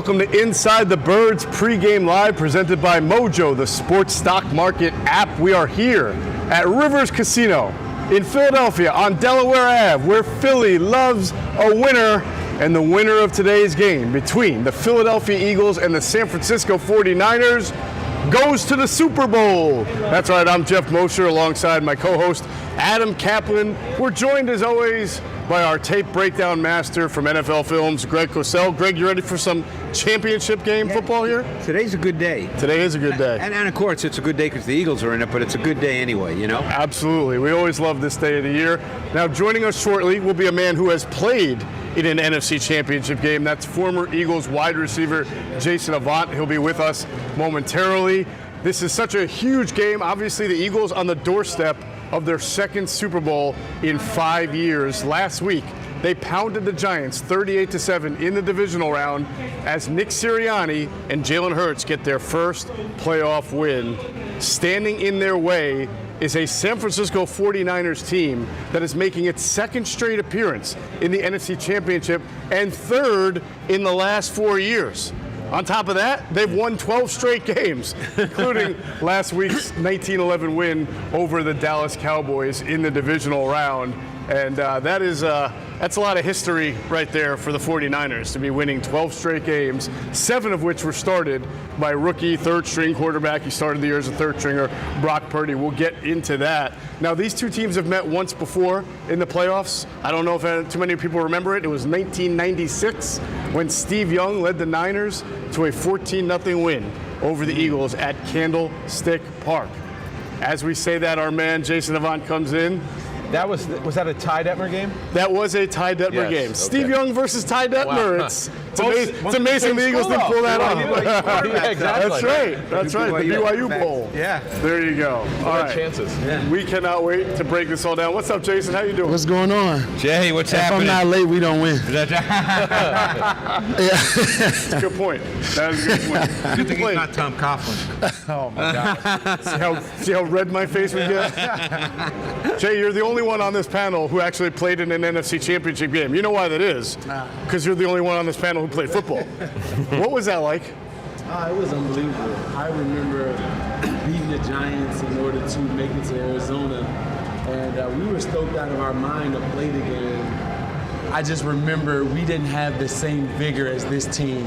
welcome to Inside the Birds Pregame Live, presented by MOJO, the sports stock market app. We are here at Rivers Casino in Philadelphia on Delaware Ave, where Philly loves a winner. And the winner of today's game between the Philadelphia Eagles and the San Francisco 49ers goes to the Super Bowl. That's right, I'm Geoff Mosher alongside my co-host Adam Caplan. We're joined as always by our tape breakdown master from NFL Films, Greg Cosell. Greg, you ready for some championship game football here? Today's a good day. Today is a good day. And of course, it's a good day because the Eagles are in it, but it's a good day anyway, you know? Absolutely. We always love this day of the year. Now, joining us shortly will be a man who has played in an NFC Championship game. That's former Eagles wide receiver Jason Avant. He'll be with us momentarily. This is such a huge game. Obviously, the Eagles on the doorstep of their second Super Bowl in 5 years. Last week, they pounded the Giants 38-7 in the divisional round as Nick Sirianni and Jalen Hurts get their first playoff win. Standing in their way is a San Francisco 49ers team that is making its second straight appearance in the NFC Championship and third in the last 4 years. On top of that, they've won 12 straight games, including last week's 19-11 win over the Dallas Cowboys in the divisional round. And that's a lot of history right there for the 49ers to be winning 12 straight games, 7 of which were started by rookie third-string quarterback. He started the year as a third-stringer, Brock Purdy. We'll get into that. Now, these two teams have met once before in the playoffs. I don't know if too many people remember it. It was 1996 when Steve Young led the Niners to a 14-0 win over the Eagles at Candlestick Park. As we say that, our man Jason Avant comes in. Was that a Ty Detmer game? That was a Ty Detmer game. Okay. Steve Young versus Ty Detmer. Wow. It's amazing the Eagles didn't pull that off. Yeah, exactly. That's right. That's right. The BYU Bowl. Yeah. There you go. All right. Chances. Yeah. We cannot wait to break this all down. What's up, Jason? How you doing? What's going on? Jay, what's happening? If I'm not late, we don't win. That's a good point. That is a good point. Good thing he's not Tom Coughlin. Oh, my God. See how red my face would get? Jay, you're the only one on this panel who actually played in an NFC Championship game. You know why that is? Because you're the only one on this panel who played football. What was that like? It was unbelievable. I remember beating the Giants in order to make it to Arizona, and we were stoked out of our mind to play the game. I just remember we didn't have the same vigor as this team.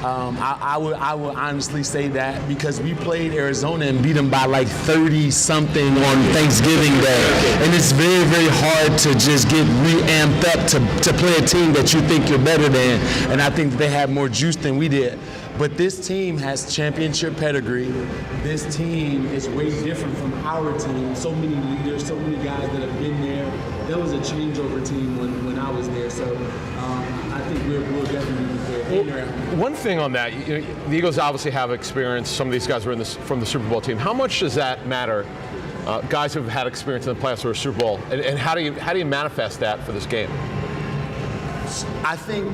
I would honestly say that because we played Arizona and beat them by like 30-something on Thanksgiving Day. And it's very, very hard to just get re-amped up to play a team that you think you're better than. And I think they have more juice than we did. But this team has championship pedigree. This team is way different from our team. So many leaders, so many guys that have been there. There was a changeover team when I was there. So I think we'll definitely be there. One thing on that, the Eagles obviously have experience. Some of these guys were from the Super Bowl team. How much does that matter? Guys who've had experience in the playoffs or a Super Bowl, and how do you manifest that for this game? I think,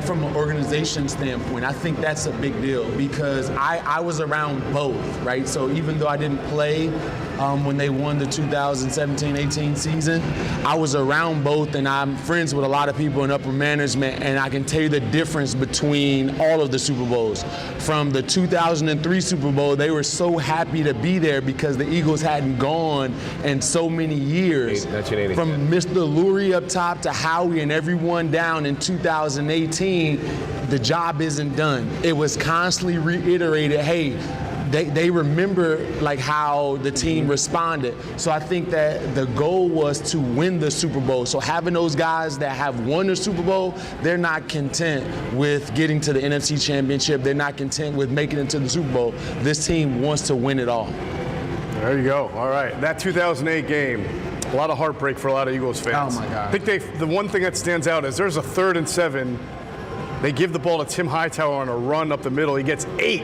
from an organization standpoint, I think that's a big deal because I was around both, right? So even though I didn't play when they won the 2017-18 season, I was around both, and I'm friends with a lot of people in upper management, and I can tell you the difference between all of the Super Bowls. From the 2003 Super Bowl, they were so happy to be there because the Eagles hadn't gone in so many years. 1980. From Mr. Lurie up top to Howie and everyone down in 2018, the job isn't done. It was constantly reiterated, hey, they remember like how the team responded. So I think that the goal was to win the Super Bowl. So having those guys that have won the Super Bowl, they're not content with getting to the NFC Championship. They're not content with making it to the Super Bowl. This team wants to win it all. There you go. All right. That 2008 game, a lot of heartbreak for a lot of Eagles fans. Oh, my God. I think the one thing that stands out is there's a 3rd and 7. They give the ball to Tim Hightower on a run up the middle. He gets 8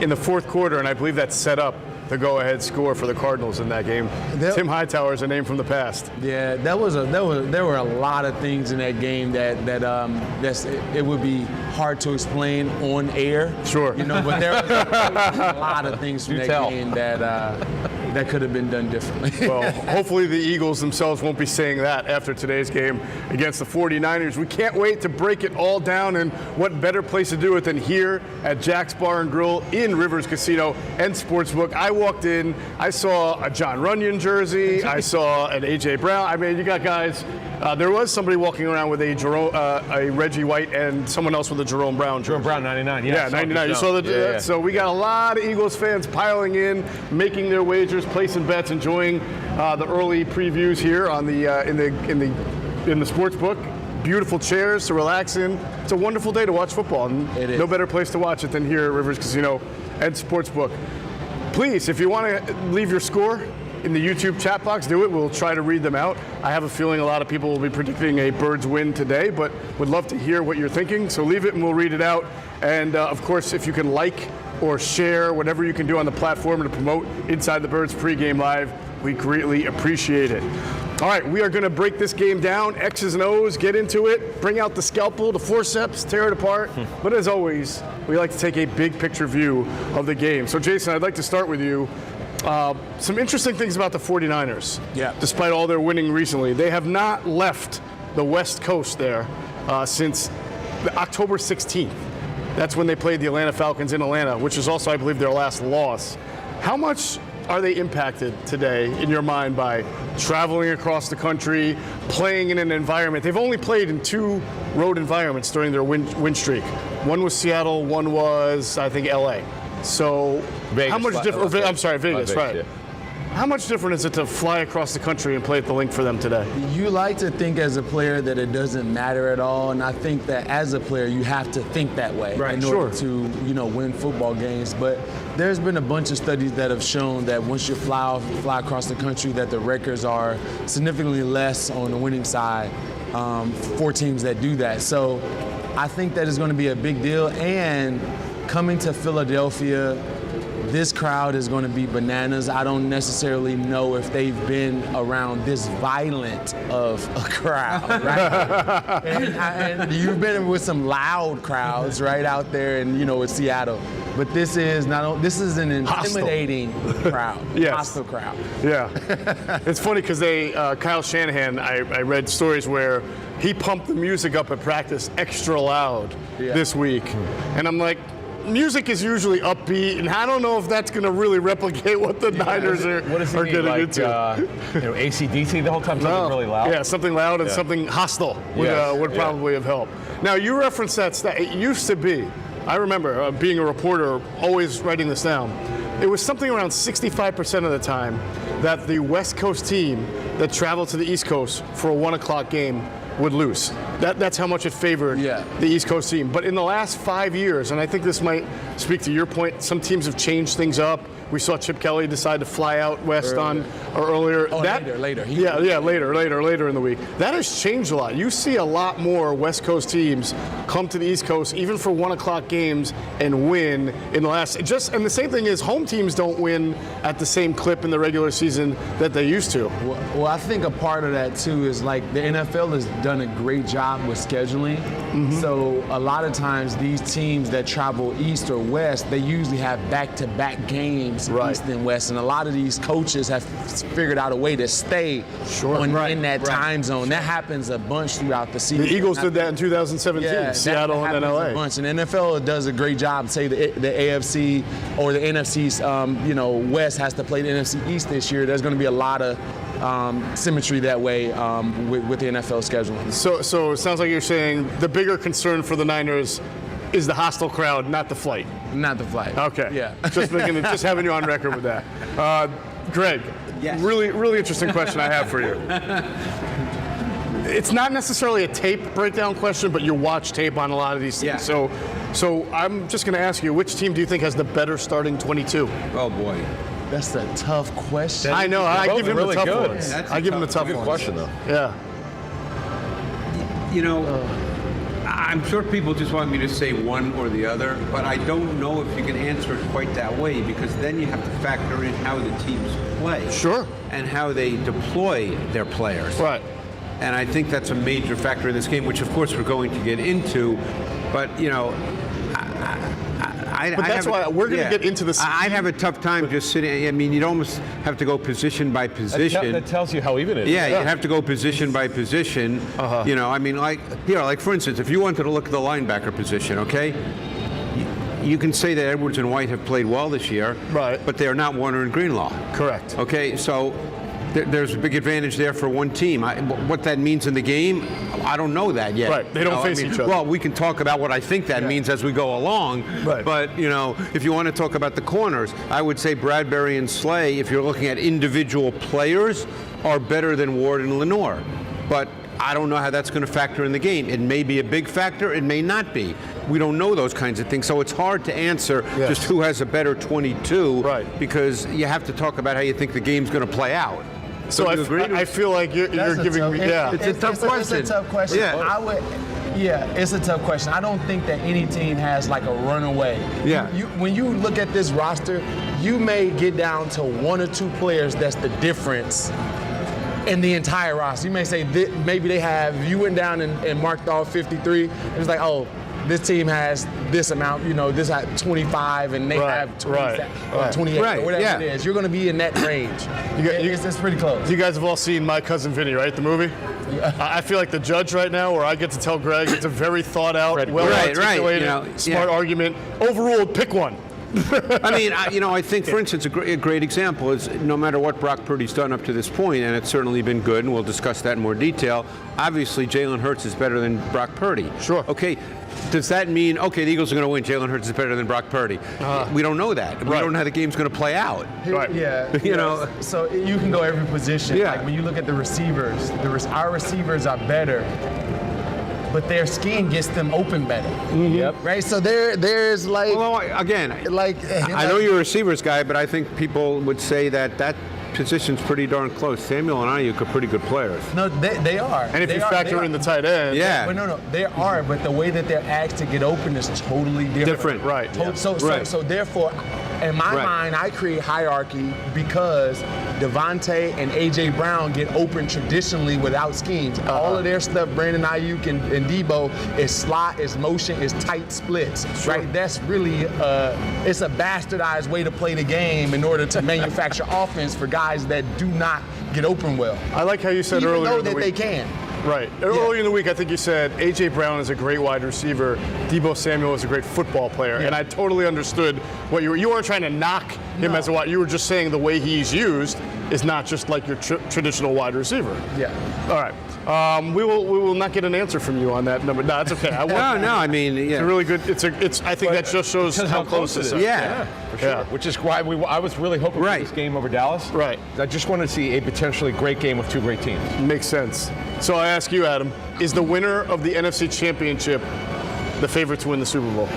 in the 4th quarter, and I believe that set up the go-ahead score for the Cardinals in that game. Tim Hightower is a name from the past. Yeah, there were a lot of things in that game that it would be hard to explain on air. Sure. But there was a lot of things from that game that that could have been done differently. Well, hopefully the Eagles themselves won't be saying that after today's game against the 49ers. We can't wait to break it all down, and what better place to do it than here at Jack's Bar and Grill in Rivers Casino and Sportsbook. I walked in, I saw a John Runyon jersey, I saw an A.J. Brown. I mean, you got guys. There was somebody walking around with a Reggie White and someone else with a Jerome Brown jersey. Jerome Brown, 99. Yeah, 99. You saw the So we got a lot of Eagles fans piling in, making their wagers, placing bets, enjoying the early previews here on the in the sports book. Beautiful chairs to relax in. It's a wonderful day to watch football, and no better place to watch it than here at Rivers Casino and Sportsbook. Please, if you want to leave your score in the YouTube chat box, do it. We'll try to read them out. I have a feeling a lot of people will be predicting a Birds win today, but would love to hear what you're thinking. So leave it and we'll read it out. And of course, if you can like or share, whatever you can do on the platform to promote Inside the Birds pregame live, we greatly appreciate it. All right, we are going to break this game down, X's and O's, get into it, bring out the scalpel, the forceps, tear it apart. But as always, we like to take a big picture view of the game. So Jason, I'd like to start with you. Some interesting things about the 49ers. Yeah. Despite all their winning recently, they have not left the West Coast there since October 16th. That's when they played the Atlanta Falcons in Atlanta, which is also, I believe, their last loss. How much are they impacted today, in your mind, by traveling across the country, playing in an environment? They've only played in 2 road environments during their win streak. One was Seattle, one was, I think, LA. So Vegas, how much different? I'm sorry, Vegas, right? Yeah. How much different is it to fly across the country and play at the Link for them today? You like to think as a player that it doesn't matter at all, and I think that as a player you have to think that way in order to win football games. But there's been a bunch of studies that have shown that once you fly across the country, that the records are significantly less on the winning side for teams that do that. So I think that is going to be a big deal. And coming to Philadelphia, this crowd is going to be bananas. I don't necessarily know if they've been around this violent of a crowd, right? and you've been with some loud crowds, right, out there, and with Seattle. But this is an intimidating crowd, hostile crowd. Yeah, it's funny because Kyle Shanahan, I read stories where he pumped the music up at practice extra loud this week, and I'm like, music is usually upbeat, and I don't know if that's going to really replicate what the Niners are getting into. AC/DC the whole time, something really loud? Yeah, something loud and something hostile would probably have helped. Now, you referenced that stat. It used to be, I remember being a reporter, always writing this down, it was something around 65% of the time that the West Coast team that traveled to the East Coast for a 1 o'clock game would lose. That's how much it favored the East Coast team. But in the last 5 years, and I think this might speak to your point, some teams have changed things up. We saw Chip Kelly decide to fly out west earlier. Oh, later. Later in the week. That has changed a lot. You see a lot more West Coast teams come to the East Coast, even for 1 o'clock games, and win in the last. And the same thing is, home teams don't win at the same clip in the regular season that they used to. Well, I think a part of that too is like the NFL has done a great job with scheduling. So a lot of times these teams that travel east or west, they usually have back-to-back games. East and West, and a lot of these coaches have figured out a way to stay in that time zone. That happens a bunch throughout the season. The Eagles did that in 2017, Seattle and LA. A bunch. And the NFL does a great job. Say the AFC or the NFC's, West has to play the NFC East this year. There's going to be a lot of symmetry that way with the NFL scheduling. So it sounds like you're saying the bigger concern for the Niners is the hostile crowd, not the flight. Not the flight. Okay. Yeah. just having you on record with that. Greg, really interesting question I have for you. It's not necessarily a tape breakdown question, but you watch tape on a lot of these things. Yeah. So I'm just going to ask you, which team do you think has the better starting 22? Oh boy. That's a tough question. I know. I give him the tough ones. That's I give him the tough Good ones. question, though. Yeah. I'm sure people just want me to say one or the other, but I don't know if you can answer it quite that way, because then you have to factor in how the teams play. Sure. And how they deploy their players. Right. And I think that's a major factor in this game, which of course we're going to get into. But, I But that's why we're going to get into this. I'd have a tough time just sitting. I mean, you'd almost have to go position by position. That tells you how even it is. Yeah, you'd have to go position by position. You know, I mean, like for instance, if you wanted to look at the linebacker position, okay, you can say that Edwards and White have played well this year, right? But they are not Warner and Greenlaw. Correct. Okay, so there's a big advantage there for one team. What that means in the game, I don't know that yet. Right, they don't face each other. Well, we can talk about what I think that means as we go along. Right. But, you know, if you want to talk about the corners, I would say Bradbury and Slay, if you're looking at individual players, are better than Ward and Lenore. But I don't know how that's going to factor in the game. It may be a big factor, it may not be. We don't know those kinds of things, so it's hard to answer just who has a better 22, right? Because you have to talk about how you think the game's going to play out. So I feel like you're giving me, it's a tough question. It's a tough question. It's a tough question. I don't think that any team has like a runaway. Yeah. When you look at this roster, you may get down to one or two players that's the difference in the entire roster. You may say maybe they have, you went down and marked off 53, it's like, oh, this team has this amount, you know, this has 25 and they have 28 or whatever it is. You're going to be in that range. It's pretty close. You guys have all seen My Cousin Vinny, right? The movie? I feel like the judge right now, where I get to tell Greg it's a very thought out, well-articulated, smart argument. Overruled, pick one. I mean, I think, for instance, a great example is no matter what Brock Purdy's done up to this point, and it's certainly been good, and we'll discuss that in more detail, obviously Jalen Hurts is better than Brock Purdy. Sure. Okay, does that mean, okay, the Eagles are going to win, Jalen Hurts is better than Brock Purdy? We don't know that. We don't know how the game's going to play out. Right. Yeah. You know. So you can go every position. Yeah. Like when you look at the receivers, our receivers are better, but their scheme gets them open better. Yep. Right? So there's like... Well, again, I know you're a receivers guy, but I think people would say that position's pretty darn close. Samuel and Ayuk are pretty good players. No, they are. And if you factor in the tight end. Yeah. But no, they are, but the way that they're asked to get open is totally different. Right. So therefore, in my mind, I create hierarchy because Devontae and A.J. Brown get open traditionally without schemes. All of their stuff, Brandon Ayuk and Debo, is slot, is motion, is tight splits. Sure. Right? That's really, it's a bastardized way to play the game in order to manufacture offense for guys that do not get open well. I like how you said Even earlier though in the that week. they can. Right. Earlier in the week, I think you said A.J. Brown is a great wide receiver. Debo Samuel is a great football player. Yeah. And I totally understood what you weren't trying to knock him as a wide. You were just saying the way he's used is not just like your traditional wide receiver. Yeah. All right. We will not get an answer from you on that number. No, that's okay. I mean, yeah. It's a really good. I think that just shows how close it is. Yeah. For sure. Yeah. Which is why I was really hoping for this game over Dallas. Right. I just wanted to see a potentially great game with two great teams. Makes sense. So I ask you, Adam, is the winner of the NFC Championship the favorite to win the Super Bowl?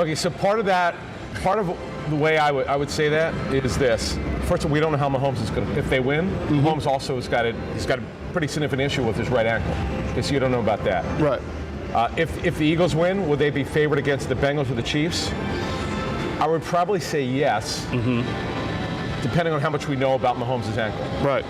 Okay, so part of the way I would say that is this. First of all, we don't know how Mahomes is going to. If they win, Mahomes also he's got a pretty significant issue with his right ankle. Okay, so you don't know about that. Right. If the Eagles win, will they be favored against the Bengals or the Chiefs? I would probably say yes, depending on how much we know about Mahomes' ankle. Right.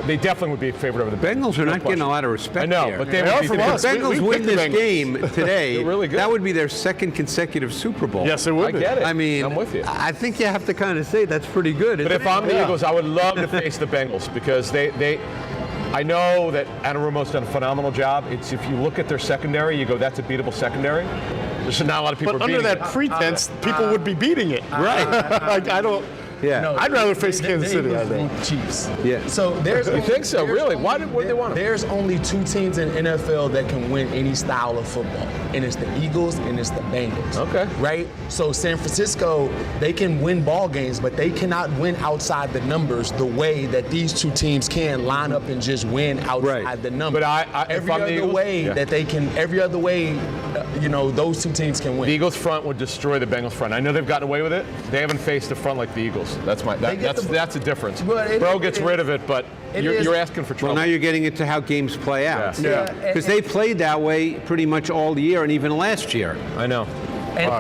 They definitely would be favored over the Bengals are not getting a lot of respect. I know, here. but they are would from be us. If the Bengals win this game today, They're really good. that would be their second consecutive Super Bowl. Yes, it would be. I get it. I mean, I'm with you. I think you have to kind of say that's pretty good. But if I'm the Eagles, I would love to face the Bengals because I know that Anarumo's done a phenomenal job. It's if you look at their secondary, you go, that's a beatable secondary. There's not a lot of people. But under that pretense, people would be beating it. Right. Like I don't. Yeah. No, I'd rather face Kansas City. I think. Chiefs. Yeah. So You think so? Really? Why would they want them? There's only two teams in NFL that can win any style of football, and it's the Eagles and it's the Bengals. Okay. Right? So San Francisco, they can win ball games, but they cannot win outside the numbers the way that these two teams can line up and just win outside the numbers. But every other way that they can, those two teams can win. The Eagles front would destroy the Bengals front. I know they've gotten away with it. They haven't faced the front like the Eagles. That's a difference. Bro gets rid of it, but you're asking for trouble. Well, now you're getting into how games play out. Yeah. Because they played that way pretty much all year and even last year. I know.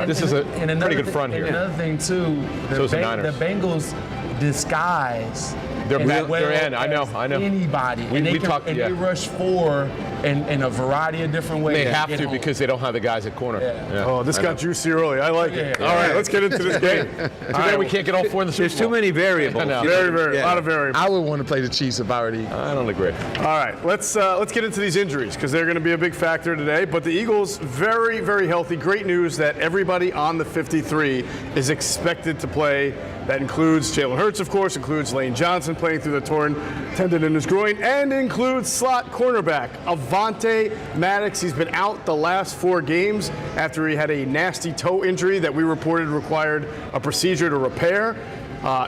This is a pretty good front here. Another thing too, the So is the Niners. Bengals disguise They're as bad. well They're in. I know. as anybody. We They talked. they Yeah. rush 4 in a variety of different ways. They have get to home. because they don't have the guys at corner. Yeah. Oh, this got juicy early. I like it. Yeah. All right, let's get into this game. Too bad we can't get all 4 in the Super There's too Bowl. many variables. I know. A lot of variables. I would want to play the Chiefs if I were the Eagles. I don't agree. All right, let's get into these injuries because they're going to be a big factor today. But the Eagles, very, very healthy. Great news that everybody on the 53 is expected to play. That includes Jalen Hurts, of course, includes Lane Johnson playing through the torn tendon in his groin, and includes slot cornerback Avante Maddox. He's been out the last 4 games after he had a nasty toe injury that we reported required a procedure to repair.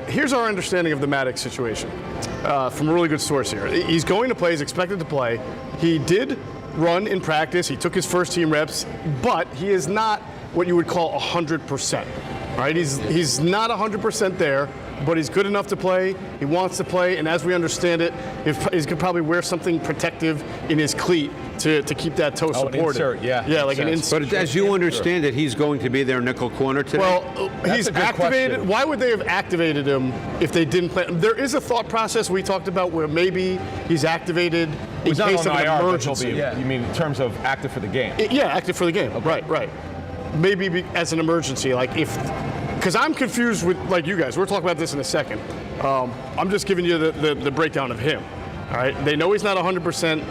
Here's our understanding of the Maddox situation from a really good source here. He's going to play, he's expected to play. He did run in practice, he took his first team reps, but he is not what you would call 100%. Right? He's not 100% there, but he's good enough to play. He wants to play, and as we understand it, he's going to probably wear something protective in his cleat to keep that toe supported. An insert, yeah. Yeah, like an insert. But as you understand it, he's going to be their nickel corner today. Well, he's a good activated. question. Why would they have activated him if they didn't play? There is a thought process we talked about where maybe he's actitivated in He's not case of on an IR, but he'll emergency. be- Yeah. You mean in terms of active for the game? Yeah, active for the game. Right. Maybe as an emergency, like if. Because I'm confused with, like you guys, we're talking about this in a second. I'm just giving you the breakdown of him. All right, they know he's not 100%,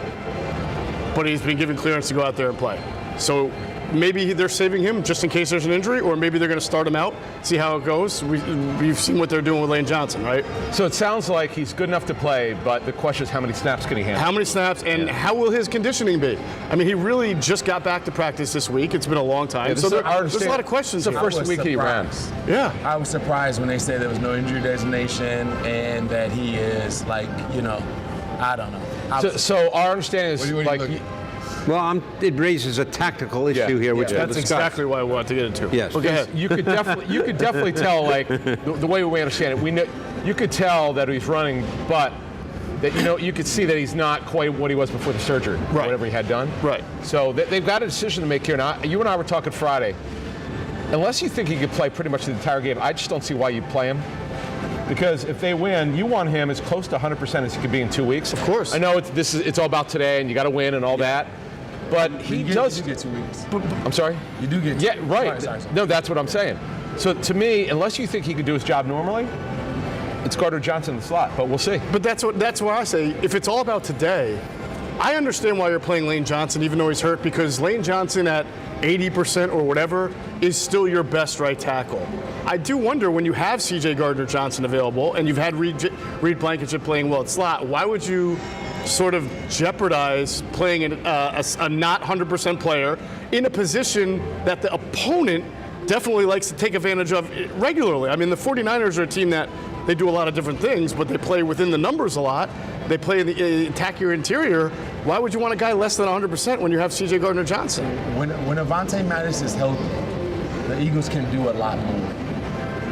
but he's been given clearance to go out there and play. So maybe they're saving him just in case there's an injury, or maybe they're going to start him out, see how it goes. We've seen what they're doing with Lane Johnson, right? So it sounds like he's good enough to play, but the question is how many snaps can he handle? How many snaps and how will his conditioning be? I mean, he really just got back to practice this week. It's been a long time. this So is our there's a lot of questions It's the here. first week he ran. Yeah. I was surprised when they said there was no injury designation and that he is like, I don't know. So our understanding is What do you like look- Well, it raises a tactical issue here, which we'll That's discuss. exactly what I wanted to get into. Yes. Well, go ahead. you could definitely tell, like the way we understand it, we know you could tell that he's running, but that you could see that he's not quite what he was before the surgery, Right. whatever he had done. Right. So they've got a decision to make here. Now, you and I were talking Friday. Unless you think he could play pretty much the entire game, I just don't see why you play him. Because if they win, you want him as close to 100% as he could be in 2 weeks. Of course. I know it's all about today, and you got to win and all that. But he does. You do get 2 weeks. I'm sorry. You do get. Yeah, right. Sorry. No, that's what I'm saying. So to me, unless you think he could do his job normally, it's Gardner Johnson in the slot. But we'll see. But that's why I say if it's all about today, I understand why you're playing Lane Johnson even though he's hurt, because Lane Johnson at 80% or whatever is still your best right tackle. I do wonder when you have C.J. Gardner Johnson available and you've had Reed Blankenship playing well at slot, why would you sort of jeopardize playing a not 100% player in a position that the opponent definitely likes to take advantage of regularly? I mean, the 49ers are a team that they do a lot of different things, but they play within the numbers a lot. They play in the attack your interior. Why would you want a guy less than 100% when you have C.J. Gardner Johnson? When Avante Maddox is healthy, the Eagles can do a lot more.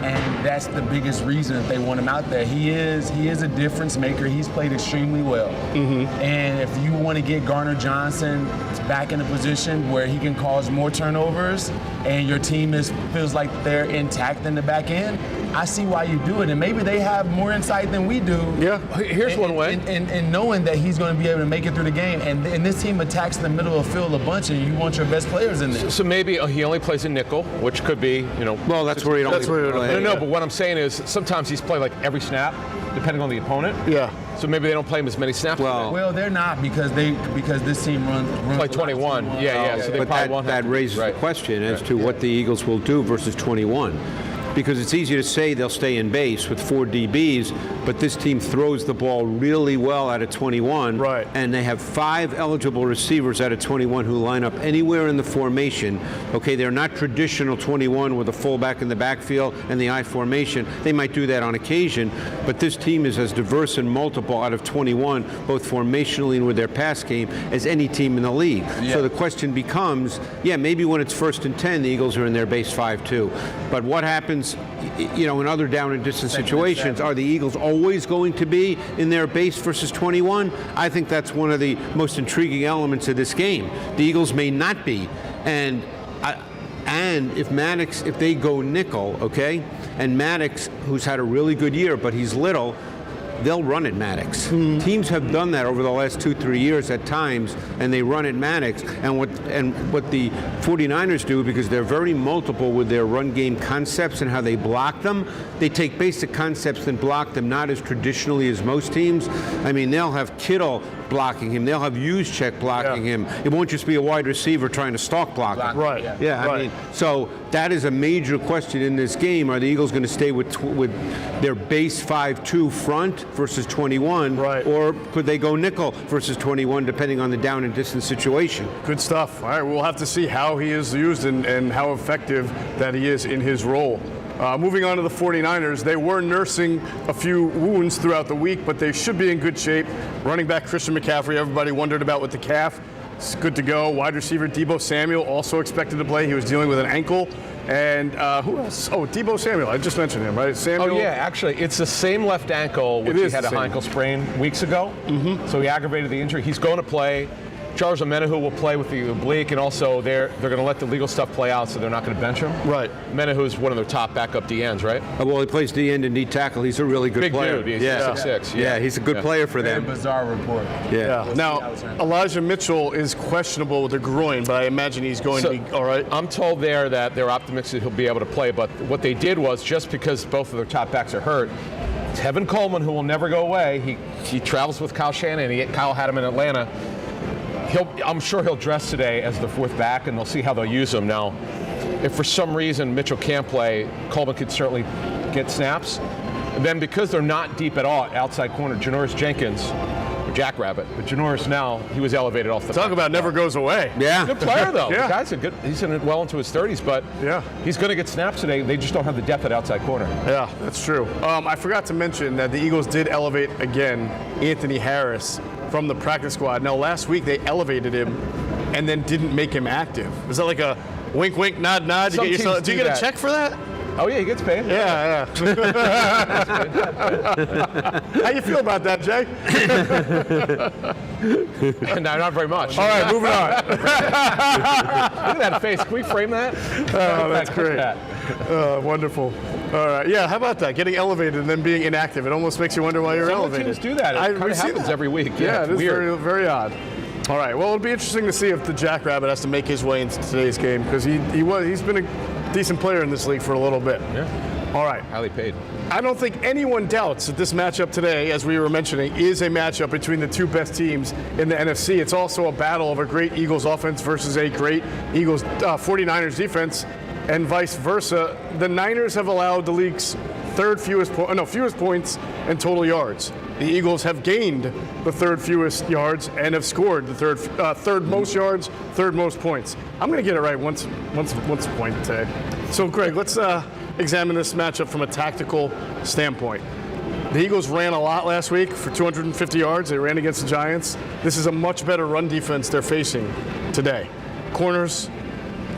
And that's the biggest reason that they want him out there. He is a difference maker. He's played extremely well. And if you want to get Gardner Johnson back in a position where he can cause more turnovers and your team feels like they're intact in the back end, I see why you do it. And maybe they have more insight than we do. Yeah. Here's one way. And knowing that he's going to be able to make it through the game. And this team attacks the middle of the field a bunch, and you want your best players in there. So maybe he only plays in nickel, which could be, Well, that's where he don't. That's where he don't- No, but what I'm saying is sometimes he's played like every snap, depending on the opponent. Yeah. So maybe they don't play him as many snaps. Well, Well, they're not because this team runs play 21. Yeah. So they but probably won't have that raises right. the question as to what the Eagles will do versus 21. Because it's easy to say they'll stay in base with 4 DBs, but this team throws the ball really well out of 21. Right. And they have 5 eligible receivers out of 21 who line up anywhere in the formation. Okay, they're not traditional 21 with a fullback in the backfield and the I formation. They might do that on occasion, but this team is as diverse and multiple out of 21, both formationally and with their pass game, as any team in the league. Yeah. So the question becomes, maybe when it's 1st and 10, the Eagles are in their base 5-2. But what happens, in other down and distance situations? Are the Eagles always going to be in their base versus 21? I think that's one of the most intriguing elements of this game. The Eagles may not be. And if they go nickel, okay, and Maddox, who's had a really good year, but he's little, they'll run at Maddox. Teams have done that over the last 2-3 years at times, and they run at Maddox. And what the 49ers do, because they're very multiple with their run game concepts and how they block them, they take basic concepts and block them not as traditionally as most teams. I mean, they'll have Kittle blocking him. They'll have Juszczyk blocking him. It won't just be a wide receiver trying to stalk block him. Right. Yeah, I mean, so that is a major question in this game. Are the Eagles going to stay with their base 5-2 front versus 21, right, or could they go nickel versus 21, depending on the down and distance situation? Good stuff. All right, we'll have to see how he is used and how effective that he is in his role. Moving on to the 49ers, they were nursing a few wounds throughout the week, but they should be in good shape. Running back Christian McCaffrey, everybody wondered about with the calf. It's good to go. Wide receiver Deebo Samuel also expected to play. He was dealing with an ankle. And who else? Oh, Deebo Samuel. I just mentioned him, right? Samuel. Oh, yeah. Actually, it's the same left ankle, which he had a high ankle sprain weeks ago. So he aggravated the injury. He's going to play. Charles Menahu will play with the oblique, and also they're going to let the legal stuff play out, so they're not going to bench him. Right. Menahu is one of their top backup DNs, right? Well, he plays D end and D tackle. He's a really good Big player. dude. He's 6'6". Yeah, he's a good player for them. Very bizarre report. Yeah. Now, Elijah Mitchell is questionable with the groin, but I imagine he's going to be all right. I'm told there that they're optimistic he'll be able to play, but what they did was, just because both of their top backs are hurt, Tevin Coleman, who will never go away, he travels with Kyle Shanahan. Kyle had him in Atlanta. I'm sure he'll dress today as the fourth back, and they'll see how they'll use him. Now, if for some reason Mitchell can't play, Coleman could certainly get snaps. And then because they're not deep at all, outside corner, Janoris Jenkins, or Jackrabbit, but Janoris now, he was elevated off the Talk about never goes away. Yeah. Good player, though. Yeah. The guy's he's well into his 30s, but he's going to get snaps today. They just don't have the depth at outside corner. Yeah, that's true. I forgot to mention that the Eagles did elevate again Anthony Harris from the practice squad. Now, last week they elevated him and then didn't make him active. Is that like a wink, wink, nod, nod? Do you get a check for that? Oh, yeah, he gets paid. Yeah. How you feel about that, Jay? No, not very much. All right, moving on. Look at that face. Can we frame that? Oh, that's great. Wonderful. All right. Yeah, how about that? Getting elevated and then being inactive. It almost makes you wonder why you're elevated. Teams do that. It kind of happens every week. Yeah, it's it is weird. very, very odd. All right. Well, it'll be interesting to see if the Jackrabbit has to make his way into today's game, because he's been a decent player in this league for a little bit. Yeah. All right. Highly paid. I don't think anyone doubts that this matchup today, as we were mentioning, is a matchup between the two best teams in the NFC. It's also a battle of a great Eagles offense versus a great Eagles 49ers defense, and vice versa. The Niners have allowed the league's fewest points and total yards. The Eagles have gained the third fewest yards and have scored the third most yards, third most points. I'm going to get it right once a point today. So, Greg, let's examine this matchup from a tactical standpoint. The Eagles ran a lot last week for 250 yards. They ran against the Giants. This is a much better run defense they're facing today. Corners,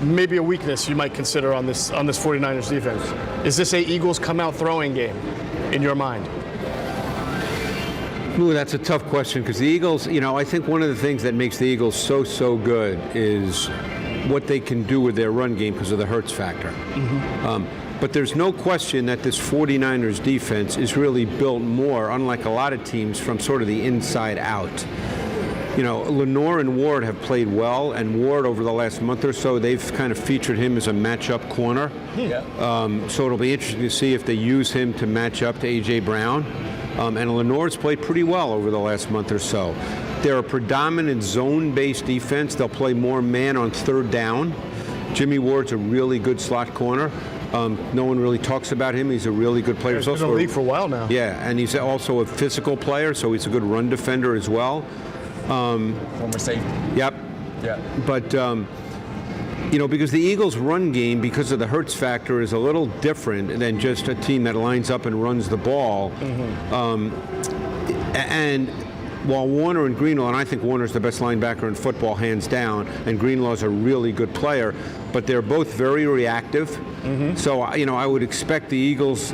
maybe a weakness you might consider on this 49ers defense. Is this a Eagles come out throwing game in your mind? Ooh, that's a tough question, because the Eagles, I think one of the things that makes the Eagles so good is what they can do with their run game because of the Hurts factor. But there's no question that this 49ers defense is really built more, unlike a lot of teams, from sort of the inside out. Lenoir and Ward have played well, and Ward over the last month or so, they've kind of featured him as a matchup corner. So it'll be interesting to see if they use him to match up to A.J. Brown. And Lenoir's played pretty well over the last month or so. They're a predominant zone-based defense. They'll play more man on third down. Jimmy Ward's a really good slot corner. No one really talks about him. He's a really good player. He's been in the league for a while now. Yeah, and he's also a physical player, so he's a good run defender as well. Former safety. Yep. Yeah. But, because the Eagles' run game, because of the Hurts factor, is a little different than just a team that lines up and runs the ball. And while Warner and Greenlaw, and I think Warner's the best linebacker in football, hands down, and Greenlaw's a really good player, but they're both very reactive. So, I would expect the Eagles,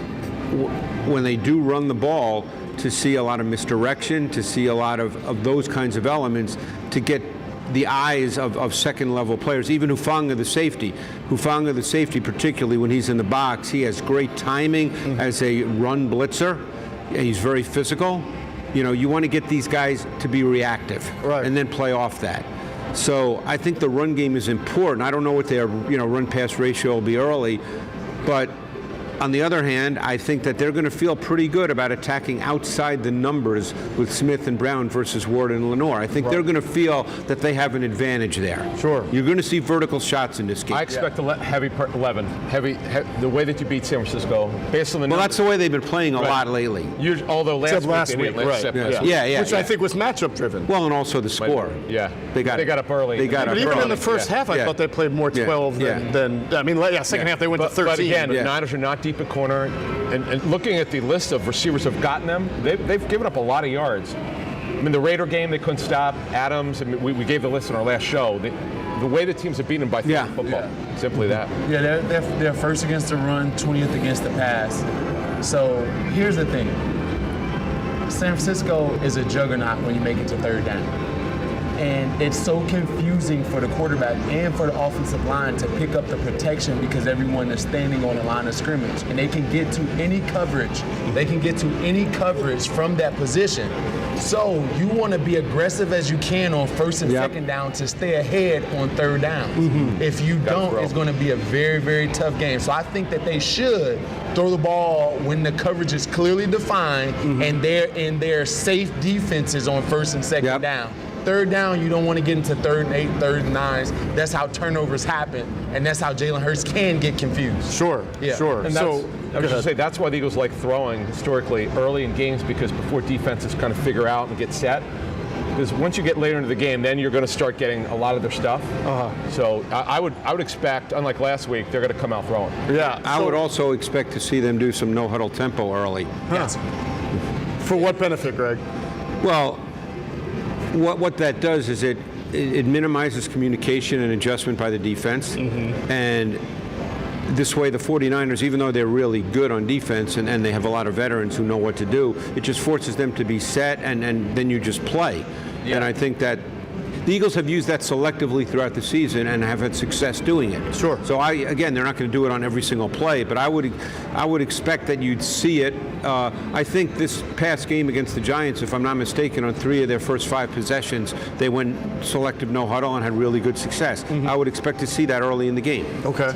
when they do run the ball, to see a lot of misdirection, to see a lot of those kinds of elements, to get the eyes of second-level players, even Hufanga, the safety. Hufanga, the safety, particularly when he's in the box, he has great timing as a run blitzer. He's very physical. You know, you want to get these guys to be reactive, and then play off that. So I think the run game is important. I don't know what their run-pass ratio will be early, but on the other hand, I think that they're going to feel pretty good about attacking outside the numbers with Smith and Brown versus Ward and Lenoir. I think they're going to feel that they have an advantage there. Sure. You're going to see vertical shots in this game. I expect heavy 11. The way that you beat San Francisco, based on the Well, numbers. that's the way they've been playing a lot lately. Although last week, Which I think was matchup driven. Well, and also the score. Yeah. They got up early. They got But up even early. in the first half, I thought they played more 12 than I mean, second half they went to 13. But again, the Niners are not deep at corner, and looking at the list of receivers who have gotten them, they've given up a lot of yards. I mean, the Raider game, they couldn't stop. Adams, I mean, we gave the list in our last show. The way the teams have beaten them by football, simply that. Yeah, they're first against the run, 20th against the pass. So here's the thing. San Francisco is a juggernaut when you make it to third down. And it's so confusing for the quarterback and for the offensive line to pick up the protection because everyone is standing on the line of scrimmage. And they can get to any coverage. They can get to any coverage from that position. So you want to be aggressive as you can on first and second down to stay ahead on third down. If you don't, it's going to be a very, very tough game. So I think that they should throw the ball when the coverage is clearly defined and they're in their safe defenses on first and second down. Third down, you don't want to get into third and 8, third and 9s. That's how turnovers happen, and that's how Jalen Hurts can get confused. Sure. And I was going to say, that's why the Eagles like throwing historically early in games, because before defenses kind of figure out and get set. Because once you get later into the game, then you're going to start getting a lot of their stuff. So I would expect, unlike last week, they're going to come out throwing. Yeah. I would also expect to see them do some no-huddle tempo early. Yes. For what benefit, Greg? Well, what that does is it minimizes communication and adjustment by the defense. And this way the 49ers, even though they're really good on defense and they have a lot of veterans who know what to do, it just forces them to be set and then you just play. And I think that the Eagles have used that selectively throughout the season and have had success doing it. Sure. So again, they're not going to do it on every single play, but I would expect that you'd see it. I think this past game against the Giants, if I'm not mistaken, on 3 of their first 5 possessions, they went selective no huddle and had really good success. I would expect to see that early in the game. Okay.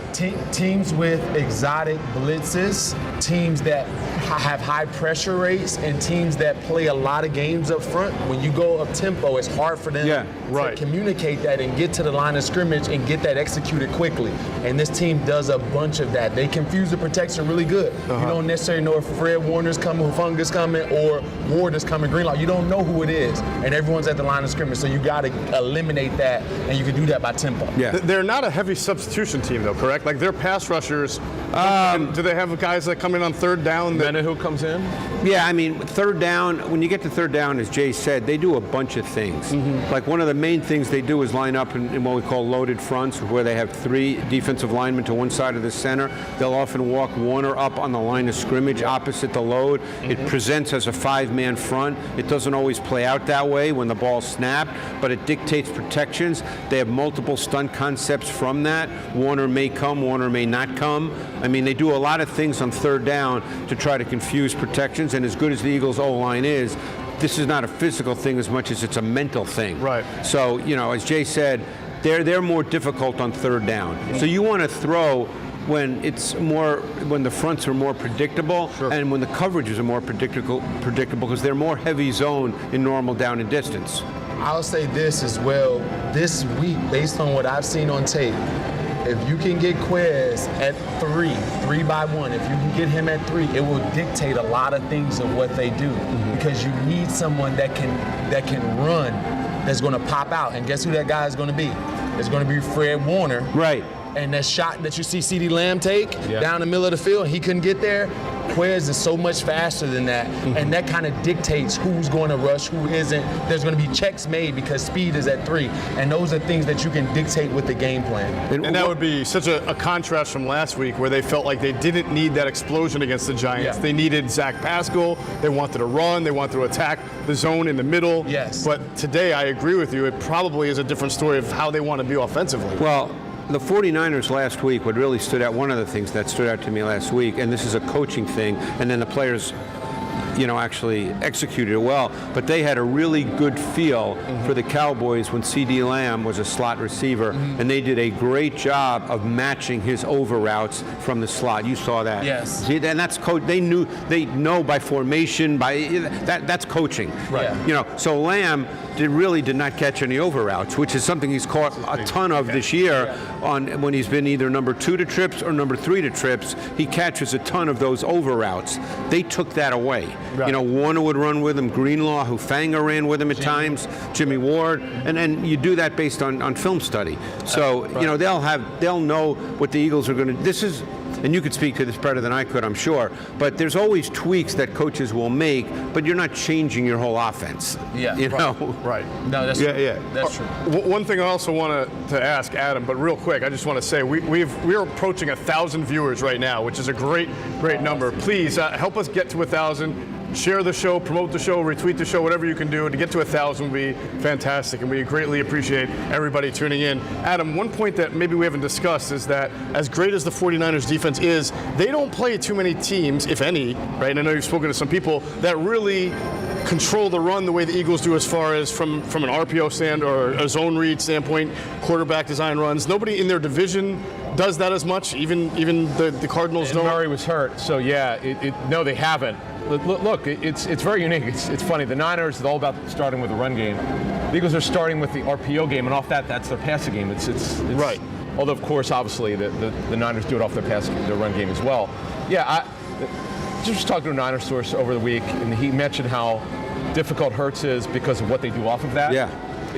Teams with exotic blitzes, teams that have high pressure rates, and teams that play a lot of games up front. When you go up tempo, it's hard for them to communicate that and get to the line of scrimmage and get that executed quickly. And this team does a bunch of that. They confuse the protection really good. You don't necessarily know if Fred Warner's coming, Hufunga's coming, or Ward is coming, Greenlaw. You don't know who it is, and everyone's at the line of scrimmage. So you got to eliminate that, and you can do that by tempo. Yeah. They're not a heavy substitution team, though, correct? Like their pass rushers. Do they have guys that come in on third down? Who comes in? Yeah, I mean, third down, when you get to third down, as Jay said, they do a bunch of things. Like one of the main things they do is line up in what we call loaded fronts, where they have 3 defensive linemen to one side of the center. They'll often walk Warner up on the line of scrimmage opposite the load. It presents as a 5-man front. It doesn't always play out that way when the ball's snapped, but it dictates protections. They have multiple stunt concepts from that. Warner may come, Warner may not come. I mean, they do a lot of things on third down to try to confuse protections, and as good as the Eagles' O-line is, this is not a physical thing as much as it's a mental thing. Right. So, as Jay said, they're more difficult on third down. So you want to throw when the fronts are more predictable and when the coverages are more predictable because they're more heavy zone in normal down and distance. I'll say this as well. This week, based on what I've seen on tape, if you can get Quez at 3 by 1, if you can get him at 3, it will dictate a lot of things of what they do because you need someone that can run, that's going to pop out. And guess who that guy is going to be? It's going to be Fred Warner. Right. And that shot that you see CeeDee Lamb take down the middle of the field, he couldn't get there. Quez is so much faster than that, and that kind of dictates who's going to rush, who isn't. There's going to be checks made because speed is at 3, and those are things that you can dictate with the game plan. And that would be such a contrast from last week where they felt like they didn't need that explosion against the Giants. They needed Zach Pascal. They wanted to run. They wanted to attack the zone in the middle. Yes. But today, I agree with you. It probably is a different story of how they want to be offensively. Well, the 49ers last week, what really stood out, one of the things that stood out to me last week, and this is a coaching thing, and then the players actually executed it well. But they had a really good feel for the Cowboys when C.D. Lamb was a slot receiver, and they did a great job of matching his over routes from the slot. You saw that. Yes. See, and that's they know by formation, that's coaching. Right. So Lamb really did not catch any over routes, which is something he's caught a ton of this year when he's been either number 2 to trips or number 3 to trips. He catches a ton of those over routes. They took that away. Right. Warner would run with him, Greenlaw, Hufanga ran with him at times, Jimmy Ward, and then you do that based on film study. So they'll know what the Eagles are going to. And you could speak to this better than I could, I'm sure, but there's always tweaks that coaches will make, but you're not changing your whole offense. Yeah. Right. No, that's true. That's true. One thing I also wanted to ask Adam, but real quick, I just want to say we're approaching 1,000 viewers right now, which is a great number. Please help us get to 1,000. Share the show, promote the show, retweet the show, whatever you can do to get to 1,000 would be fantastic, and we greatly appreciate everybody tuning in. Adam, one point that maybe we haven't discussed is that as great as the 49ers defense is, they don't play too many teams, if any, right? And I know you've spoken to some people that really control the run the way the Eagles do as far as from an RPO stand or a zone read standpoint, quarterback design runs. Nobody in their division does that as much, even the Cardinals don't. Murray was hurt, so no, they haven't. Look, it's very unique. It's funny. The Niners are all about starting with the run game. The Eagles are starting with the RPO game, and off that's their passing game. It's right. Although, of course, obviously, the Niners do it off their run game as well. Yeah, I just talked to a Niners source over the week, and he mentioned how difficult Hurts is because of what they do off of that. Yeah.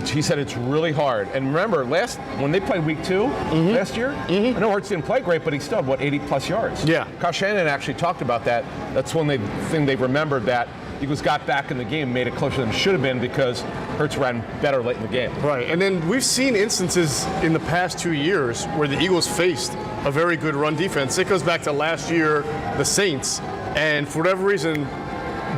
He said it's really hard. And remember, when they played week 2 last year, I know Hurts didn't play great, but he still had, 80-plus yards? Yeah. Kyle Shanahan actually talked about that. That's one thing they remembered, that Eagles got back in the game, made it closer than it should have been because Hurts ran better late in the game. Right, and then we've seen instances in the past 2 years where the Eagles faced a very good run defense. It goes back to last year, the Saints, and for whatever reason,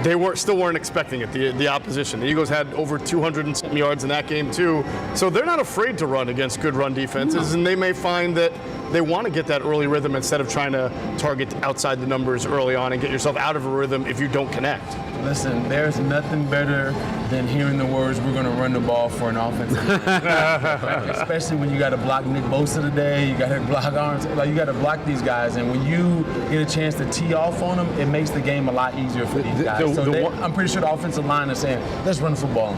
they still weren't expecting it, the opposition. The Eagles had over 200 and some yards in that game too. So they're not afraid to run against good run defenses, and they may find that they want to get that early rhythm instead of trying to target outside the numbers early on and get yourself out of a rhythm if you don't connect. Listen, there's nothing better than hearing the words, we're going to run the ball for an offensive especially when you got to block Nick Bosa today, you got to block Arms, you got to block these guys, and when you get a chance to tee off on them, it makes the game a lot easier for these guys. I'm pretty sure the offensive line is saying, let's run the football.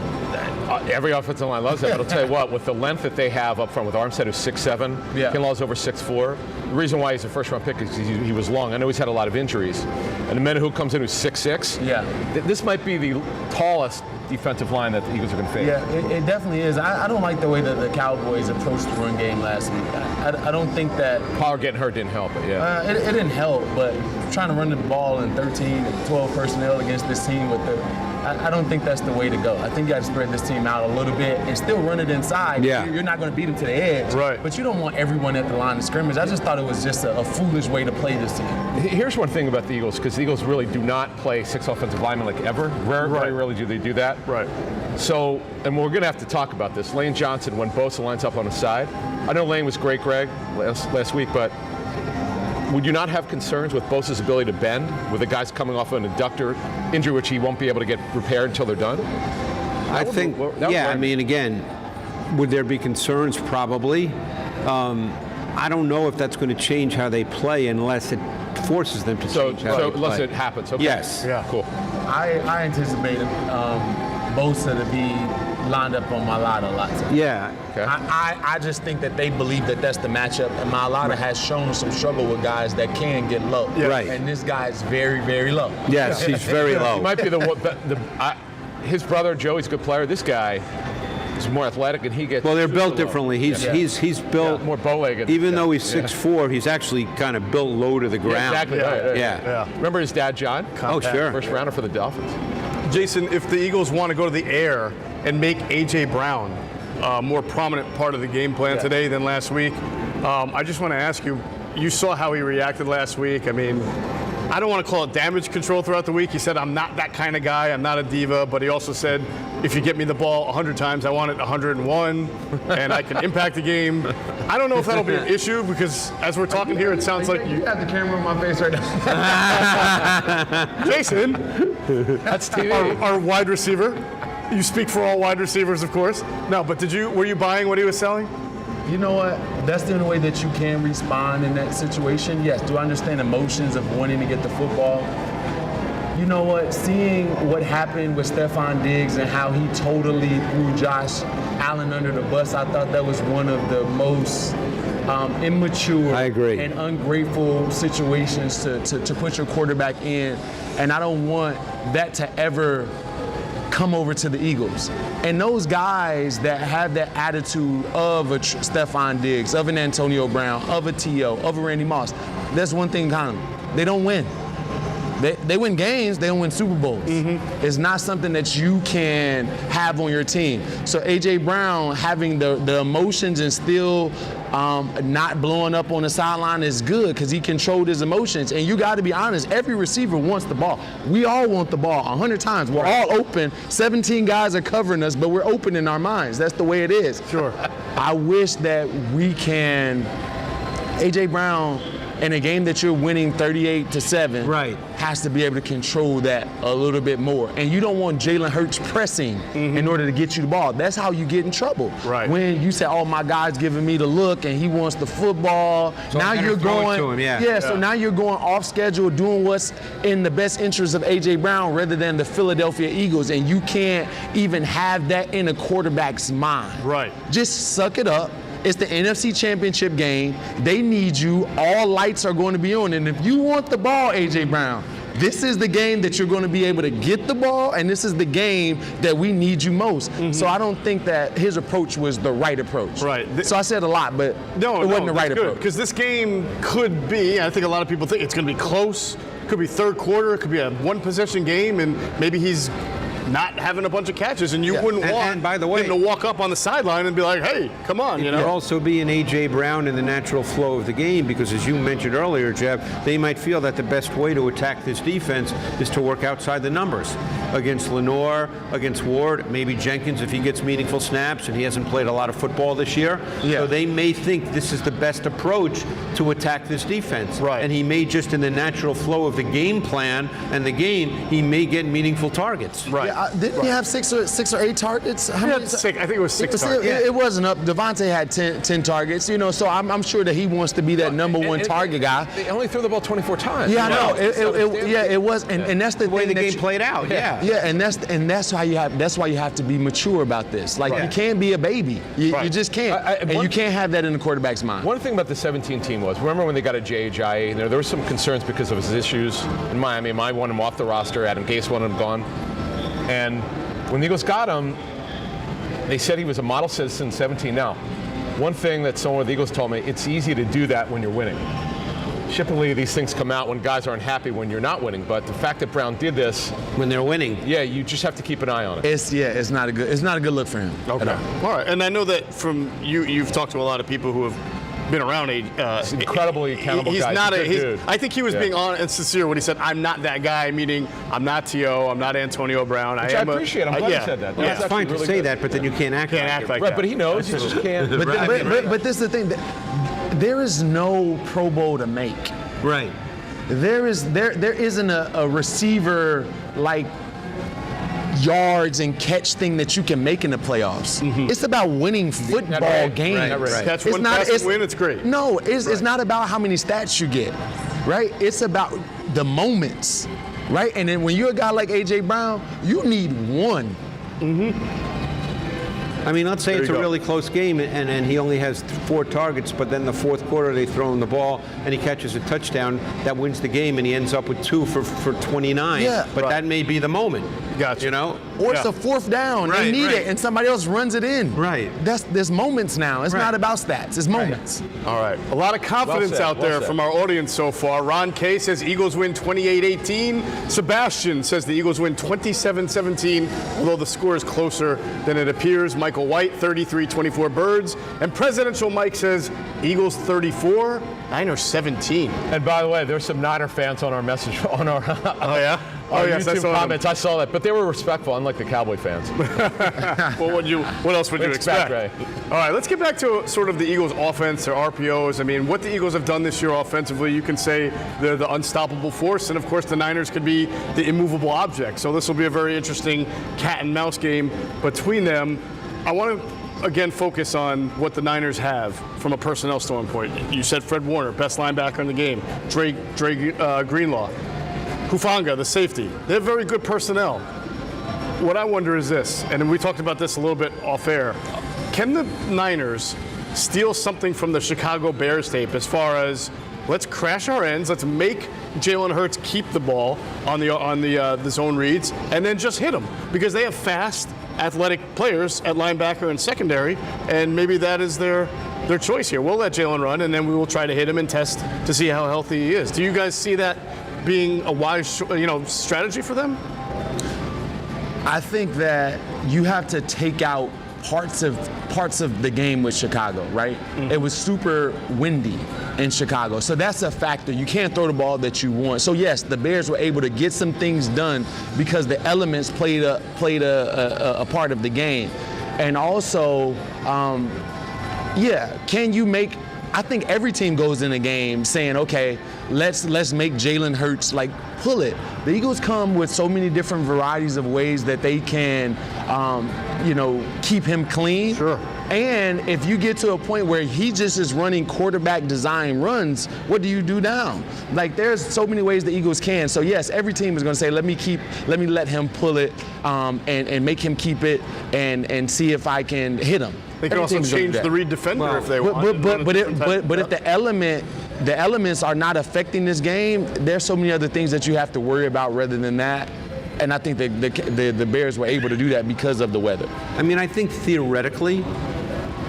Every offensive line loves it, but I'll tell you what, with the length that they have up front with Armstead, who's 6'7", Kinlaw's over 6'4", the reason why he's a first-round pick is he was long. I know he's had a lot of injuries. And the man who comes in who's 6'6", this might be the tallest defensive line that the Eagles are going to face. Yeah, it definitely is. I don't like the way that the Cowboys approached the run game last week. I don't think that... Pollard getting hurt didn't help, it didn't help, but trying to run the ball in 13, 12 personnel against this team with I don't think that's the way to go. I think you got to spread this team out a little bit and still run it inside. Yeah. You're not going to beat them to the edge. Right. But you don't want everyone at the line of scrimmage. I just thought it was just a foolish way to play this team. Here's one thing about the Eagles, because the Eagles really do not play 6 offensive linemen like ever. Very rarely do they do that. Right. So, and we're going to have to talk about this. Lane Johnson, when Bosa lines up on the side, I know Lane was great, Greg, last week, but would you not have concerns with Bosa's ability to bend, with the guys coming off an adductor injury, which he won't be able to get repaired until they're done? I mean, again, would there be concerns? Probably. I don't know if that's going to change how they play unless it forces them to change how they play. Unless it happens. Okay. Yes. Yeah. Cool. I anticipated Bosa to be lined up on Mailata a lot today. Yeah. Okay. I just think that they believe that that's the matchup, and Mailata has shown some struggle with guys that can get low. Yeah. Right. And this guy is very, very low. Yes, he's very low. He might be his brother Joey's a good player. This guy is more athletic, and he gets. Well, they're built low. differently. He's built more bow-legged. Even though he's 6'4", he's actually kind of built low to the ground. Exactly. Yeah. Remember his dad, John? Oh, sure. First rounder for the Dolphins. Jason, if the Eagles want to go to the air and make A.J. Brown a more prominent part of the game plan today than last week, I just want to ask you, you saw how he reacted last week. I mean, I don't want to call it damage control throughout the week. He said, I'm not that kind of guy. I'm not a diva. But he also said, if you get me the ball 100 times, I want it 101, and I can impact the game. I don't know if that'll be an issue because as we're talking here, it sounds like you got the camera on my face right now. Jason, that's TV. Our wide receiver. You speak for all wide receivers, of course. No, but were you buying what he was selling? You know what? That's the only way that you can respond in that situation. Yes, do I understand emotions of wanting to get the football? You know what? Seeing what happened with Stephon Diggs and how he totally threw Josh Allen under the bus, I thought that was one of the most immature and ungrateful situations to put your quarterback in. And I don't want that to ever come over to the Eagles. And those guys that have that attitude of a Stephon Diggs, of an Antonio Brown, of a T.O., of a Randy Moss, there's one thing kind of, they don't win. They win games, they don't win Super Bowls. It's not something that you can have on your team. So A.J. Brown having the emotions and still not blowing up on the sideline is good because he controlled his emotions. And you got to be honest, every receiver wants the ball. We all want the ball 100 times. We're all open. 17 guys are covering us, but we're open in our minds. That's the way it is. Sure. I wish that we can, A.J. Brown, in a game that you're winning 38-7, has to be able to control that a little bit more. And you don't want Jalen Hurts pressing in order to get you the ball. That's how you get in trouble. Right. When you say, oh, my guy's giving me the look and he wants the football. So now you're going, to him, so now you're going off schedule, doing what's in the best interest of A.J. Brown rather than the Philadelphia Eagles. And you can't even have that in a quarterback's mind. Right. Just suck it up. It's the NFC Championship game. They need you. All lights are going to be on. And if you want the ball, A.J. Brown, this is the game that you're going to be able to get the ball, and this is the game that we need you most. So I don't think that his approach was the right approach. Right. So I said a lot, but it wasn't the right approach. Because this game could be, I think a lot of people think it's going to be close. It could be third quarter. It could be a one-possession game, and maybe he's not having a bunch of catches, and you wouldn't want by the way, him to walk up on the sideline and be like, hey, come on, you know. It could also be an A.J. Brown in the natural flow of the game because, as you mentioned earlier, Jeff, they might feel that the best way to attack this defense is to work outside the numbers. Against Lenore, against Ward, maybe Jenkins if he gets meaningful snaps and he hasn't played a lot of football this year. So they may think this is the best approach to attack this defense. Right. And he may just in the natural flow of the game plan and the game, he may get meaningful targets. Right. Didn't he have six or eight targets? How many? I think it was 6 targets. It wasn't up. Devontae had 10 targets, you know, so I'm sure that he wants to be that number one target guy. They only threw the ball 24 times. Yeah, I know. It was, and that's the way thing the game played out. Yeah, and that's why you have to be mature about this. Like you can't be a baby. You just can't. And you can't have that in the quarterback's mind. One thing about the 17 team was, remember when they got a J.J. There were some concerns because of his issues in Miami. I wanted him off the roster. Adam Gase wanted him gone. And when the Eagles got him, they said he was a model citizen 17. Now, one thing that someone with the Eagles told me, it's easy to do that when you're winning. Typically, these things come out when guys aren't happy when you're not winning. But the fact that Brown did this when they're winning, you just have to keep an eye on it. It's not a good look for him. Okay. All right. And I know that from you've talked to a lot of people who have been around he's incredibly accountable he's guy. Not he's a dude. I think he was being honest and sincere when he said, I'm not that guy, meaning I'm not T.O., I'm not Antonio Brown. Which I appreciate. I'm glad you said that. It's fine to say that, but then you can't act like that. Right, but he knows. You just can't. But this is the thing. There is no Pro Bowl to make. Right. There isn't a receiver like yards and catch thing that you can make in the playoffs. It's about winning football games. Right. Catch one pass and win, it's great. No, it's not about how many stats you get, right? It's about the moments, right? And then when you're a guy like A.J. Brown, you need one. I mean, let's say it's a really close game and he only has 4 targets, but then the fourth quarter they throw him the ball and he catches a touchdown that wins the game and he ends up with 2 for 29. Yeah. But that may be the moment. Gotcha. You know? Or it's a fourth down. They need it and somebody else runs it in. Right. There's moments now. It's not about stats. It's moments. All right. A lot of confidence out there from our audience so far. Ron K says Eagles win 28-18. Sebastian says the Eagles win 27-17, although the score is closer than it appears. Michael Michael White, 33-24 Birds. And Presidential Mike says Eagles 34, Niners 17. And by the way, there's some Niner fans on our message on our Oh, yeah? our yes, I YouTube saw comments. I saw that, but they were respectful, unlike the Cowboy fans. Well, what else would you expect? Ray. All right, let's get back to sort of the Eagles' offense, their RPOs. I mean, what the Eagles have done this year offensively, you can say they're the unstoppable force, and of course the Niners could be the immovable object. So this will be a very interesting cat and mouse game between them. I want to again focus on what the Niners have from a personnel standpoint. You said Fred Warner, best linebacker in the game. Dre Greenlaw. Hufanga, the safety. They have very good personnel. What I wonder is this, and we talked about this a little bit off air. Can the Niners steal something from the Chicago Bears tape as far as let's crash our ends, let's make Jalen Hurts keep the ball on the zone reads, and then just hit them because they have fast, athletic players at linebacker and secondary, and maybe that is their choice here. We'll let Jalen run, and then we will try to hit him and test to see how healthy he is. Do you guys see that being a wise, strategy for them? I think that you have to take out parts of the game with Chicago, right? Mm-hmm. It was super windy in Chicago, so that's a factor. You can't throw the ball that you want. So yes, the Bears were able to get some things done because the elements played a part of the game, and also, can you make? I think every team goes in a game saying, okay, let's make Jalen Hurts pull it. The Eagles come with so many different varieties of ways that they can, keep him clean. Sure. And if you get to a point where he just is running quarterback design runs, what do you do now? There's so many ways the Eagles can. So yes, every team is going to say, let me let him pull it and make him keep it and see if I can hit him. They can also change the read defender if they want. But if the elements are not affecting this game, there's so many other things that you have to worry about rather than that. And I think the Bears were able to do that because of the weather. I mean, I think theoretically,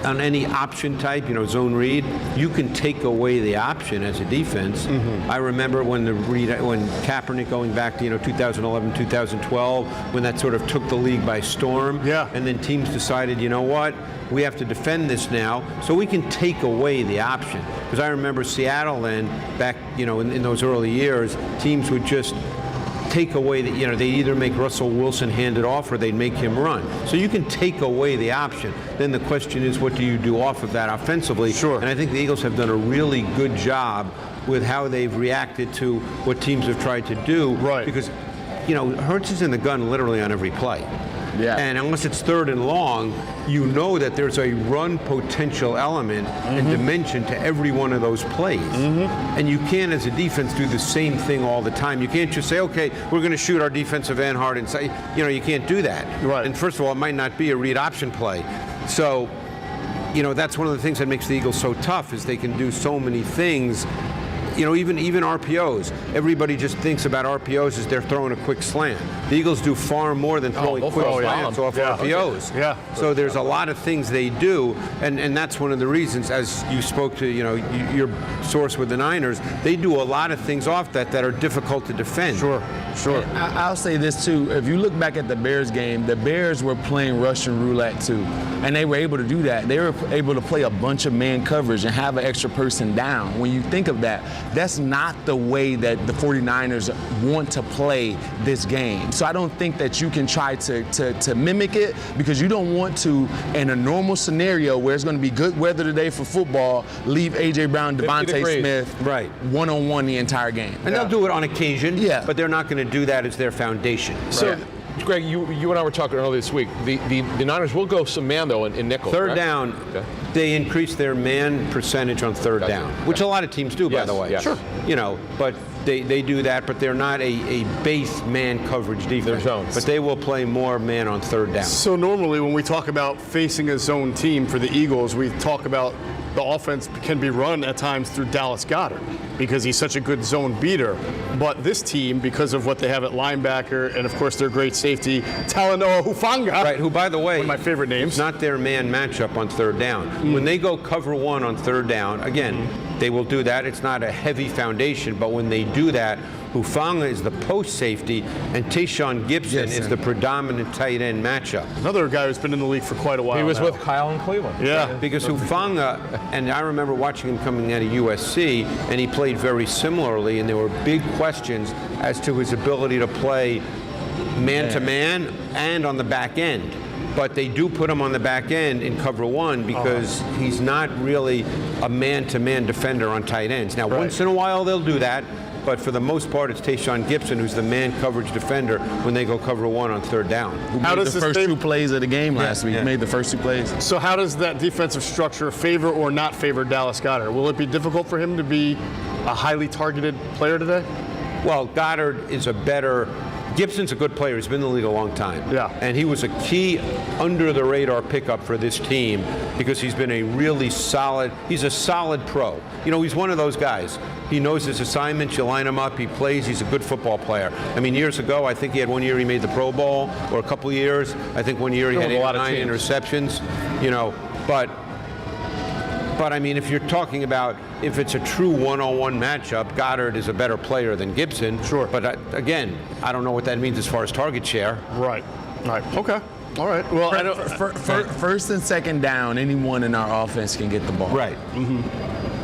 on any option type, zone read, you can take away the option as a defense. Mm-hmm. I remember when Kaepernick going back to 2011, 2012, when that sort of took the league by storm. Yeah. And then teams decided, you know what, we have to defend this now, so we can take away the option. Because I remember Seattle then back, in those early years, teams would just take away they either make Russell Wilson hand it off or they'd make him run. So you can take away the option. Then the question is, what do you do off of that offensively? Sure. And I think the Eagles have done a really good job with how they've reacted to what teams have tried to do. Right. Because, Hurts is in the gun literally on every play. Yeah. And unless it's third and long, you know that there's a run potential element and dimension to every one of those plays. Mm-hmm. And you can't, as a defense, do the same thing all the time. You can't just say, okay, we're going to shoot our defensive end hard and say, you can't do that. Right. And first of all, it might not be a read option play. So, that's one of the things that makes the Eagles so tough is they can do so many things. Even RPOs. Everybody just thinks about RPOs as they're throwing a quick slant. The Eagles do far more than throwing quick slants off RPOs. Yeah. So there's a lot of things they do, and that's one of the reasons, as you spoke to, your source with the Niners, they do a lot of things off that are difficult to defend. Sure. I'll say this too. If you look back at the Bears game, the Bears were playing Russian roulette too, and they were able to do that. They were able to play a bunch of man coverage and have an extra person down. When you think of that, that's not the way that the 49ers want to play this game. So I don't think that you can try to mimic it, because you don't want to, in a normal scenario where it's going to be good weather today for football, leave A.J. Brown, Devontae Smith one-on-one the entire game. And they'll do it on occasion, but they're not going to do that as their foundation. So, Greg, you and I were talking earlier this week. The Niners will go some man, though, in nickel. Third down, they increase their man percentage on third down, which a lot of teams do, by the way. Yes. Sure. But they do that, but they're not a base man coverage defense. They're zones. But they will play more man on third down. So normally when we talk about facing a zone team for the Eagles, we talk about the offense can be run at times through Dallas Goedert because he's such a good zone beater. But this team, because of what they have at linebacker and, of course, their great safety, Talanoa Hufanga. Right, who, by the way, one of my favorite names. Not their man matchup on third down. When they go cover one on third down, again, They will do that. It's not a heavy foundation, but when they do that, Hufanga is the post safety, and Tayshaun Gibson is the predominant tight end matchup. Another guy who's been in the league for quite a while. He was now. with Kyle in Cleveland. Yeah. Because Hufanga, and I remember watching him coming out of USC, and he played very similarly, and there were big questions as to his ability to play man-to-man and on the back end. But they do put him on the back end in cover one because he's not really a man-to-man defender on tight ends. Now, once in a while they'll do that, but for the most part, it's Tayshaun Gibson who's the man coverage defender when they go cover one on third down. How does the this first 2 plays of the game last week? Yeah. Made the first 2 plays. So how does that defensive structure favor or not favor Dallas Goedert? Will it be difficult for him to be a highly targeted player today? Well, Goddard is a better. Gibson's a good player. He's been in the league a long time. Yeah. And he was a key under-the-radar pickup for this team because he's been a really solid, he's a solid pro. You know, he's one of those guys. He knows his assignments. You line him up, he plays, he's a good football player. I mean, years ago, I think he had one year he made the Pro Bowl, or a couple of years. I think one year he had 8 or 9 interceptions. You know, but I mean, if you're talking about if it's a true one-on-one matchup, Goddard is a better player than Gibson. Sure. But again, I don't know what that means as far as target share. Right. Okay. All right. Well, I don't. First and second down, anyone in our offense can get the ball. Right.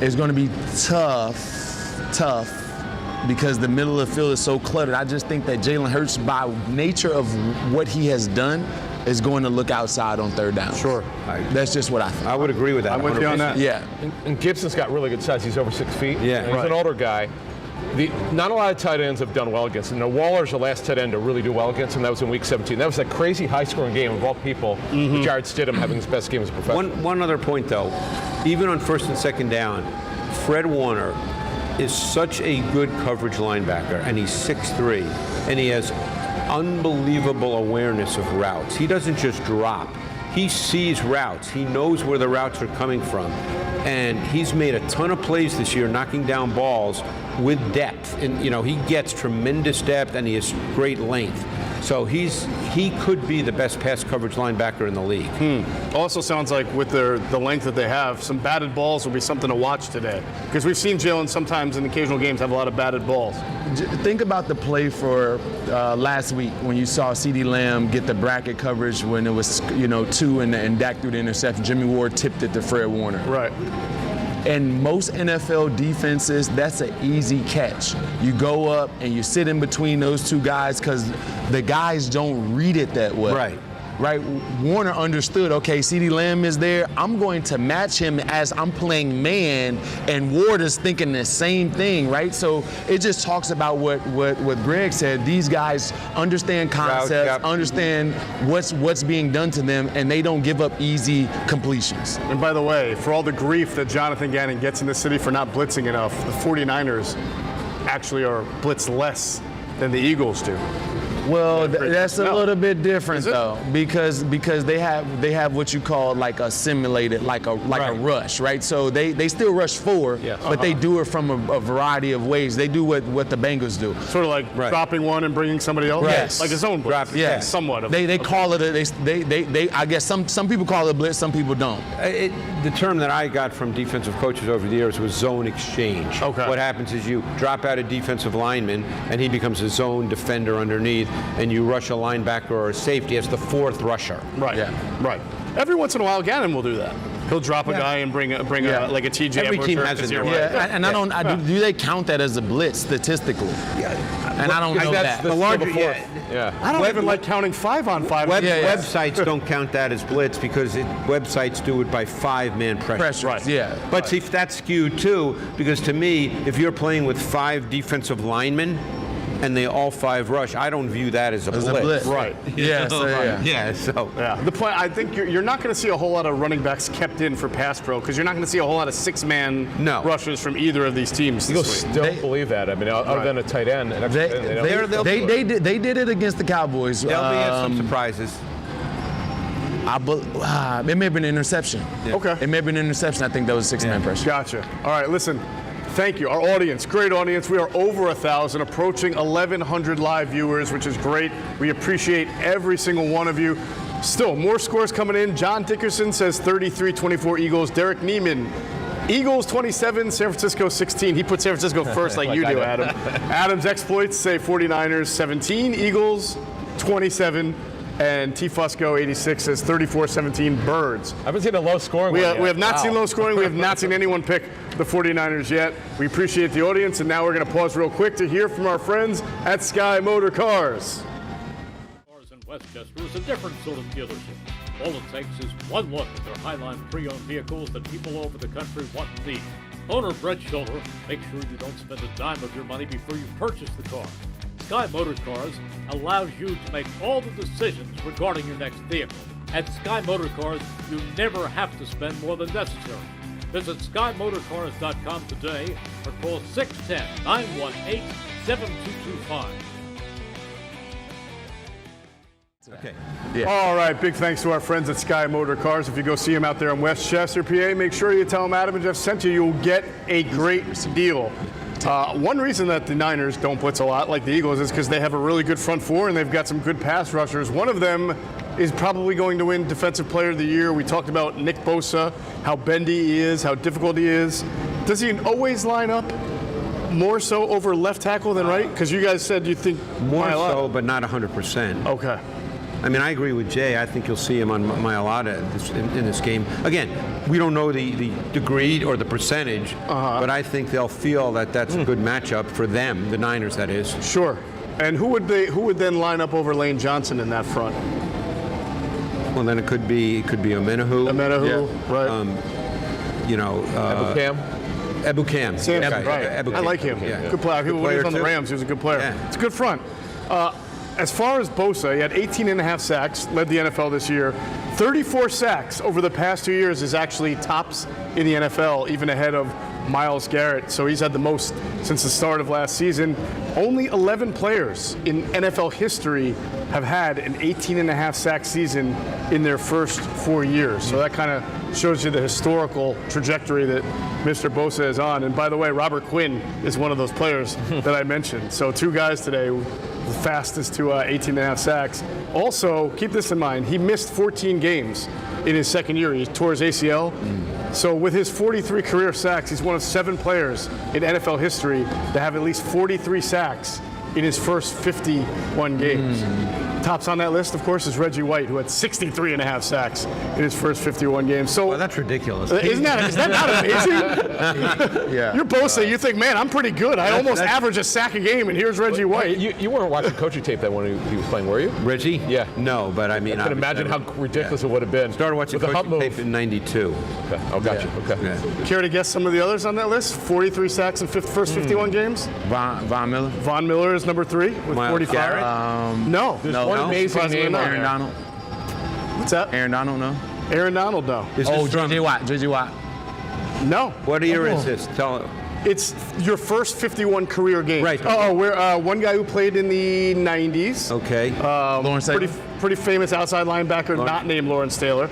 It's going to be tough, because the middle of the field is so cluttered. I just think that Jalen Hurts, by nature of what he has done, is going to look outside on third down. Sure. That's just what I think. I would agree with that. I'm with you on that. Yeah. And Gibson's got really good size. He's over 6 feet. Yeah. And he's an older guy. Not a lot of tight ends have done well against him. Now, Waller's the last tight end to really do well against him. That was in Week 17. That was that crazy high-scoring game of all people, with Jared Stidham having his best game as a professional. One other point, though. Even on first and second down, Fred Warner is such a good coverage linebacker, and he's 6'3", and he has unbelievable awareness of routes. He doesn't just drop. He sees routes. He knows where the routes are coming from. And he's made a ton of plays this year knocking down balls with depth. And, you know, he gets tremendous depth and he has great length. So he could be the best pass coverage linebacker in the league. Also sounds like with the length that they have, some batted balls will be something to watch today. Because we've seen Jalen sometimes in occasional games have a lot of batted balls. Think about the play for last week when you saw CeeDee Lamb get the bracket coverage when it was 2 and Dak threw the interception. Jimmy Ward tipped it to Fred Warner. Right. And most NFL defenses, that's an easy catch. You go up and you sit in between those 2 guys because the guys don't read it that well. Right? Warner understood, okay, CeeDee Lamb is there. I'm going to match him as I'm playing man, and Ward is thinking the same thing, right? So it just talks about what Greg said. These guys understand concepts, understand what's being done to them, and they don't give up easy completions. And by the way, for all the grief that Jonathan Gannon gets in the city for not blitzing enough, the 49ers actually are blitzed less than the Eagles do. Well, that's a little bit different though, because they have what you call like a simulated, like a rush, right? So they still rush 4, but they do it from a variety of ways. They do what the Bengals do. Sort of like dropping one and bringing somebody else. Yes. Like a zone blitz. Yeah, somewhat of they call it they I guess some people call it a blitz, some people don't. The term that I got from defensive coaches over the years was zone exchange. Okay. What happens is you drop out a defensive lineman and he becomes a zone defender underneath, and you rush a linebacker or a safety as the 4th rusher. Right. Yeah. Right. Every once in a while, Gannon will do that. He'll drop a guy and bring a like a TJ. Every Edwards team or has it. Kazir. Yeah, and do they count that as a blitz statistically? Yeah. And I don't know that. The larger, I don't even like counting 5-on-5. Websites don't count that as blitz because websites do it by 5-man pressure. Right. Yeah. But see, that's skewed too, because to me, if you're playing with 5 defensive linemen and they all 5 rush, I don't view that as a blitz. Right. Yeah. The point, I think you're not going to see a whole lot of running backs kept in for pass pro because you're not going to see a whole lot of 6-man rushers from either of these teams. Eagles don't believe that. I mean, other than a tight end. They did it against the Cowboys. They'll be some surprises. It may have been an interception. Yeah. Okay. It may have been an interception. I think that was 6-man pressure. Gotcha. All right, listen. Thank you. Our audience, great audience. We are over 1,000, approaching 1,100 live viewers, which is great. We appreciate every single one of you. Still, more scores coming in. John Dickerson says 33-24 Eagles. Derek Neiman Eagles 27, San Francisco 16. He put San Francisco first like you do, Adam. Adam's exploits say 49ers 17, Eagles 27, and T. Fusco 86 says 34-17 Birds. I haven't seen a low scoring We one yet. have not Wow. seen low scoring. We have not seen anyone pick the 49ers yet. We appreciate the audience, and now we're going to pause real quick to hear from our friends at Sky Motor Cars. Cars in Westchester is a different sort of dealership. All it takes is one look at their Highline pre-owned vehicles that people all over the country want and need. Owner Brett Schulter, make sure you don't spend a dime of your money before you purchase the car. Sky Motor Cars allows you to make all the decisions regarding your next vehicle. At Sky Motor Cars, you never have to spend more than necessary. Visit SkyMotorCars.com today or call 610-918-7225. Okay. All right, big thanks to our friends at Sky Motor Cars. If you go see them out there in Westchester, PA, make sure you tell them Adam and Geoff sent you. You'll get a great deal. One reason that the Niners don't blitz a lot like the Eagles is because they have a really good front four and they've got some good pass rushers. One of them is probably going to win Defensive Player of the Year. We talked about Nick Bosa, how bendy he is, how difficult he is. Does he always line up more so over left tackle than right? Because you guys said you think More Mailata. so, but not 100%. Okay. I mean, I agree with Jay. I think you'll see him on Mailata in this game. Again, we don't know the degree or the percentage, but I think they'll feel that that's a good matchup for them, the Niners, that is. Sure. And who would then line up over Lane Johnson in that front? Well, then it could be Omenahu. Omenahu, right. Cam. Ebukam. Samson, Okay. right. Ebukam. I like him. Yeah. Good player. When he was on the too. Rams, he was a good player. Yeah. It's a good front. As far as Bosa, he had 18.5 sacks, led the NFL this year. 34 sacks over the past 2 years is actually tops in the NFL, even ahead of Myles Garrett. So he's had the most since the start of last season. Only 11 players in NFL history have had an 18.5 sack season in their first 4 years. So that kind of shows you the historical trajectory that Mr. Bosa is on. And by the way, Robert Quinn is one of those players that I mentioned. So two guys today, the fastest to 18.5 sacks. Also, keep this in mind, he missed 14 games in his second year. He tore his ACL. So with his 43 career sacks, he's one of 7 players in NFL history to have at least 43 sacks in his first 51 games. Tops on that list, of course, is Reggie White, who had 63.5 sacks in his first 51 games. So Well, that's ridiculous. is that not amazing? Yeah. You're Bosa, you think, man, I'm pretty good. I almost average a sack a game, and here's Reggie White. You weren't watching coaching tape that when he was playing, were you? Reggie? Yeah. No, but I mean, I can imagine how ridiculous it would have been. Started watching with the hump coaching move. tape in '92. Okay. Oh, gotcha. Okay. Yeah. Care to guess some of the others on that list? 43 sacks in first 51 games. Von Miller. Von Miller is number 3 with Myles 45. Garrett? No. There's No, one no. amazing Surprisingly name not. on Aaron there. Donald. What's that? Aaron Donald, no. Aaron Donald, no. Is Oh, this from- J.J. Watt. J.J. Watt. No. What year is this? Tell it. It's your first 51 career games. Right. We're one guy who played in the 90s. Okay. Lawrence Taylor. Pretty famous outside linebacker, not named Lawrence Taylor.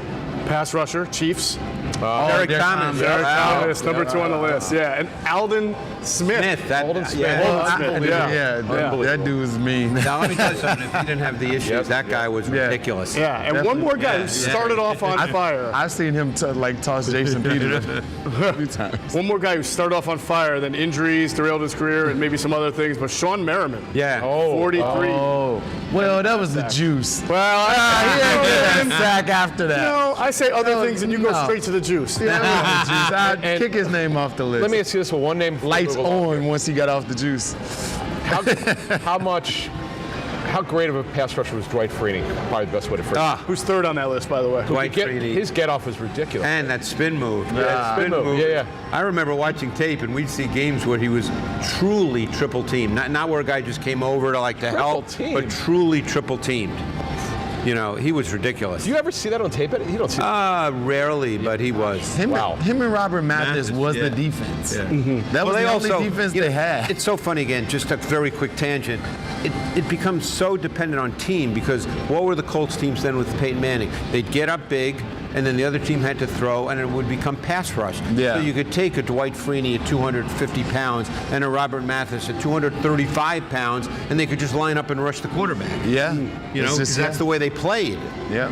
Pass rusher, Chiefs. Derek Thomas. Derek Wow. Thomas, number 2 on the list. Yeah, and Alden Smith. Alden Smith. Yeah. Alden Smith, That dude was mean. Now let me tell you something. If he didn't have the issues, that guy was ridiculous. Yeah, and one more guy who started off on fire. I've seen him toss Jason Peters a few times. One more guy who started off on fire, then injuries derailed his career and maybe some other things, but Sean Merriman. Yeah. 43. Oh, well, that was the juice. Well, He had to get a sack after that. no, I say other things and you go No. straight to the juice. I'd And- kick his name off the list. Let me ask you this one name. Lights on once he got off the juice. How great of a pass rusher was Dwight Freeney? Probably the best way to phrase it. Who's third on that list, by the way? Dwight Freeney. His get off was ridiculous. And that spin move. spin move. Yeah. I remember watching tape, and we'd see games where he was truly triple teamed. Not where a guy just came over to help, teamed. but truly triple teamed. You know, he was ridiculous. Do you ever see that on tape? You don't see that. Rarely, but he was. Him Wow. and Robert Mathis was yeah. the defense. Yeah. That was Well, the they only also- defense you know, they had. It's so funny again, just a very quick tangent. It becomes so dependent on team because what were the Colts teams then with Peyton Manning? They'd get up big, and then the other team had to throw, and it would become pass rush. Yeah. So you could take a Dwight Freeney at 250 pounds and a Robert Mathis at 235 pounds, and they could just line up and rush the quarterback. Yeah. You know, It's 'cause that's the way they played. Yeah.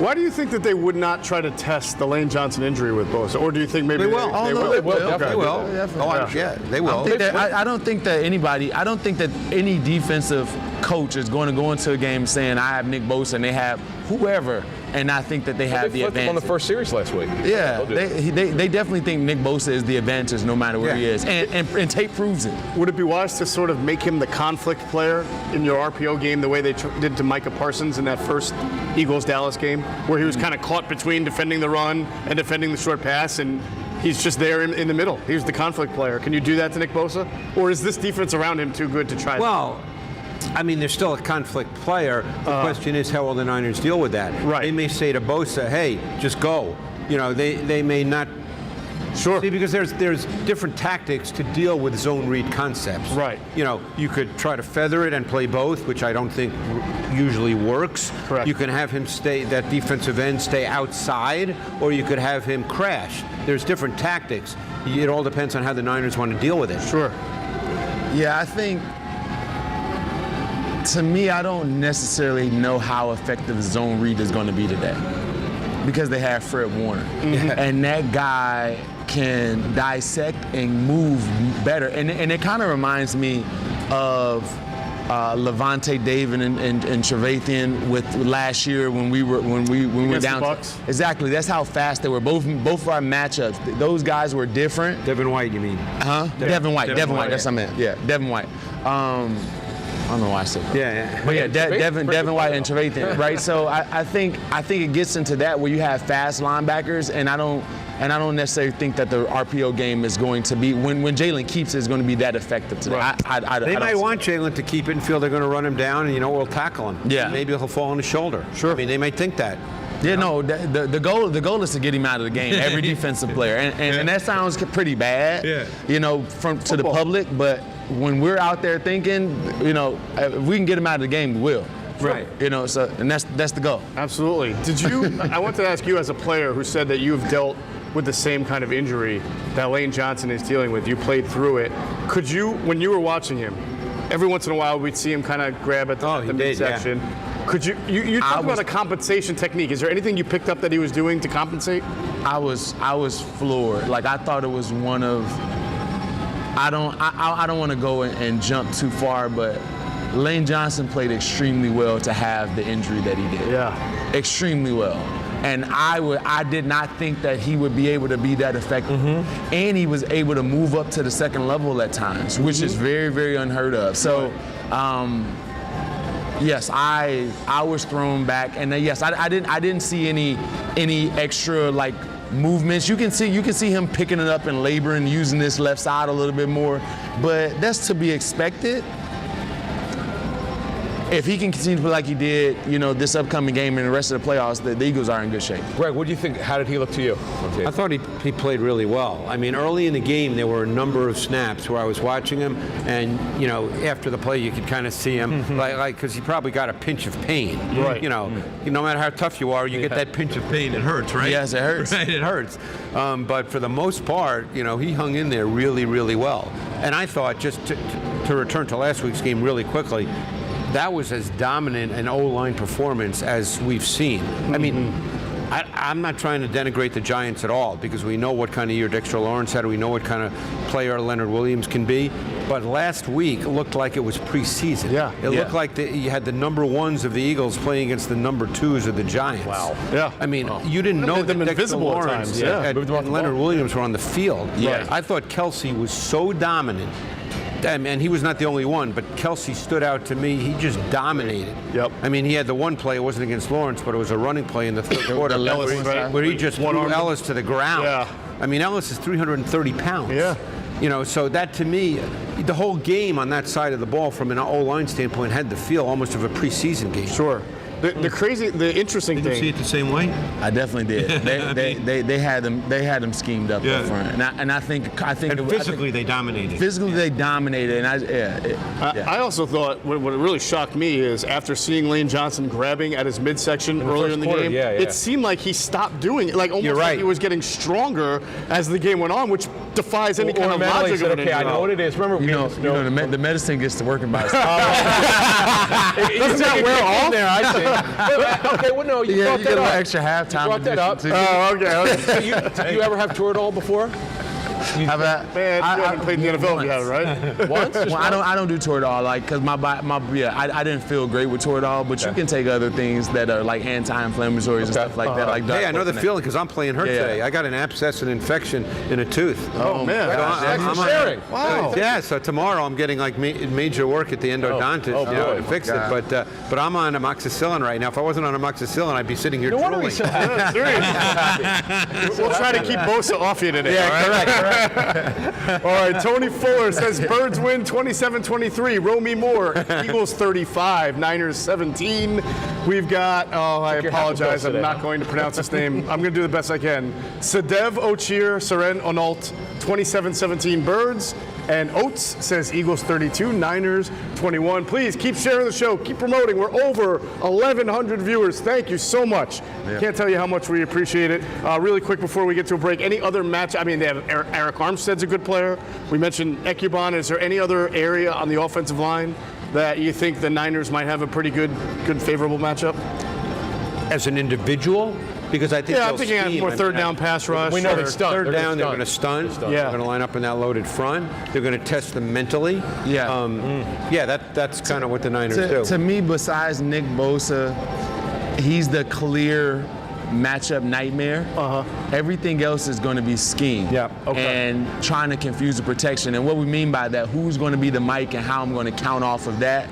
Why do you think that they would not try to test the Lane Johnson injury with Bosa? Or do you think maybe They will. They no, will. they will. They will. They will. I don't think that any defensive coach is going to go into a game saying I have Nick Bosa and they have whoever, and I think that they have They the flipped him advantage. on the first series last week. Yeah, They'll do it. they definitely think Nick Bosa is the advantage no matter where he is, and tape proves it. Would it be wise to sort of make him the conflict player in your RPO game the way they did to Micah Parsons in that first Eagles-Dallas game, where he was kind of caught between defending the run and defending the short pass, and he's just there in the middle. He's the conflict player. Can you do that to Nick Bosa? Or is this defense around him too good to try that? Well, I mean, they're still a conflict player. The question is how will the Niners deal with that? Right. They may say to Bosa, hey, just go. You know, they may not. Sure. See, because there's different tactics to deal with zone read concepts. Right. You know, you could try to feather it and play both, which I don't think usually works. Correct. You can have him that defensive end stay outside, or you could have him crash. There's different tactics. It all depends on how the Niners want to deal with it. Sure. Yeah, I think, to me, I don't necessarily know how effective zone read is going to be today because they have Fred Warner. And that guy can dissect and move better. And it kind of reminds me of Levante David and Trevathan with last year when we were Against down. the Bucks? Exactly. That's how fast they were. Both of our matchups. Those guys were different. Devin White, you mean? Huh? Devin White. Devin White, That's what I meant. Yeah, Devin White. I don't know why I said that. Yeah. But yeah, Devin White and Trevathan, right? So I think it gets into that where you have fast linebackers, and I don't necessarily think that the RPO game is going to be when Jalen keeps it is going to be that effective today. Right. They might want Jalen to keep it and feel they're going to run him down, and we'll tackle him. Yeah. Maybe he'll fall on his shoulder. Sure. I mean, they might think that. Yeah, no. The goal is to get him out of the game. Every defensive player, and that sounds pretty bad. Yeah. To the public, but when we're out there thinking, if we can get him out of the game, we will. Right. So and that's the goal. Absolutely. I want to ask you as a player who said that you've dealt with the same kind of injury that Lane Johnson is dealing with. You played through it. Could you, when you were watching him, every once in a while we'd see him kind of grab at the midsection. Yeah. Could you talk about a compensation technique? Is there anything you picked up that he was doing to compensate? I was floored. Like, I thought it was one of. I don't want to go and jump too far, but Lane Johnson played extremely well to have the injury that he did. Yeah. Extremely well. And I did not think that he would be able to be that effective. And he was able to move up to the second level at times, which is very, very unheard of. So, yes, I was thrown back, and yes, I didn't see any extra movements. You can see him picking it up and laboring, using this left side a little bit more, but that's to be expected. If he can continue to play like he did, this upcoming game and the rest of the playoffs, the Eagles are in good shape. Greg, what do you think? How did he look to you? I thought he played really well. I mean, early in the game, there were a number of snaps where I was watching him, and after the play, you could kind of see him, because he probably got a pinch of pain. Right. No matter how tough you are, you get that pinch of pain. It hurts, right? Yes, it hurts. Right, it hurts. But for the most part, he hung in there really, really well. And I thought, just to return to last week's game really quickly, that was as dominant an O-line performance as we've seen. I mean, I'm not trying to denigrate the Giants at all, because we know what kind of year Dexter Lawrence had. We know what kind of player Leonard Williams can be. But last week looked like it was preseason. Yeah. It looked like you had the number ones of the Eagles playing against the number twos of the Giants. Wow. Yeah. I mean, you didn't know them that Dexter invisible at Lawrence times, yeah. and Leonard Williams were on the field. Yeah. I thought Kelsey was so dominant. And he was not the only one, but Kelsey stood out to me. He just dominated. Yep. I mean, he had the one play, it wasn't against Lawrence, but it was a running play in the third quarter where he just threw Ellis to the ground. Yeah. I mean, Ellis is 330 pounds. Yeah. So that to me, the whole game on that side of the ball from an O-line standpoint had the feel almost of a preseason game. Sure. The interesting Did thing. you see it the same way? I definitely did. They had them schemed up up front, and I think physically they dominated. Physically they dominated, and I also thought what really shocked me is after seeing Lane Johnson grabbing at his midsection earlier in the game, it seemed like he stopped doing it. Like almost like he was getting stronger as the game went on, which defies any kind of logic. Said, okay, I know what it is. Remember, the medicine gets to working by itself. Doesn't that wear off? There, I think. Okay, well, no, you Yeah, brought you that get a up. little extra halftime. You brought that up. edition, too. Oh, okay. Do you ever have Toradol before? Have I- Man, you I- haven't played in the NFL, you have, right? Once? Just Well, I don't do Toradol, like, cause I didn't feel great with Toradol, but you can take other things that are like anti-inflammatories and stuff like that. Like Hey, I know the dark feeling because I'm playing hurt Yeah, yeah. today. I got an abscess and infection in a tooth. Oh, man. So Thanks for sharing. Wow. Yeah, so tomorrow I'm getting like major work at the endodontist to fix it. But I'm on amoxicillin right now. If I wasn't on amoxicillin, I'd be sitting here No wonder we drooling. so happy. Seriously. We'll try to keep Bosa off you today. Yeah, all right? correct. All right, Tony Fuller says Birds win 27-23. Romy Moore, Eagles 35, Niners 17. We've got, I you're apologize, having I'm Bill not today, going to pronounce his name. I'm going to do the best I can. Sadev Ochir, Seren Onault, 27-17 Birds. And Oates says Eagles 32, Niners 21. Please keep sharing the show, keep promoting. We're over 1,100 viewers. Thank you so much. Can't tell you how much we appreciate it. Really quick before we get to a break, any other match? I mean, they have Eric Armstead's a good player. We mentioned Ekubon. Is there any other area on the offensive line that you think the Niners might have a pretty good favorable matchup? As an individual, because I think Yeah, I'm they'll thinking on scheme more and- third down pass rush. We know or- they stun. Third down, they're gonna going to stun. Yeah. They're going to line up in that loaded front. They're going to test them mentally. Yeah. That's kind of what the Niners to, do. to me, besides Nick Bosa, he's the clear matchup nightmare. Everything else is going to be scheme. Yeah, okay. And trying to confuse the protection. And what we mean by that, who's going to be the mic and how I'm going to count off of that.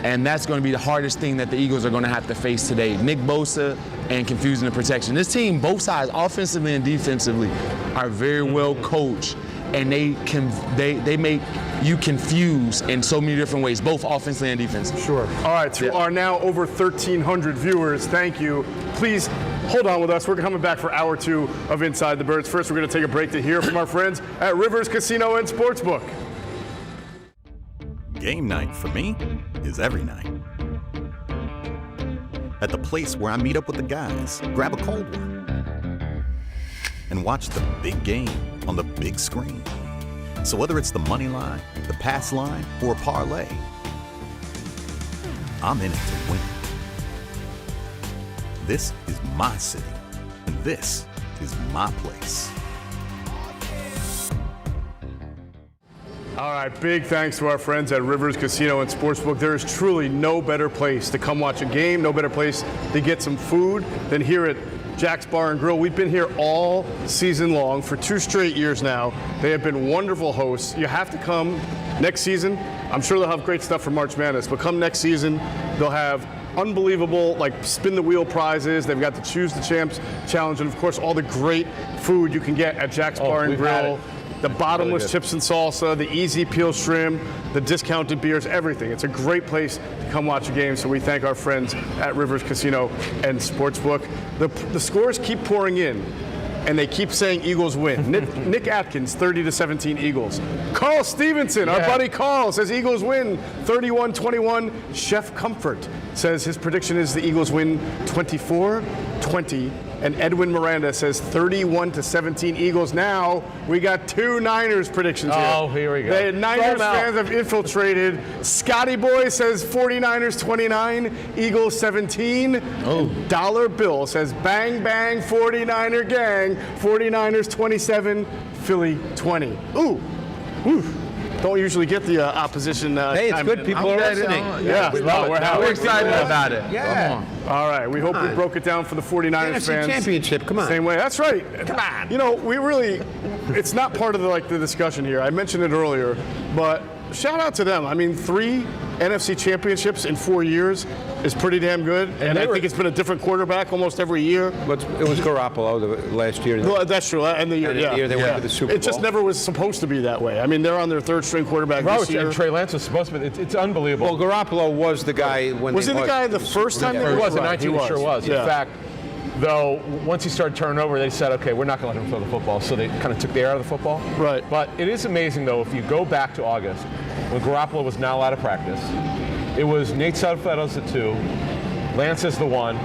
And that's going to be the hardest thing that the Eagles are going to have to face today. Nick Bosa and confusing the protection. This team, both sides, offensively and defensively, are very well coached. And they make you confuse in so many different ways, both offensively and defensively. Sure. All right, to our now over 1,300 viewers, thank you. Please hold on with us. We're coming back for hour 2 of Inside the Birds. First, we're going to take a break to hear from our friends at Rivers Casino and Sportsbook. Game night for me is every night. At the place where I meet up with the guys, grab a cold one, and watch the big game on the big screen. So whether it's the money line, the pass line, or a parlay, I'm in it to win. This is my city, and this is my place. All right, big thanks to our friends at Rivers Casino and Sportsbook. There is truly no better place to come watch a game, no better place to get some food than here at Jack's Bar and Grill. We've been here all season long for 2 straight years now. They have been wonderful hosts. You have to come next season. I'm sure they'll have great stuff for March Madness, but come next season, they'll have unbelievable, like, spin the wheel prizes. They've got the Choose the Champs challenge, and of course, all the great food you can get at Jack's Bar and we've had Grill. it. The bottomless Really good. chips and salsa, the easy peel shrimp, the discounted beers, everything. It's a great place to come watch a game, so we thank our friends at Rivers Casino and Sportsbook. The scores keep pouring in, and they keep saying Eagles win. Nick Atkins, 30-17 Eagles. Carl Stevenson, our buddy Carl, says Eagles win 31-21. Chef Comfort says his prediction is the Eagles win 24-20. And Edwin Miranda says 31-17 Eagles. Now we got 2 Niners predictions here. Oh, here we go. The Niners Throw 'em out. fans have infiltrated. Scotty Boy says 49ers 29, Eagles 17. And Dollar Bill says bang bang 49er gang, 49ers 27, Philly 20. Ooh. Don't usually get the opposition. Hey, it's good. People are listening. Yeah, we love it. We're excited about it. Yeah. All right, we hope we broke it down for the 49ers NFC fans. Championship, come on. Same way. That's right. Come on. You know, we really, it's not part of the discussion here. I mentioned it earlier, but shout out to them. I mean, 3 NFC championships in 4 years is pretty damn good. And I think it's been a different quarterback almost every year. But it was Garoppolo the last year. Well, that's true. And the year, And the yeah. year they went to the Super Bowl. It just never was supposed to be that way. I mean, they're on their 3rd string quarterback Bro, this year. and Trey Lance was supposed to be. It's unbelievable. Well, Garoppolo was the guy when Was they he the lost guy to the first time Super they He Bowl. was in Right, 19. he He sure was. Yeah. In fact, though, once he started turning over, they said, okay, we're not going to let him throw the football. So they kind of took the air out of the football. Right. But it is amazing, though, if you go back to August, when Garoppolo was not allowed to practice, it was Nate Sudfeld as the 2, Lance as the 1,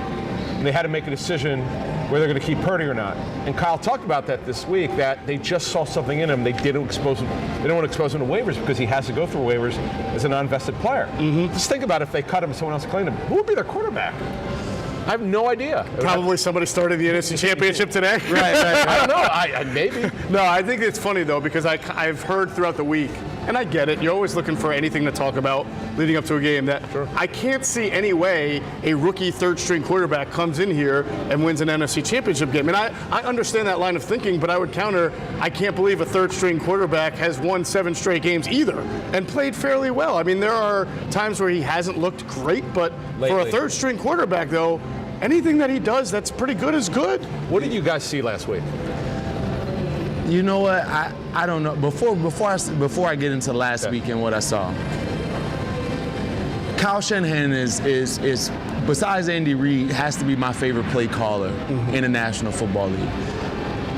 and they had to make a decision whether they're going to keep Purdy or not. And Kyle talked about that this week, that they just saw something in him. They didn't expose him. They don't want to expose him to waivers because he has to go through waivers as a non-vested player. Just think about if they cut him and someone else claimed him. Who would be their quarterback? I have no idea. Probably somebody started the NFC Championship today. Right. I don't know. Maybe. No, I think it's funny, though, because I've heard throughout the week, and I get it, you're always looking for anything to talk about leading up to a game, that I can't see any way a rookie third-string quarterback comes in here and wins an NFC Championship game. And I understand that line of thinking, but I would counter, I can't believe a third-string quarterback has won 7 straight games either and played fairly well. I mean, there are times where he hasn't looked great, but for a third-string quarterback, though, anything that he does that's pretty good is good. What did you guys see last week? You know what? I don't know. Before I get into last week and what I saw, Kyle Shanahan is besides Andy Reid, has to be my favorite play caller in the National Football League.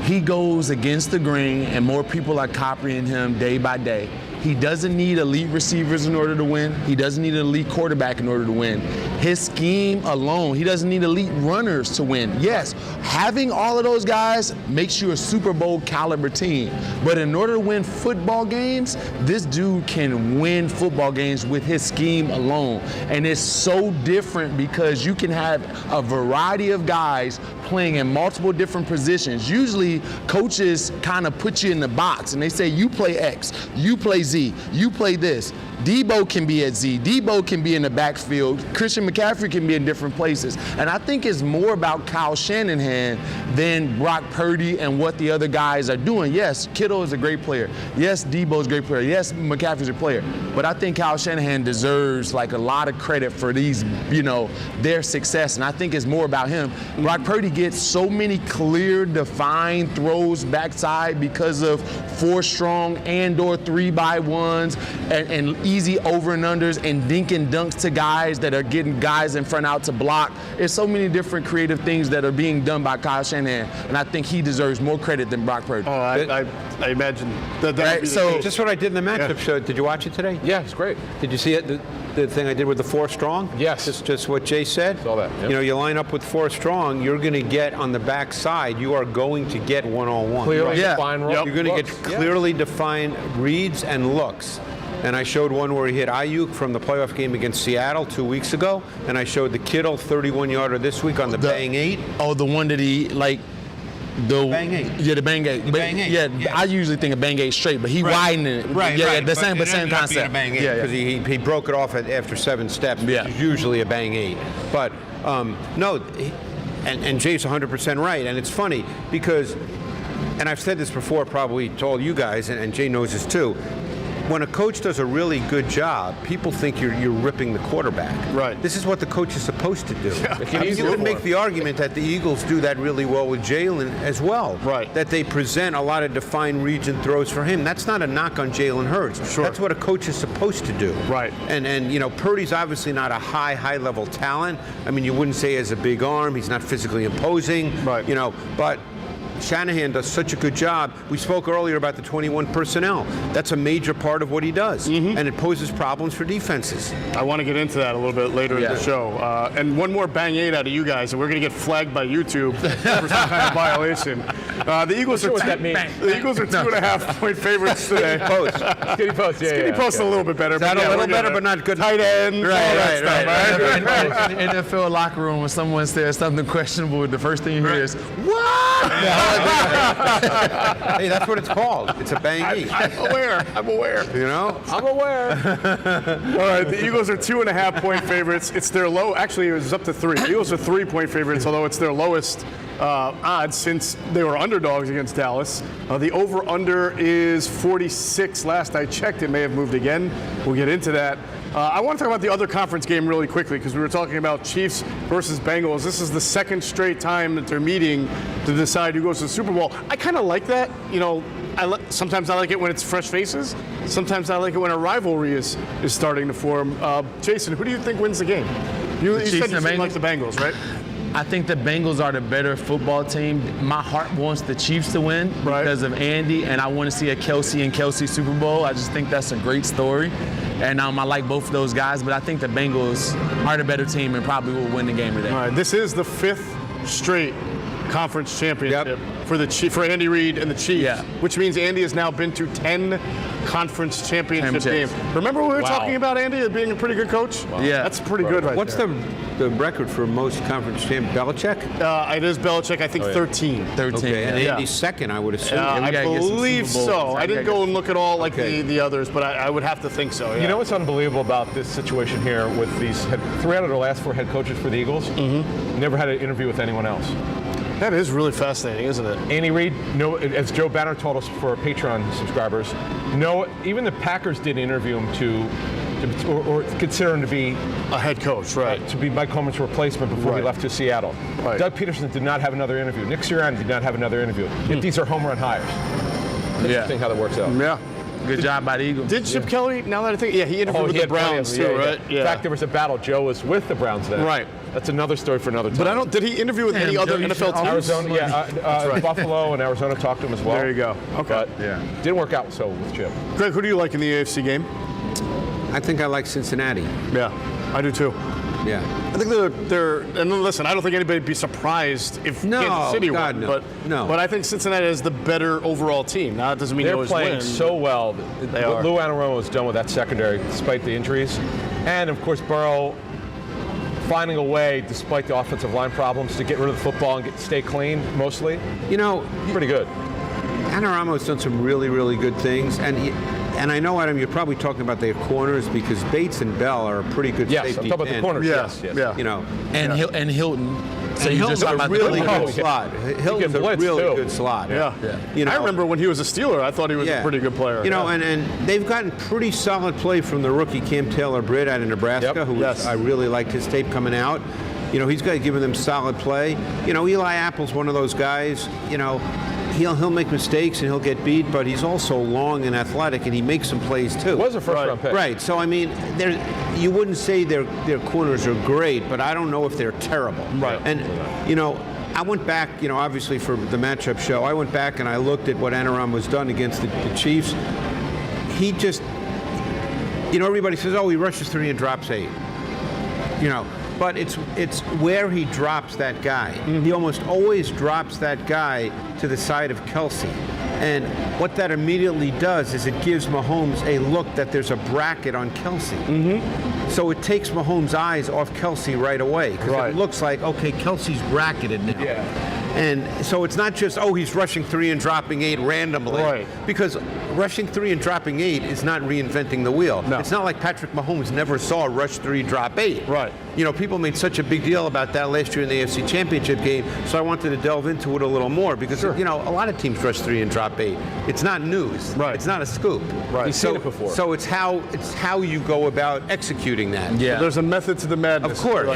He goes against the grain, and more people are copying him day by day. He doesn't need elite receivers in order to win. He doesn't need an elite quarterback in order to win. His scheme alone, he doesn't need elite runners to win. Yes, having all of those guys makes you a Super Bowl caliber team. But in order to win football games, this dude can win football games with his scheme alone. And it's so different because you can have a variety of guys playing in multiple different positions. Usually, coaches kind of put you in the box and they say, you play X, you play Z, you play this. Debo can be at Z, Debo can be in the backfield, Christian McCaffrey can be in different places. And I think it's more about Kyle Shanahan than Brock Purdy and what the other guys are doing. Yes, Kittle is a great player. Yes, Debo is a great player. Yes, McCaffrey's a player. But I think Kyle Shanahan deserves like a lot of credit for these, their success. And I think it's more about him. Brock Purdy gets so many clear, defined throws backside because of 4 strong and/or 3x1s and easy over and unders and dink and dunks to guys that are getting guys in front out to block. There's so many different creative things that are being done by Kyle Shanahan, and I think he deserves more credit than Brock Purdy. Oh, I imagine that. Right, so just what I did in the matchup show. Did you watch it today? Yeah, it's great. Did you see it? The thing I did with the 4 strong? Yes. Just what Jay said? Saw that. Yep. You line up with 4 strong, you're going to get on the backside, you are going to get one-on-one. Clearly defined You're going to get clearly defined reads and looks. And I showed one where he hit Ayuk from the playoff game against Seattle 2 weeks ago, and I showed the Kittle 31-yarder this week on the Bang 8. Oh, the one that he, the Bang 8. Yeah, the Bang 8. Bang 8. Yeah, I usually think of Bang 8 straight, but he widened it. Right, yeah, right. The same concept. Bang 8 because he broke it off after 7 steps, which is usually a Bang 8. But no, and Jay's 100% right, and it's funny because, and I've said this before probably to all you guys, and Jay knows this too. When a coach does a really good job, people think you're ripping the quarterback. Right. This is what the coach is supposed to do. Yeah. You can make the argument that the Eagles do that really well with Jalen as well. Right. That they present a lot of defined reads and throws for him. That's not a knock on Jalen Hurts. Sure. That's what a coach is supposed to do. Right. And Purdy's obviously not a high level talent. I mean, you wouldn't say he has a big arm. He's not physically imposing. Right. But Shanahan does such a good job. We spoke earlier about the 21 personnel. That's a major part of what he does, and it poses problems for defenses. I want to get into that a little bit later in the show. And one more Bang 8 out of you guys, and we're going to get flagged by YouTube for some kind of violation. The Eagles are 2.5-point favorites today. Skinny post, Skinny post a little bit better. Is that a little better, but not good? Tight end, right. In the NFL locker room, when someone says something questionable, the first thing you hear is, what? Hey, that's what it's called. It's a Bang 8. I'm aware. I'm aware. All right, the Eagles are 2.5-point favorites. It's their low. Actually, it was up to 3. The Eagles are 3-point favorites, although it's their lowest odds since they were underdogs against Dallas. The over-under is 46. Last I checked, it may have moved again. We'll get into that. I want to talk about the other conference game really quickly because we were talking about Chiefs versus Bengals. This is the second straight time that they're meeting to decide who goes to the Super Bowl. I kind of like that. Sometimes I like it when it's fresh faces. Sometimes I like it when a rivalry is starting to form. Jason, who do you think wins the game? You said you seem like the Bengals, right? I think the Bengals are the better football team. My heart wants the Chiefs to win because of Andy, and I want to see a Kelsey and Kelsey Super Bowl. I just think that's a great story. And I like both of those guys, but I think the Bengals are the better team and probably will win the game today. All right, this is the 5th straight conference championship for Andy Reid and the Chiefs, which means Andy has now been to 10 conference championship games. Remember we were talking about Andy as being a pretty good coach? Wow. Yeah. That's pretty good right What's there. the record for most conference champions? Belichick? It is Belichick, I think 13. 13. Okay, and Andy's second, I would assume. I believe so. I didn't go and look at all like the others, but I would have to think so. Yeah. You know what's unbelievable about this situation here with these 3 out of the last 4 head coaches for the Eagles? Never had an interview with anyone else. That is really fascinating, isn't it? Andy Reid, as Joe Banner told us for our Patreon subscribers, even the Packers didn't interview him or consider him to be a head coach, right? To be Mike Coleman's replacement before he left to Seattle. Right. Doug Peterson did not have another interview. Nick Sirianni did not have another interview. Yet these are home run hires. Interesting how that works out. Yeah. Good job by the Eagles. Did Chip Kelly, now that I think, he interviewed with the Browns too, right? Yeah. In fact, there was a battle. Joe was with the Browns then. Right. That's another story for another time. But did he interview with any other NFL teams? Arizona, Buffalo and Arizona talked to him as well. There you go. Okay. But didn't work out so with Chip. Greg, who do you like in the AFC game? I think I like Cincinnati. Yeah, I do too. Yeah. I think they're and listen, I don't think anybody'd be surprised if Kansas City won, but I think Cincinnati is the better overall team. Now, that doesn't mean they're playing so well. They are. Lou Anarumo has done with that secondary despite the injuries. And, of course, Burrow finding a way, despite the offensive line problems, to get rid of the football and stay clean, mostly. You know, pretty good. Anaramo's done some really, really good things. And I know, Adam, you're probably talking about their corners because Bates and Bell are a pretty good safety. Yes, I'm talking about the corners. Yes. You know, and Hilton. So and you Hilton's just talking a about really the good slot. Hilton's a really good slot. Yeah. You know, I remember when he was a Steeler, I thought he was a pretty good player. You know, and they've gotten pretty solid play from the rookie Cam Taylor-Britt out of Nebraska, who I really liked his tape coming out. You know, he's given them solid play. You know, Eli Apple's one of those guys, you know, he'll make mistakes and he'll get beat, but he's also long and athletic, and he makes some plays too. Was a first-round pick. Right. So I mean, you wouldn't say their corners are great, but I don't know if they're terrible. Right. And you know, I went back, you know, obviously for the matchup show, I went back and I looked at what Anaram was done against the Chiefs. He just, you know, everybody says, oh, he rushes 3 and drops 8. You know. But it's where he drops that guy. He almost always drops that guy to the side of Kelsey. And what that immediately does is it gives Mahomes a look that there's a bracket on Kelsey. So it takes Mahomes' eyes off Kelsey right away. Because it looks like, okay, Kelsey's bracketed now. And so it's not just, oh, he's rushing 3 and dropping 8 randomly. Right. Because rushing 3 and dropping 8 is not reinventing the wheel. No. It's not like Patrick Mahomes never saw rush 3, drop 8. Right. You know, people made such a big deal about that last year in the AFC Championship game, so I wanted to delve into it a little more because, you know, a lot of teams rush 3 and drop 8. It's not news. Right. It's not a scoop. Right. You've seen it before. So it's how you go about executing that. Yeah. So there's a method to the madness. Of course.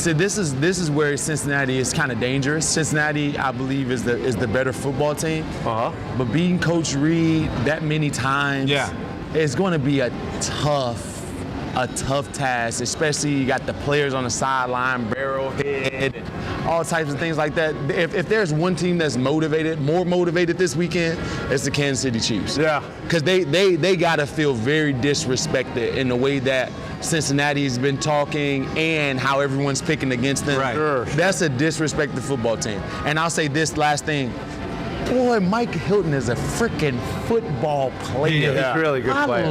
So this is where Cincinnati is kind of dangerous. Cincinnati, I believe, is the better football team. But beating Coach Reid that many times is going to be a tough task, especially you got the players on the sideline, barrelhead, all types of things like that. If there's one team that's more motivated this weekend, it's the Kansas City Chiefs. Yeah. Because they got to feel very disrespected in the way that Cincinnati's been talking and how everyone's picking against them. Right. Sure. That's a disrespected football team. And I'll say this last thing. Boy, Mike Hilton is a freaking football player. He's a really good player.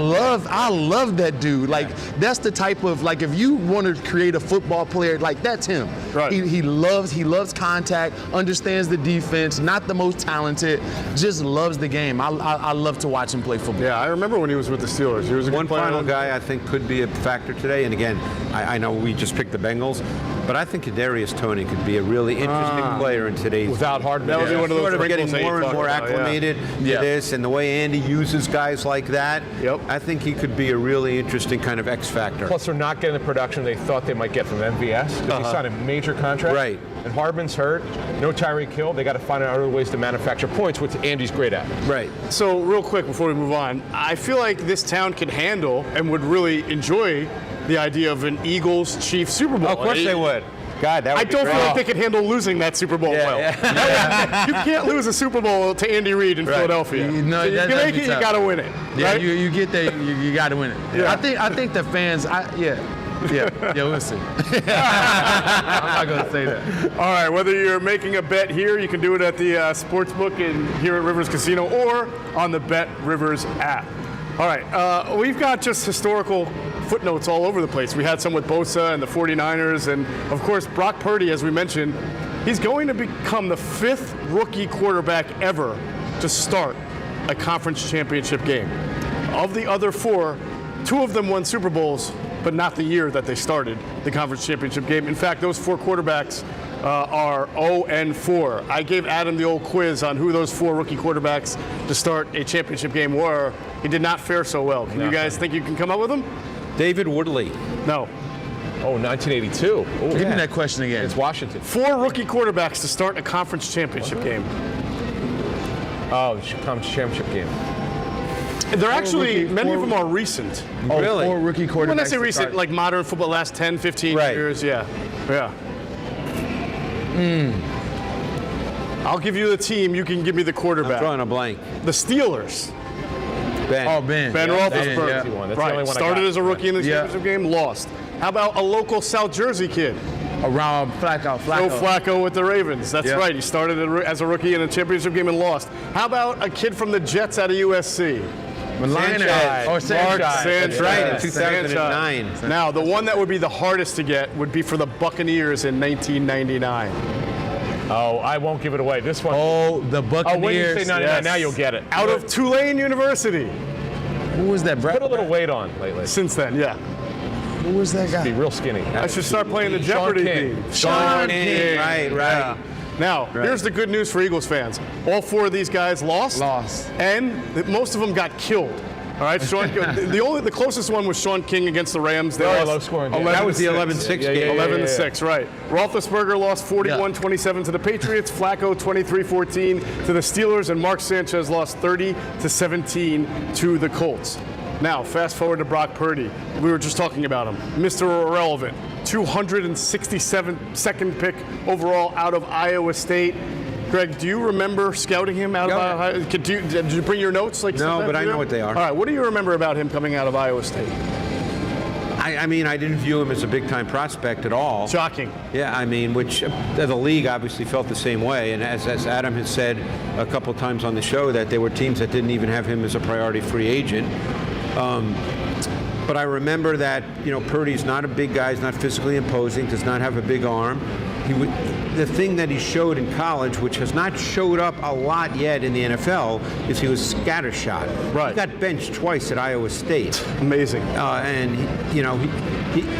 I love that dude. Like, that's the type of, like, if you want to create a football player, like, that's him. Right. He loves contact, understands the defense, not the most talented, just loves the game. I love to watch him play football. Yeah, I remember when he was with the Steelers. He was a good One player. final guy I think could be a factor today, and again, I know we just picked the Bengals, but I think Kadarius Toney could be a really interesting player in today's Without Hardman. That would be one of those sort of getting wrinkles that you more and talked more about, acclimated to this, and the way Andy uses guys like that. I think he could be a really interesting kind of X factor. Plus, they're not getting the production they thought they might get from MVS because he signed a major contract. Right. And Hardman's hurt. No Tyreek Hill. They got to find out other ways to manufacture points, which Andy's great at. Right. So real quick before we move on, I feel like this town can handle and would really enjoy the idea of an Eagles-Chiefs Super Bowl. Of course they would. God, that would I be don't feel great. like they could handle losing that Super Bowl well. You can't lose a Super Bowl to Andy Reid in Philadelphia. No, So you that- can that'd make be it, you tough. got to win it. Yeah, right? you get there, you got to win it. Yeah. I think the fans, we'll see. I'm not going to say that. All right, whether you're making a bet here, you can do it at the sports book here at Rivers Casino or on the Bet Rivers app. All right, we've got just historical footnotes all over the place. We had some with Bosa and the 49ers, and of course, Brock Purdy, as we mentioned, he's going to become the 5th rookie quarterback ever to start a conference championship game. Of the other 4, 2 of them won Super Bowls, but not the year that they started the conference championship game. In fact, those 4 quarterbacks are 0-4. I gave Adam the old quiz on who those 4 rookie quarterbacks to start a championship game were. He did not fare so well. Can you guys think you can come up with them? David Woodley. No. Oh, 1982. Oh, Give me that question again. It's Washington. 4 rookie quarterbacks to start a conference championship game. Oh, the conference championship game. They're actually, many of them are recent. Oh, Really? 4 rookie quarterbacks. When I say to recent, start. like modern football, last 10, 15 Right. years, yeah. I'll give you the team, you can give me the quarterback. Drawing a blank. The Steelers. Ben. Oh, Ben. Ben Yeah, Roethlisberger. yeah. That's the only Right, one I started got. as a rookie in the Yeah. championship game, lost. How about a local South Jersey kid? Around Flacco. Joe Flacco with the Ravens. That's Yeah. right. He started as a rookie in a championship game and lost. How about a kid from the Jets out of USC? Sanchez. Or Mark Sanchez. Sanchez. That's right, in Sanchez. 2009. Now, the one that would be the hardest to get would be for the Buccaneers in 1999. Oh, I won't give it away. This one. Oh, the Buccaneers. Oh, when you say 99, Yes. now you'll get it. Out of Tulane University. Who was that? Put a little weight on lately. Since then, yeah. Who was that guy? Be real skinny. I should start playing the Sean Jeopardy King. theme. Sean King. Right. Yeah. Now, here's the good news for Eagles fans. All 4 of these guys lost. And most of them got killed. All right, the closest one was Sean King against the Rams. They Very lost low scoring game. 11 That was the to 11-6 Yeah, yeah, game. yeah. 11-6, right. Roethlisberger lost 41-27 to the Patriots. Flacco 23-14 to the Steelers, and Mark Sanchez lost 30-17 to the Colts. Now, fast forward to Brock Purdy. We were just talking about him. Mr. Irrelevant. 267nd pick overall out of Iowa State. Greg, do you remember scouting him out of Iowa? Did you bring your notes? No, but I know what they are. All right, what do you remember about him coming out of Iowa State? I mean, I didn't view him as a big-time prospect at all. Shocking. Yeah, I mean, which the league obviously felt the same way. And as Adam has said a couple times on the show, that there were teams that didn't even have him as a priority free agent. But I remember that, Purdy's not a big guy, he's not physically imposing, does not have a big arm. The thing that he showed in college, which has not showed up a lot yet in the NFL, is he was scattershot. Right. He got benched twice at Iowa State. Amazing. And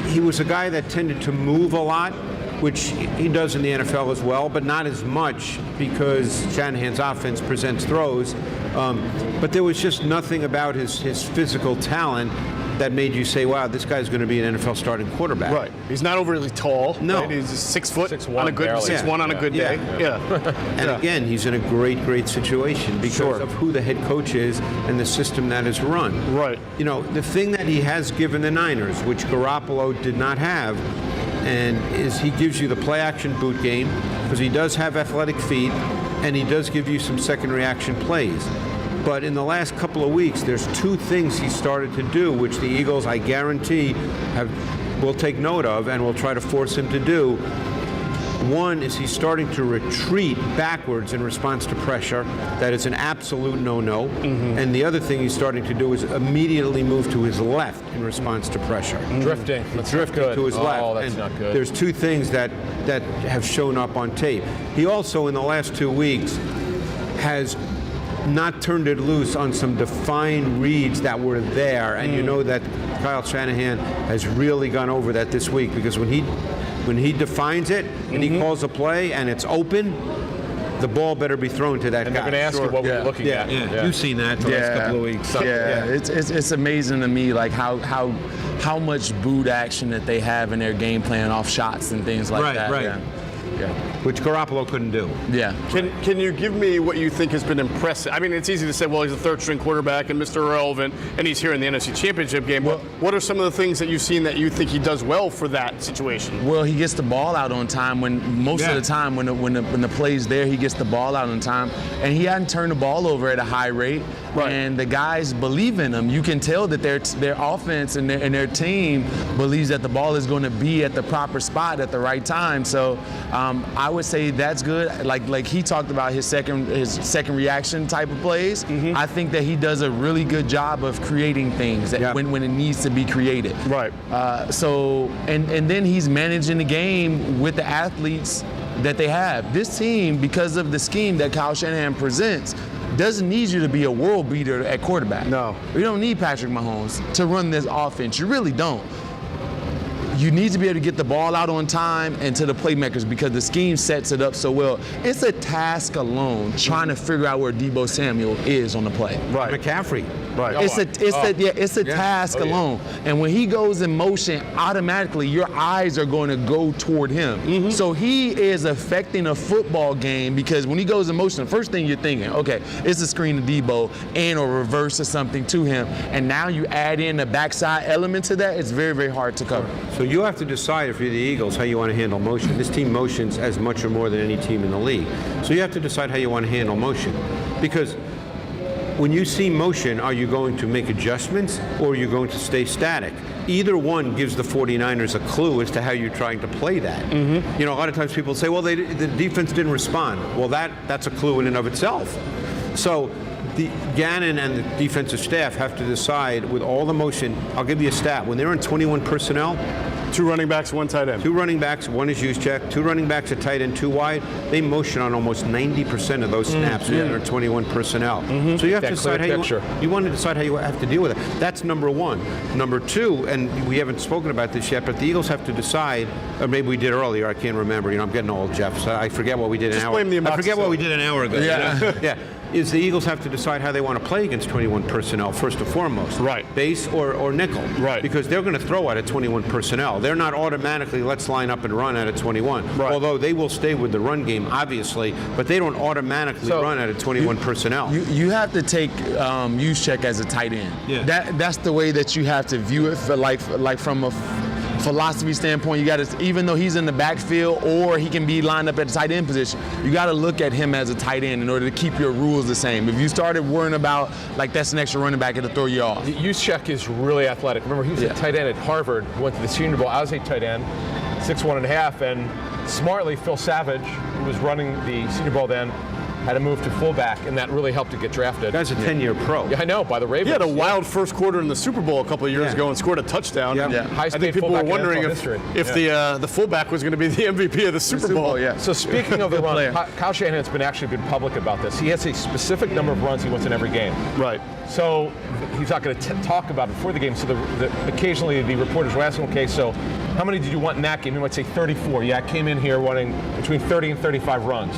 he was a guy that tended to move a lot, which he does in the NFL as well, but not as much because Shanahan's offense presents throws. But there was just nothing about his physical talent that made you say, wow, this guy's going to be an NFL starting quarterback. Right. He's not overly tall. No. Right? He's 6 foot 6'1", on a good barely. 6'1" on a good day. Yeah. And again, he's in a great situation because of who the head coach is and the system that is run. Right. The thing that he has given the Niners, which Garoppolo did not have, and is he gives you the play action boot game because he does have athletic feet and he does give you some second reaction plays. But in the last couple of weeks, there's 2 things he started to do, which the Eagles, I guarantee, will take note of and will try to force him to do. One is he's starting to retreat backwards in response to pressure. That is an absolute no-no. And the other thing he's starting to do is immediately move to his left in response to pressure. Drifting. That's Drifting not good. to his left. Oh, that's And not good. There's 2 things that have shown up on tape. He also, in the last 2 weeks, has not turned it loose on some defined reads that were there, and you know that Kyle Shanahan has really gone over that this week because when he defines it and he calls a play and it's open, the ball better be thrown to that And guy. they're going to ask you what we're looking at. Yeah. You've seen that the last couple of weeks. Yeah, it's amazing to me, like how much boot action that they have in their game plan off shots and things like that. Right. Yeah. Yeah. which Garoppolo couldn't do. Yeah. Can you give me what you think has been impressive? I mean, it's easy to say, well, he's a third-string quarterback and Mr. Irrelevant, and he's here in the NFC Championship game. But what are some of the things that you've seen that you think he does well for that situation? Well, he gets the ball out on time most of the time when the play's there, he gets the ball out on time, and he hadn't turned the ball over at a high rate. Right. And the guys believe in him. You can tell that their offense and their team believes that the ball is going to be at the proper spot at the right time. So I would say that's good. Like he talked about his second reaction type of plays. Mm-hmm. I think that he does a really good job of creating things when it needs to be created. Right. And then he's managing the game with the athletes that they have. This team, because of the scheme that Kyle Shanahan presents, doesn't need you to be a world beater at quarterback. No. You don't need Patrick Mahomes to run this offense. You really don't. You need to be able to get the ball out on time and to the playmakers because the scheme sets it up so well. It's a task alone trying to figure out where Deebo Samuel is on the play. Right. McCaffrey. Right. It's a task alone. And when he goes in motion, automatically your eyes are going to go toward him. Mm-hmm. So he is affecting a football game because when he goes in motion, the first thing you're thinking, okay, it's a screen to Deebo and or reverse or something to him. And now you add in the backside element to that, it's very, very hard to cover. So you have to decide if you're the Eagles how you want to handle motion. This team motions as much or more than any team in the league. So you have to decide how you want to handle motion. Because when you see motion, are you going to make adjustments or are you going to stay static? Either one gives the 49ers a clue as to how you're trying to play that. Mm-hmm. You know, a lot of times people say, well, the defense didn't respond. Well, that's a clue in and of itself. So Gannon and the defensive staff have to decide with all the motion. I'll give you a stat. When they're in 21 personnel, 2 running backs, 1 tight end. 2 running backs, 1 is Juszczyk, 2 running backs, a tight end, 2 wide. They motion on almost 90% of those snaps when they're 21 personnel. Mm-hmm. So you have to decide how you want to decide how you have to deal with it. That's number 1. Number 2, and we haven't spoken about this yet, but the Eagles have to decide, or maybe we did earlier, I can't remember. You know, I'm getting old, Jeff, so I forget what we did an hour. I forget what we did an hour ago. Yeah. Yeah. Is the Eagles have to decide how they want to play against 21 personnel, first and foremost. Right. Base or nickel. Right. Because they're going to throw out at 21 personnel. They're not automatically, let's line up and run out of 21. Right. Although they will stay with the run game, obviously, but they don't automatically run out of 21 personnel. You have to take Juszczyk as a tight end. Yeah. That's the way that you have to view it, for like from a philosophy standpoint. You got to, even though he's in the backfield or he can be lined up at the tight end position, you got to look at him as a tight end in order to keep your rules the same. If you started worrying about like that's an extra running back, it'll throw you off. Juszczyk is really athletic. Remember, he was a tight end at Harvard, went to the Senior Bowl. I was a tight end, 6'1.5", and smartly Phil Savage, who was running the Senior Bowl then, had to move to fullback, and that really helped to get drafted. That's a 10-year pro. Yeah, I know, by the Ravens. He had a wild first quarter in the Super Bowl a couple of years ago and scored a touchdown. Yeah. And High I speed think people were fullback in wondering NFL if the fullback was going to be the MVP of the Super Bowl. Yeah. So speaking of the run, player. Kyle Shanahan's been public about this. He has a specific number of runs he wants in every game. Right. So he's not going to talk about it before the game. So occasionally the reporters will ask him, okay, so how many did you want in that game? He might say 34. Yeah, I came in here wanting between 30 and 35 runs.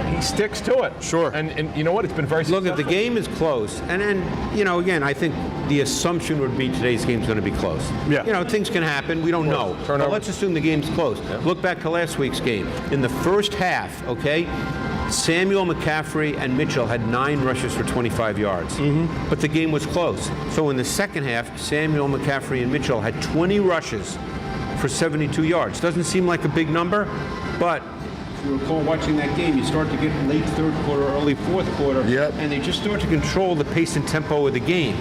He sticks to it. Sure. And you know what? It's been very successful. Look, if the game is close, and you know, again, I think the assumption would be today's game's going to be close. Yeah. You know, things can happen. We don't know. But let's assume the game's close. Yeah. Look back to last week's game. In the first half, okay, Samuel, McCaffrey, and Mitchell had 9 rushes for 25 yards. Mm-hmm. But the game was close. So in the second half, Samuel, McCaffrey, and Mitchell had 20 rushes for 72 yards. Doesn't seem like a big number, but if you recall watching that game, you start to get late third quarter, early fourth quarter, and they just start to control the pace and tempo of the game.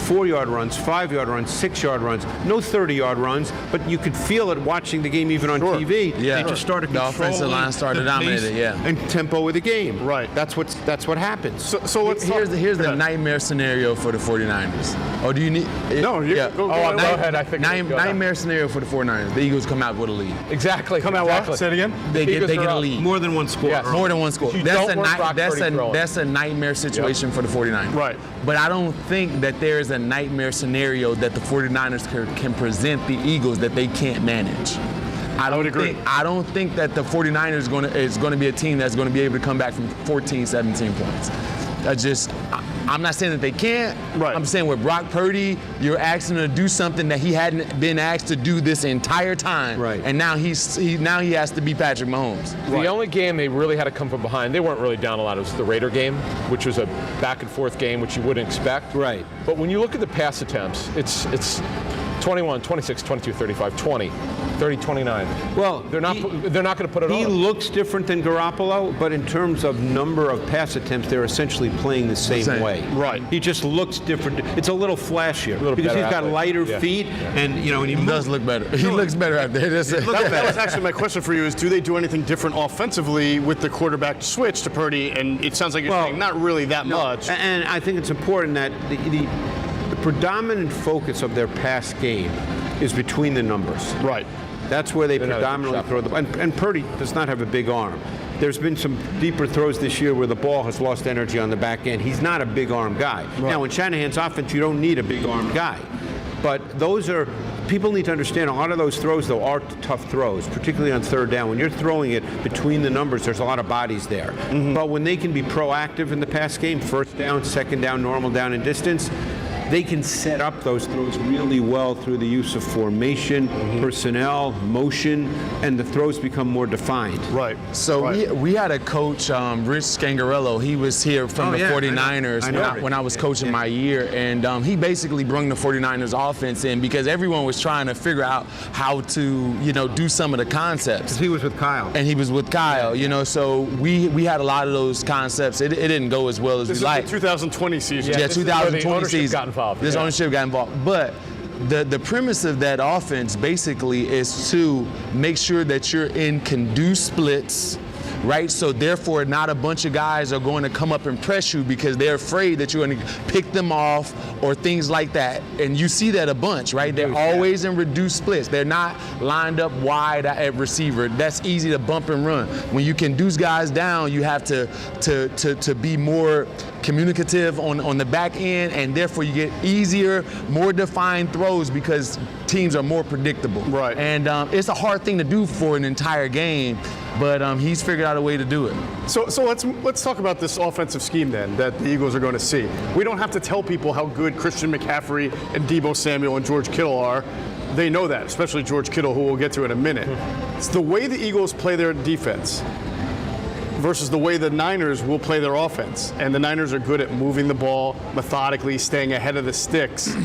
4-yard runs, 5-yard runs, 6-yard runs, no 30-yard runs, but you could feel it watching the game even on TV. Yeah. They just started The controlling offensive line started the dominating, pace yeah. and tempo of the game. Right. That's what happens. So let's Here's talk. the nightmare scenario for the 49ers. Oh, do you need? No, you go ahead. I think nightmare scenario for the 49ers. The Eagles come out with a lead. Exactly. Come out what? Say it again. They get a up. lead. More than one score. Yes. More than one score. You That's don't want Brock Purdy throwing. that's a nightmare situation for the 49ers. Right. But I don't think that there is a nightmare scenario that the 49ers can present the Eagles that they can't manage. I would agree. I don't think that the 49ers is going to be a team that's going to be able to come back from 14, 17 points. I I'm not saying that they can't. Right. I'm saying with Brock Purdy, you're asking him to do something that he hadn't been asked to do this entire time. Right. And now he has to be Patrick Mahomes. The only game they really had to come from behind, they weren't really down a lot, it was the Raider game, which was a back and forth game, which you wouldn't expect. Right. But when you look at the pass attempts, it's 21, 26, 22, 35, 20, 30, 29. Well, they're not going to put it on. He looks different than Garoppolo, but in terms of number of pass attempts, they're essentially playing the same way. Right. He just looks different. It's a little flashier little because better he's got athlete. lighter Yeah. feet, and and he Does look better. He looks better out there. That was actually my question for you: is do they do anything different offensively with the quarterback switch to Purdy? And it sounds like you're saying not really that much. And I think it's important that the predominant focus of their pass game is between the numbers. Right. That's where they not a predominantly good throw the ball. And Purdy does not have a big arm. There's been some deeper throws this year where the ball has lost energy on the back end. He's not a big arm guy. Right. Now, in Shanahan's offense, you don't need a big arm guy. But those are, people need to understand a lot of those throws, though, are tough throws, particularly on third down. When you're throwing it between the numbers, there's a lot of bodies there. Mm-hmm. But when they can be proactive in the pass game, first down, second down, normal down and distance, they can set up those throws really well through the use of formation, personnel, motion, and the throws become more defined. Right. So we had a coach, Rich Scangarello. He was here from the 49ers when I was coaching my year, and he basically brought the 49ers offense in because everyone was trying to figure out how to, do some of the concepts. He was with Kyle. And he was with Kyle, so we had a lot of those concepts. It didn't go as well as This we is liked. the 2020 season. Yeah, this is where the 2020 ownership season. got involved. This Yeah. ownership got involved. But the premise of that offense basically is to make sure that you're in can-do splits, right? So therefore, not a bunch of guys are going to come up and press you because they're afraid that you're going to pick them off or things like that. And you see that a bunch, right? They're always in reduced splits. They're not lined up wide at receiver. That's easy to bump and run. When you can deuce guys down, you have to be more communicative on the back end, and therefore you get easier, more defined throws because teams are more predictable. Right. And it's a hard thing to do for an entire game, but he's figured out a way to do it. So let's talk about this offensive scheme then that the Eagles are going to see. We don't have to tell people how good Christian McCaffrey and Deebo Samuel and George Kittle are. They know that, especially George Kittle, who we'll get to in a minute. It's the way the Eagles play their defense versus the way the Niners will play their offense. And the Niners are good at moving the ball methodically, staying ahead of the sticks.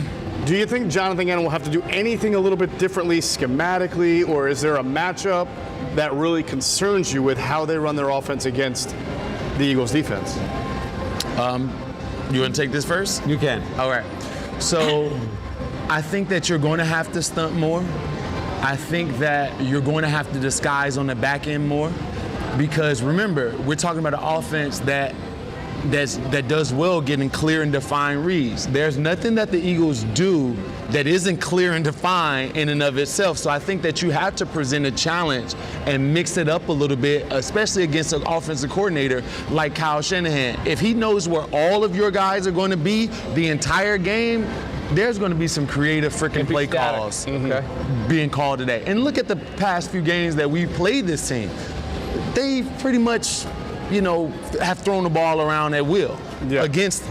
Do you think Jonathan Gannon will have to do anything a little bit differently schematically, or is there a matchup that really concerns you with how they run their offense against the Eagles defense? You want to take this first? You can. All right. So I think that you're going to have to stunt more. I think that you're going to have to disguise on the back end more. Because remember, we're talking about an offense that does well getting clear and defined reads. There's nothing that the Eagles do that isn't clear and defined in and of itself. So I think that you have to present a challenge and mix it up a little bit, especially against an offensive coordinator like Kyle Shanahan. If he knows where all of your guys are going to be the entire game, there's going to be some creative freaking play calls being called today. And look at the past few games that we've played this team. They pretty much, have thrown the ball around at will against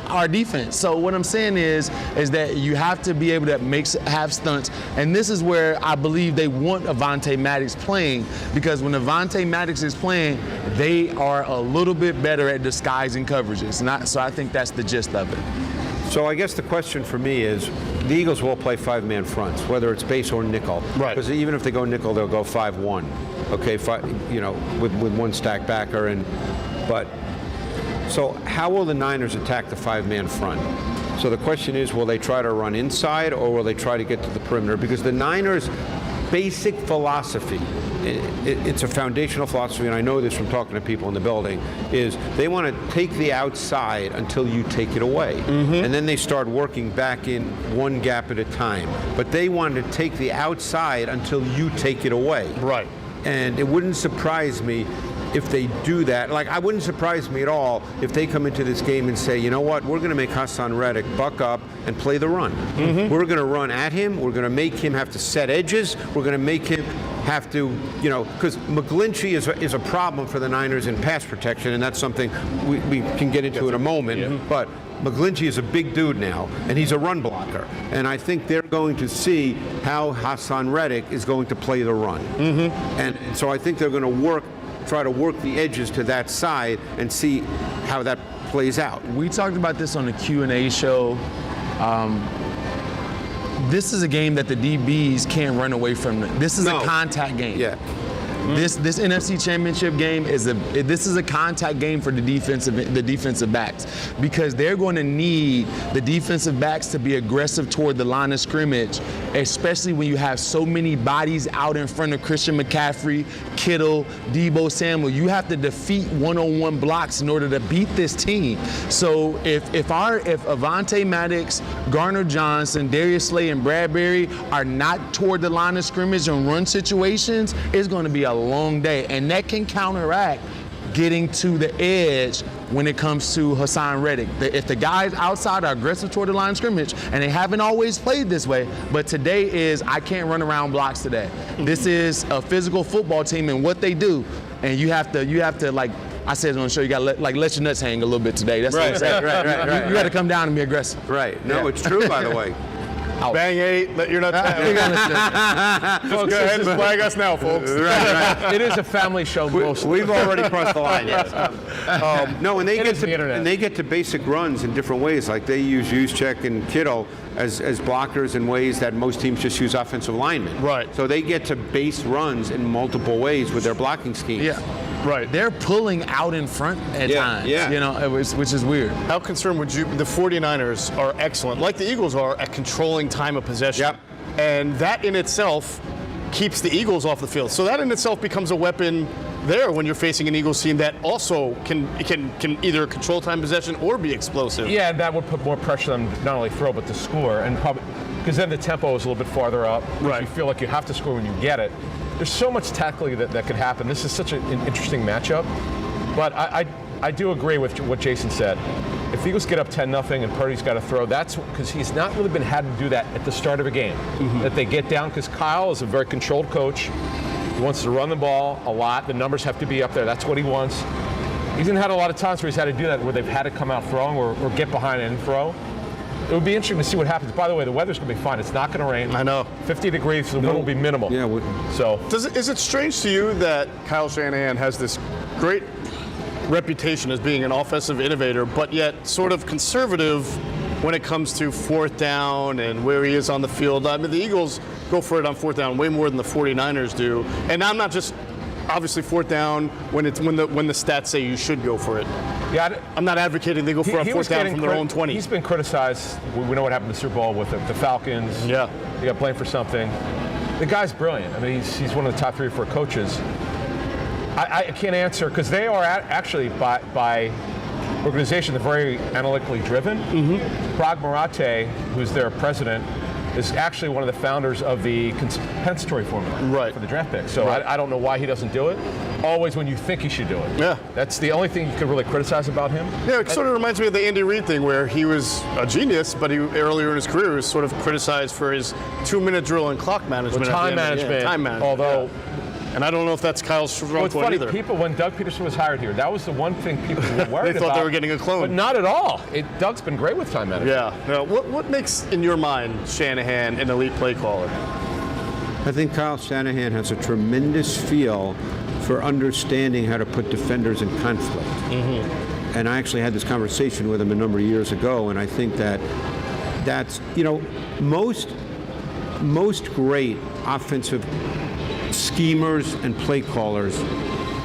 our defense. So what I'm saying is that you have to be able to have stunts, and this is where I believe they want Avonte Maddox playing, because when Avonte Maddox is playing, they are a little bit better at disguising coverages. So I think that's the gist of it. So I guess the question for me is, the Eagles will play five-man fronts, whether it's base or nickel. Right. Because even if they go nickel, they'll go 5-1. Okay, with one stack backer. So how will the Niners attack the five-man front? So the question is, will they try to run inside or will they try to get to the perimeter? Because the Niners' basic philosophy, it's a foundational philosophy, and I know this from talking to people in the building, is they want to take the outside until you take it away. And then they start working back in one gap at a time. But they want to take the outside until you take it away. Right. And it wouldn't surprise me if they do that. Like, I wouldn't surprise me at all if they come into this game and say, you know what, we're going to make Hassan Reddick buck up and play the run. We're going to run at him. We're going to make him have to set edges. We're going to make him have to, because McGlinchey is a problem for the Niners in pass protection, and that's something we can get into in a moment. But McGlinchey is a big dude now, and he's a run blocker. And I think they're going to see how Hassan Reddick is going to play the run. And so I think they're going to try to work the edges to that side and see how that plays out. We talked about this on the Q&A show. This is a game that the DBs can't run away from. This is a contact game. Yeah. This NFC Championship game is a contact game for the defensive backs, because they're going to need the defensive backs to be aggressive toward the line of scrimmage, especially when you have so many bodies out in front of Christian McCaffrey, Kittle, Deebo Samuel. You have to defeat one-on-one blocks in order to beat this team. So if Avonte Maddox, Garner Johnson, Darius Slay, and Bradbury are not toward the line of scrimmage and run situations, it's going to be a long day, and that can counteract getting to the edge when it comes to Hassan Reddick. If the guys outside are aggressive toward the line of scrimmage, and they haven't always played this way, but today is, I can't run around blocks today. This is a physical football team and what they do, and you have to like I said on the show, you got to let your nuts hang a little bit today. That's what I'm saying. Right. You got to come down and be aggressive. Right. No, it's true, by the way. Bang 8, let your nuts hang. Just go ahead and flag us now, folks. Right. It is a family show. We've already crossed the line, yes. No, and they get to basic runs in different ways. Like they use Juszczyk and Kittle as blockers in ways that most teams just use offensive linemen. Right. So they get to base runs in multiple ways with their blocking schemes. Yeah. Right. They're pulling out in front at times, you know, which is weird. How concerned would you, the 49ers are excellent, like the Eagles are, at controlling time of possession. Yep. And that in itself keeps the Eagles off the field. So that in itself becomes a weapon there when you're facing an Eagles team that also can either control time possession or be explosive. Yeah, and that would put more pressure on them not only throw but to score, and probably because then the tempo is a little bit farther up. Right. You feel like you have to score when you get it. There's so much tactically that could happen. This is such an interesting matchup. But I do agree with what Jason said. If the Eagles get up 10-0 and Purdy's got to throw, that's because he's not really been had to do that at the start of a game. That they get down, because Kyle is a very controlled coach. He wants to run the ball a lot. The numbers have to be up there. That's what he wants. He hasn't had a lot of times where he's had to do that, where they've had to come out throwing or get behind and throw. It would be interesting to see what happens. By the way, the weather's going to be fine. It's not going to rain. I know. 50 degrees, so the wind will be minimal. Yeah. Is it strange to you that Kyle Shanahan has this great reputation as being an offensive innovator, but yet sort of conservative when it comes to fourth down and where he is on the field? I mean, the Eagles go for it on fourth down way more than the 49ers do. And I'm not just obviously fourth down when the stats say you should go for it. Yeah, I'm not advocating they go for a fourth down from their own 20. He's been criticized. We know what happened in the Super Bowl with the Falcons. Yeah. He got blamed for something. The guy's brilliant. I mean, he's one of the top 3 or 4 coaches. I can't answer, because they are actually, by organization, they're very analytically driven. Prag Marathe, who's their president, is actually one of the founders of the compensatory formula for the draft pick. So I don't know why he doesn't do it. Always when you think he should do it. Yeah. That's the only thing you could really criticize about him. Yeah, it sort of reminds me of the Andy Reid thing, where he was a genius, but he earlier in his career was sort of criticized for his 2-minute drill and clock management. Well, time management. Although, and I don't know if that's Kyle's strong point funny, either. People, when Doug Peterson was hired here, that was the one thing people were worried about. They thought they were getting a clone. But not at all. Doug's been great with time management. Yeah. Now, what makes, in your mind, Shanahan an elite play caller? I think Kyle Shanahan has a tremendous feel for understanding how to put defenders in conflict. And I actually had this conversation with him a number of years ago, and I think that's, you know, most great offensive schemers and play callers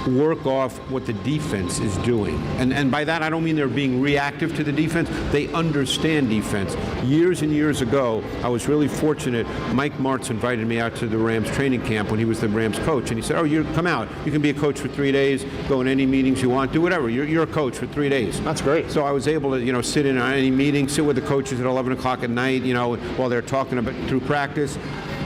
work off what the defense is doing. And by that, I don't mean they're being reactive to the defense. They understand defense. Years and years ago, I was really fortunate. Mike Martz invited me out to the Rams training camp when he was the Rams coach. And he said, you come out. You can be a coach for 3 days, go in any meetings you want, do whatever. You're a coach for 3 days. That's great. So I was able to, sit in on any meeting, sit with the coaches at 11 o'clock at night, while they're talking about through practice.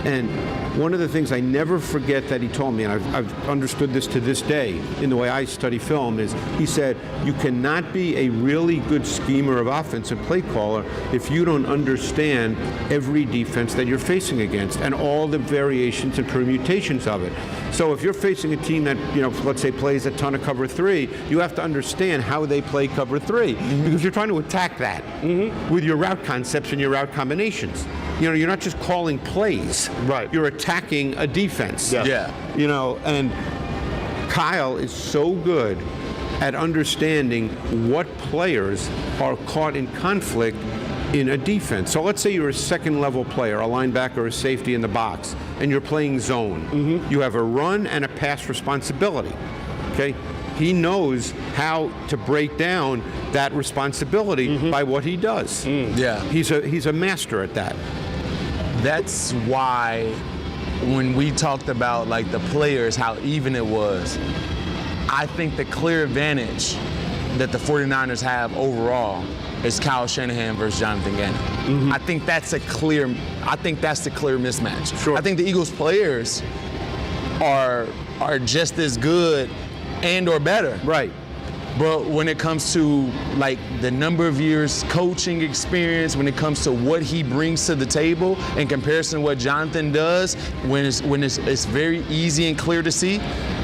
And one of the things I never forget that he told me, and I've understood this to this day in the way I study film, is he said, you cannot be a really good schemer of offense and play caller if you don't understand every defense that you're facing against and all the variations and permutations of it. So if you're facing a team that, let's say plays a ton of cover 3, you have to understand how they play cover 3 because you're trying to attack that with your route concepts and your route combinations. You're not just calling plays. Right. You're attacking a defense. Yeah. And Kyle is so good at understanding what players are caught in conflict in a defense. So let's say you're a second-level player, a linebacker or a safety in the box, and you're playing zone. You have a run and a pass responsibility. Okay? He knows how to break down that responsibility by what he does. Yeah. He's a master at that. That's why when we talked about like the players, how even it was, I think the clear advantage that the 49ers have overall is Kyle Shanahan versus Jonathan Gannon. I think that's the clear mismatch. Sure. I think the Eagles players are just as good and or better. Right. But when it comes to like the number of years coaching experience, when it comes to what he brings to the table in comparison to what Jonathan does, when it's very easy and clear to see,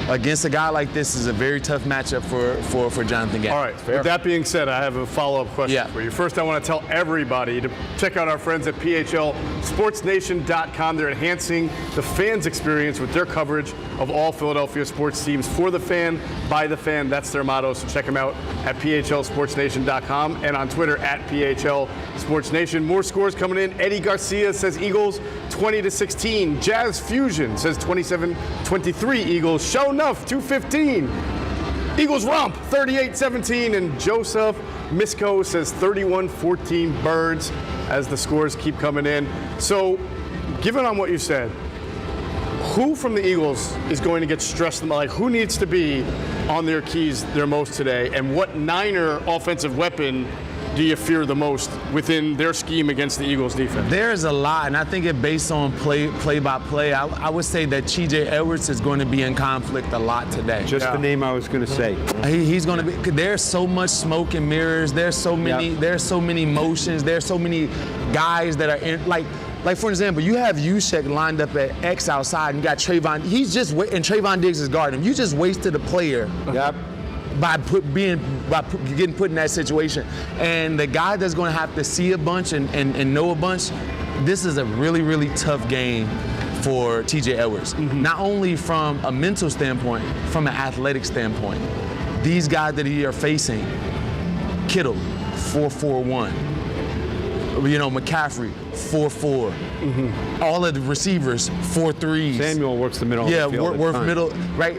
against a guy like this is a very tough matchup for Jonathan Gannon. All right, with that being said, I have a follow-up question for you. First, I want to tell everybody to check out our friends at PHLSportsNation.com. They're enhancing the fans' experience with their coverage of all Philadelphia sports teams. For the fan, by the fan, that's their motto. So check them out at PHLSportsNation.com and on Twitter at PHLSportsNation. More scores coming in. Eddie Garcia says Eagles 20-16. Jazz Fusion says 27-23 Eagles. Show enough 215. Eagles romp 38-17, and Joseph Misko says 31-14 Birds as the scores keep coming in. So, given on what you said, who from the Eagles is going to get stressed? Like, who needs to be on their keys their most today, and what Niner offensive weapon do you fear the most within their scheme against the Eagles defense? There's a lot, and I think it based on play by play. I would say that TJ Edwards is going to be in conflict a lot today. Just the name I was going to say. He's going to be. There's so much smoke and mirrors. There's so many. There's so many motions. There's so many guys that are in like for example, you have Juszczyk lined up at X outside, and you got Trayvon. And Trayvon Diggs is guarding him. You just wasted a player. Yep. By getting put in that situation. And the guy that's going to have to see a bunch and know a bunch, this is a really, really tough game for TJ Edwards. Not only from a mental standpoint, from an athletic standpoint. These guys that he are facing, Kittle, 4.41. McCaffrey, 4.4. All of the receivers, 4.3s. Samuel works the middle of the field. Works middle, right?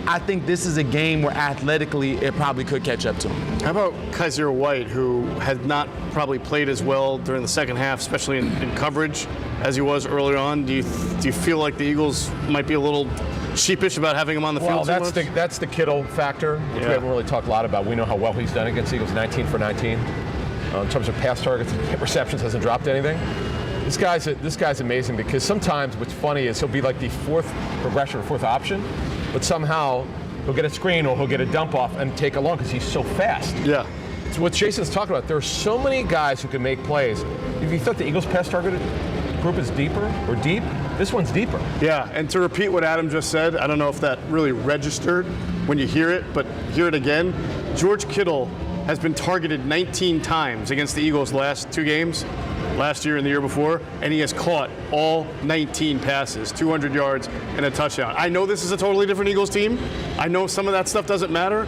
I think this is a game where athletically it probably could catch up to him. How about Kaiser White, who had not probably played as well during the second half, especially in coverage, as he was earlier on? Do you feel like the Eagles might be a little sheepish about having him on the field? Well, that's the Kittle factor, which we haven't really talked a lot about. We know how well he's done against the Eagles, 19 for 19. In terms of pass targets and receptions, hasn't dropped anything. This guy's amazing because sometimes what's funny is he'll be like the fourth progression or fourth option, but somehow he'll get a screen or he'll get a dump off and take it long because he's so fast. Yeah. So what Jason's talking about, there are so many guys who can make plays. If you thought the Eagles pass targeted group is deeper or deep, this one's deeper. Yeah, and to repeat what Adam just said, I don't know if that really registered when you hear it, but hear it again. George Kittle has been targeted 19 times against the Eagles last two games, last year and the year before, and he has caught all 19 passes, 200 yards and a touchdown. I know this is a totally different Eagles team. I know some of that stuff doesn't matter.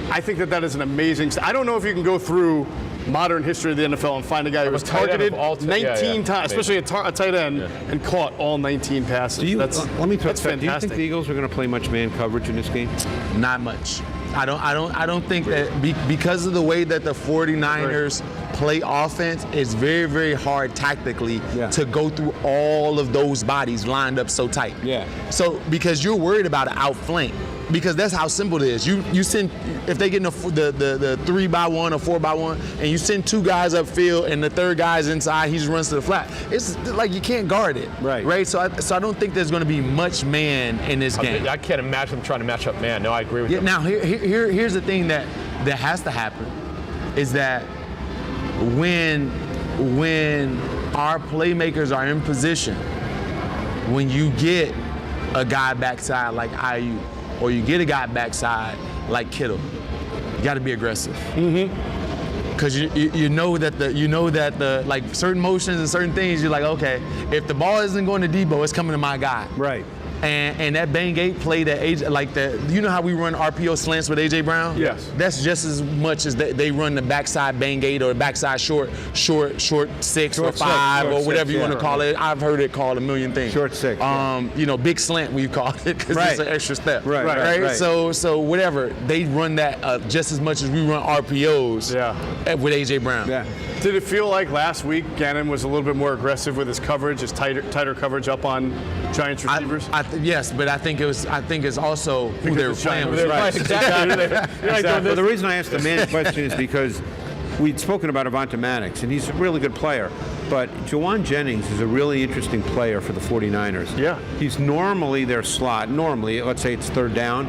I think that is an amazing. I don't know if you can go through modern history of the NFL and find a guy who was targeted 19 times, especially a tight end, and caught all 19 passes. Let me that's fantastic. Do you think the Eagles are going to play much man coverage in this game? Not much. I don't think that because of the way that the 49ers play offense, it's very, very hard tactically to go through all of those bodies lined up so tight. Yeah. So because you're worried about an outflank. Because that's how simple it is. You send, if they get in the 3x1 or 4x1, and you send 2 guys upfield and the third guy's inside, he just runs to the flat. It's like you can't guard it. Right. So I don't think there's going to be much man in this game. I can't imagine them trying to match up man. No, I agree with you. Now here's the thing that has to happen is that when our playmakers are in position, when you get a guy backside like IU, or you get a guy backside like Kittle, you got to be aggressive. Because you know that the like certain motions and certain things, you're like, okay, if the ball isn't going to Debo, it's coming to my guy. Right. And that bang gate play that AJ, like you know how we run RPO slants with AJ Brown? Yes. That's just as much as they run the backside bang gate or backside short 6 or 5 or whatever you want to call it. I've heard it called a million things. Short 6. You know, big slant we call it because it's an extra step. Right. So whatever, they run that just as much as we run RPOs with AJ Brown. Yeah. Did it feel like last week Gannon was a little bit more aggressive with his coverage, his tighter coverage up on Giants receivers? Yes, but I think it's also who they were playing with. Exactly. Well, the reason I asked the man question is because we'd spoken about Avant Maddox, and he's a really good player. But Jawan Jennings is a really interesting player for the 49ers. Yeah. He's normally their slot. Normally, let's say it's third down.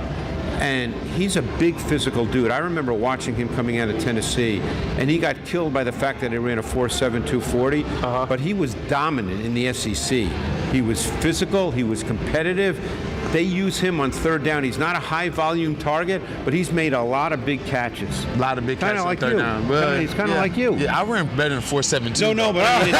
And he's a big physical dude. I remember watching him coming out of Tennessee, and he got killed by the fact that he ran a 4.7 240, but he was dominant in the SEC. He was physical, he was competitive. They use him on third down. He's not a high-volume target, but he's made a lot of big catches. A lot of big catches on like third down. He's kind of like you. Yeah, I ran better than 4.7. No, but I mean, in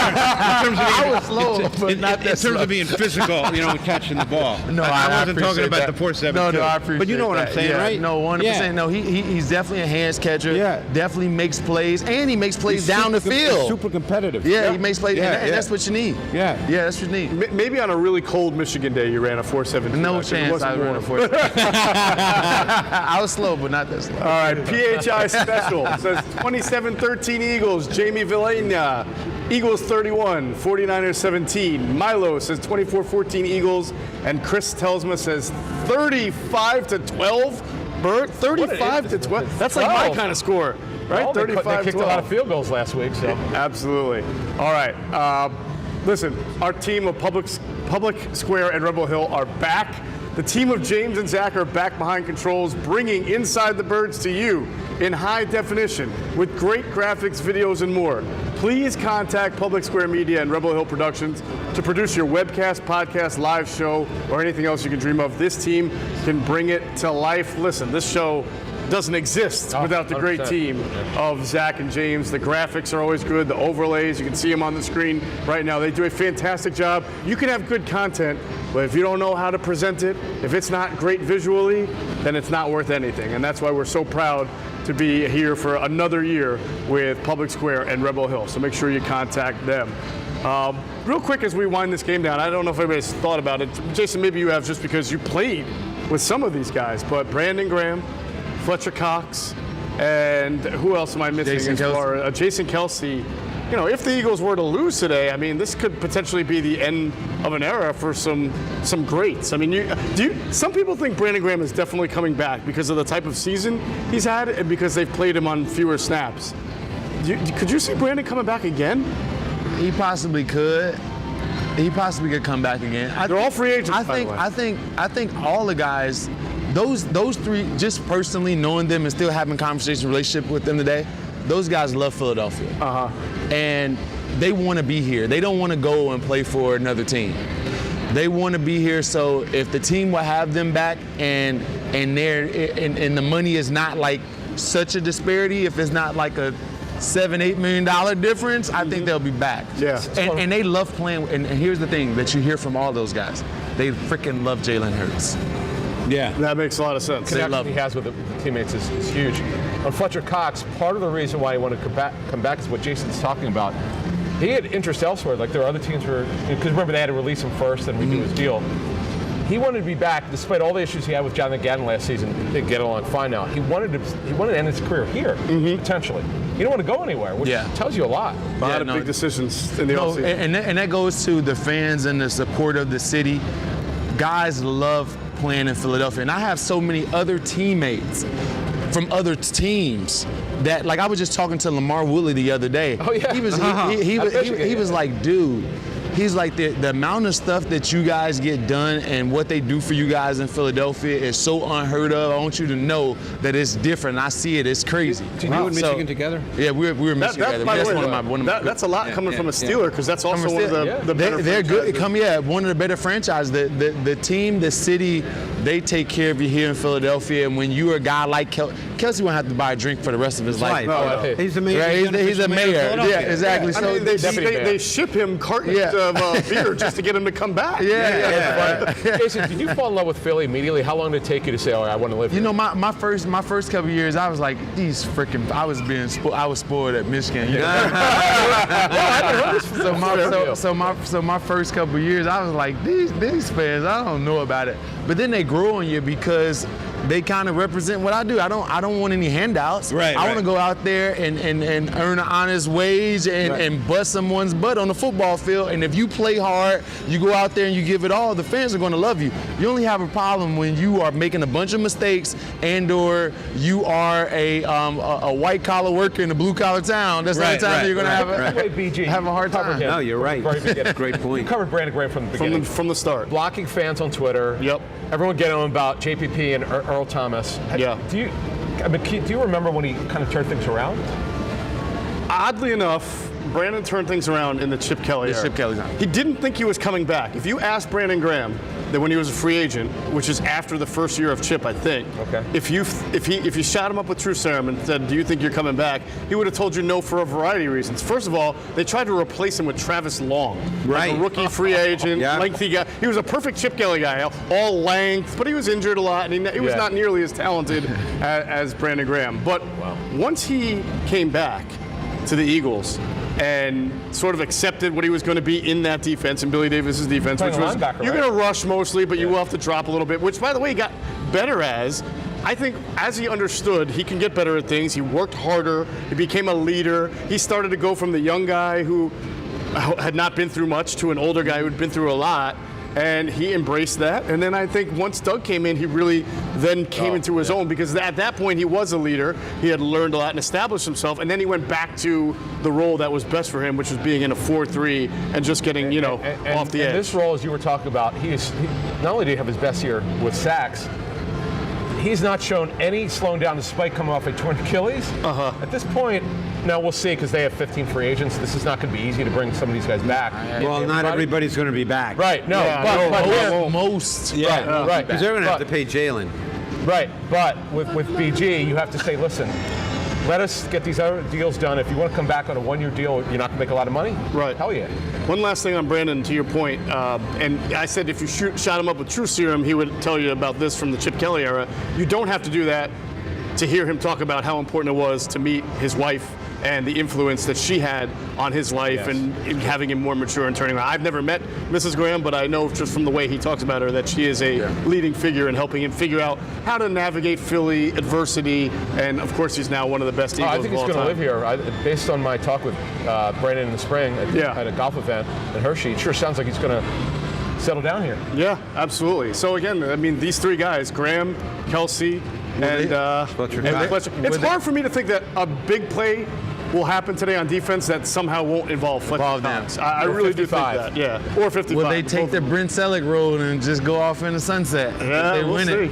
terms of being, I was slow, but not that in terms of being physical, catching the ball. No, I wasn't talking about the 4.7. No, I appreciate But you know what I'm saying, right? No, 100%. Yeah. No, he's definitely a hands catcher. Yeah. Definitely makes plays, and he makes plays down the field. He's super competitive. Yeah, he makes plays, Yeah, and that's what you need. Yeah. Yeah, that's what you need. Maybe on a really cold Michigan day you ran a 4.7. No chance I ran a 4.7. I was slow, but not that slow. All right, PHI special says 27-13 Eagles. Jamie Villena, Eagles 31, 49ers 17. Milo says 24-14 Eagles, and Chris Telsma says 35-12. Bert, 35-12. That's like my kind of score, right? Well, 35-12. They kicked a lot of field goals last week, so. Absolutely. All right. Listen, our team of Public Square and Rebel Hill are back. The team of James and Zach are back behind controls, bringing Inside the Birds to you in high definition with great graphics, videos, and more. Please contact Public Square Media and Rebel Hill Productions to produce your webcast, podcast, live show, or anything else you can dream of. This team can bring it to life. Listen, this show doesn't exist without the great team of Zach and James. The graphics are always good, the overlays, you can see them on the screen right now. They do a fantastic job. You can have good content, but if you don't know how to present it, if it's not great visually, then it's not worth anything. And that's why we're so proud to be here for another year with Public Square and Rebel Hill. So make sure you contact them. Real quick as we wind this game down, I don't know if anybody's thought about it. Jason, maybe you have just because you played with some of these guys, but Brandon Graham, Fletcher Cox, and who else am I missing? Jason Kelce. Jason Kelce. You know, if the Eagles were to lose today, I mean, this could potentially be the end of an era for some greats. I mean, some people think Brandon Graham is definitely coming back because of the type of season he's had and because they've played him on fewer snaps. Could you see Brandon coming back again? He possibly could. He possibly could come back again. They're all free agents. I think all the guys. Those three, just personally knowing them and still having conversation relationship with them today, those guys love Philadelphia. And they want to be here. They don't want to go and play for another team. They want to be here, so if the team will have them back and the money is not like such a disparity, if it's not like a $7-8 million difference, I think they'll be back. Yeah. And they love playing, and here's the thing that you hear from all those guys. They freaking love Jalen Hurts. Yeah. That makes a lot of sense. The connection he has with the teammates is huge. On Fletcher Cox, part of the reason why he wanted to come back is what Jason's talking about. He had interest elsewhere. Like there are other teams where, because remember they had to release him first and redo his deal. He wanted to be back, despite all the issues he had with Jonathan Gannon last season. He did get along fine now. He wanted to end his career here, potentially. He didn't want to go anywhere, which tells you a lot. A lot of big decisions in the offseason. And that goes to the fans and the support of the city. Guys love playing in Philadelphia, and I have so many other teammates from other teams that, like, I was just talking to Lamar Woodley the other day. Oh yeah, he was like, dude. He's like, the amount of stuff that you guys get done and what they do for you guys in Philadelphia is so unheard of. I want you to know that it's different. I see it. It's crazy. Did you and Michigan together? Yeah, we were Michigan together. That's a lot coming from a Steeler, because that's also one of the better They're good. franchises. One of the better franchises. The team, the city, they take care of you here in Philadelphia. And when you're a guy like Kelsey won't have to buy a drink for the rest of his life. No. He's the mayor. Right? He's a mayor. Yeah, exactly. I So mean, they ship him cartons of beer just to get him to come back. Jason, did you fall in love with Philly immediately? How long did it take you to say, "Oh, I want to live here"? You know, my first couple of years, I was like, I was spoiled at Michigan. You know? So my first couple of years, I was like, these fans, I don't know about it. But then they grow on you because they kind of represent what I do. I don't want any handouts. I want to go out there and earn an honest wage and bust someone's butt on the football field. And if you play hard, you go out there and you give it all, the fans are going to love you. You only have a problem when you are making a bunch of mistakes and/or you are a white collar worker in a blue collar town. That's the only time you're going to have a hard time. No, you're right. Great point. You covered Brandon Graham from the beginning. From the start. Blocking fans on Twitter. Yep. Everyone getting on about JPP and Earl Thomas. Yeah. Do you remember when he kind of turned things around? Oddly enough, Brandon turned things around in the Chip Kelly era. Chip Kelly time. He didn't think he was coming back. If you asked Brandon Graham that when he was a free agent, which is after the first year of Chip, I think. Okay. If you shot him up with True Serum and said, "Do you think you're coming back?" he would have told you no for a variety of reasons. First of all, they tried to replace him with Travis Long, like a rookie free agent, lengthy guy. He was a perfect Chip Kelly guy, all length, but he was injured a lot, and he was not nearly as talented as Brandon Graham. But once he came back to the Eagles and sort of accepted what he was going to be in that defense, in Billy Davis's defense, which was you're going to rush mostly, but you will have to drop a little bit, which, by the way, he got better as. I think as he understood, he can get better at things. He worked harder. He became a leader. He started to go from the young guy who had not been through much to an older guy who had been through a lot. And he embraced that. And then I think once Doug came in, he really then came into his own, because at that point he was a leader. He had learned a lot and established himself. And then he went back to the role that was best for him, which was being in a 4-3 and just getting, off the edge. And this role, as you were talking about, he not only did he have his best year with sacks, he's not shown any slowing down despite coming off a torn Achilles. At this point, now we'll see, because they have 15 free agents. This is not going to be easy to bring some of these guys back. Well, not everybody's going to be back. Right. No. But most. Right. Because they're going to have to pay Jalen. Right. But with BG, you have to say, listen, let us get these other deals done. If you want to come back on a one-year deal, you're not going to make a lot of money? Right. Hell yeah. One last thing on Brandon, to your point, and I said if you shot him up with True Serum, he would tell you about this from the Chip Kelly era. You don't have to do that to hear him talk about how important it was to meet his wife and the influence that she had on his life and having him more mature and turning around. I've never met Mrs. Graham, but I know just from the way he talks about her that she is a leading figure in helping him figure out how to navigate Philly adversity. And of course, he's now one of the best Eagles I think of all he's going to time. live here. Based on my talk with Brandon in the spring at a golf event in Hershey, it sure sounds like he's going to settle down here. Yeah, absolutely. So again, I mean, these three guys, Graham, Kelsey, and Fletcher. It's hard for me to think that a big play will happen today on defense that somehow won't involve Fletcher Cox. I really do think that. Yeah, or 55. Will they take the Brent Selleck road and just go off in the sunset? Yeah, they win it.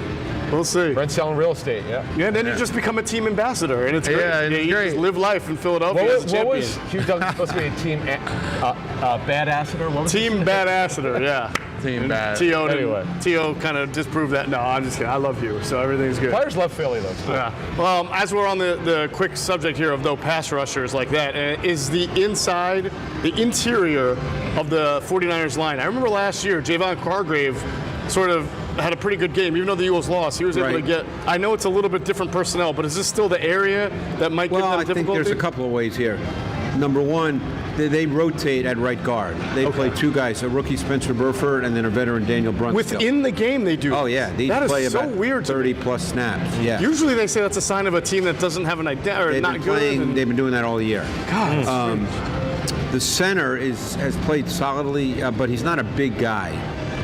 We'll see. Brent selling real estate, Yeah, and then you just become a team ambassador, and it's great. Yeah, it's you great. just live life in Philadelphia as a champion. What was Hugh Douglas supposed to be a team badassador? What was Team badassador, yeah. Team bad. T.O. kind of disproved that. No, I'm just kidding. I love you, so everything's good. Players love Philly, though. Yeah. Well, as we're on the quick subject here of pass rushers like that, is the interior of the 49ers line. I remember last year, Javon Hargrave sort of had a pretty good game, even though the Eagles lost. He was able to get. I know it's a little bit different personnel, but is this still the area that might give them difficulty? I think there's a couple of ways here. Number one, They rotate at right guard. They play two guys, a rookie Spencer Burford and then a veteran Daniel Brunskill. Within the game they do. Oh, yeah. They that play is so about weird. 30-plus snaps. Yeah. Usually they say that's a sign of a team that doesn't have an identity or not good. They've been doing that all year. God, the center has played solidly, but he's not a big guy.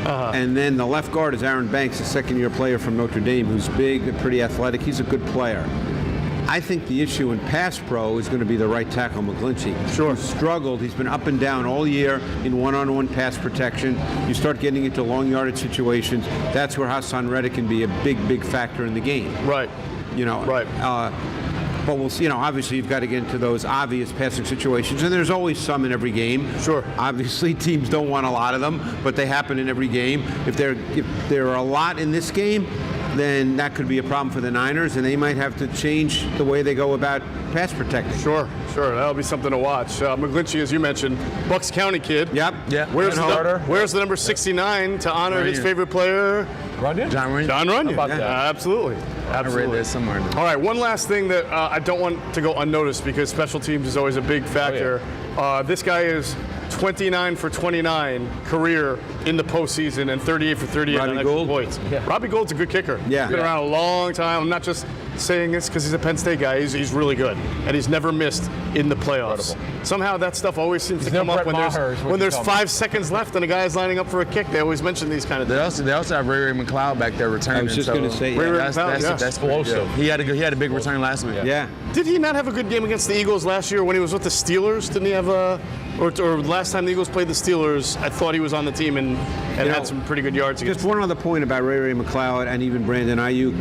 And then the left guard is Aaron Banks, a second-year player from Notre Dame, who's big and pretty athletic. He's a good player. I think the issue in pass pro is going to be the right tackle, McGlinchey. Sure. He's struggled. He's been up and down all year in one-on-one pass protection. You start getting into long yardage situations. That's where Hassan Reddick can be a big factor in the game. Right. Right. But we'll see. Obviously you've got to get into those obvious passing situations, and there's always some in every game. Sure. Obviously teams don't want a lot of them, but they happen in every game. If there are a lot in this game, then that could be a problem for the Niners, and they might have to change the way they go about pass protecting. Sure. That'll be something to watch. McGlinchey, as you mentioned, Bucks County kid. Yep. Yeah. Where's the number 69 to honor his favorite player? Runyon? John Runyon. John Runyon. How about that? Absolutely. I read that somewhere. All right, one last thing that I don't want to go unnoticed because special teams is always a big factor. This guy is 29 for 29 career in the postseason and 38 for 38 on extra points. Yeah. Robbie Gould's a good kicker. Yeah. He's been around a long time. I'm not just saying this because he's a Penn State guy. He's really good, and he's never missed in the playoffs. Incredible. Somehow that stuff always seems to come up when there's 5 seconds left and a guy's lining up for a kick. They always mention these kind of things. They also have Ray McLeod back there returning. I was just going to say, that's explosive. He had a big return last week. Yeah. Did he not have a good game against the Eagles last year when he was with the Steelers? Didn't he have or last time the Eagles played the Steelers, I thought he was on the team and had some pretty good yards against Just one other point about Ray McLeod and even Brandon Ayuk.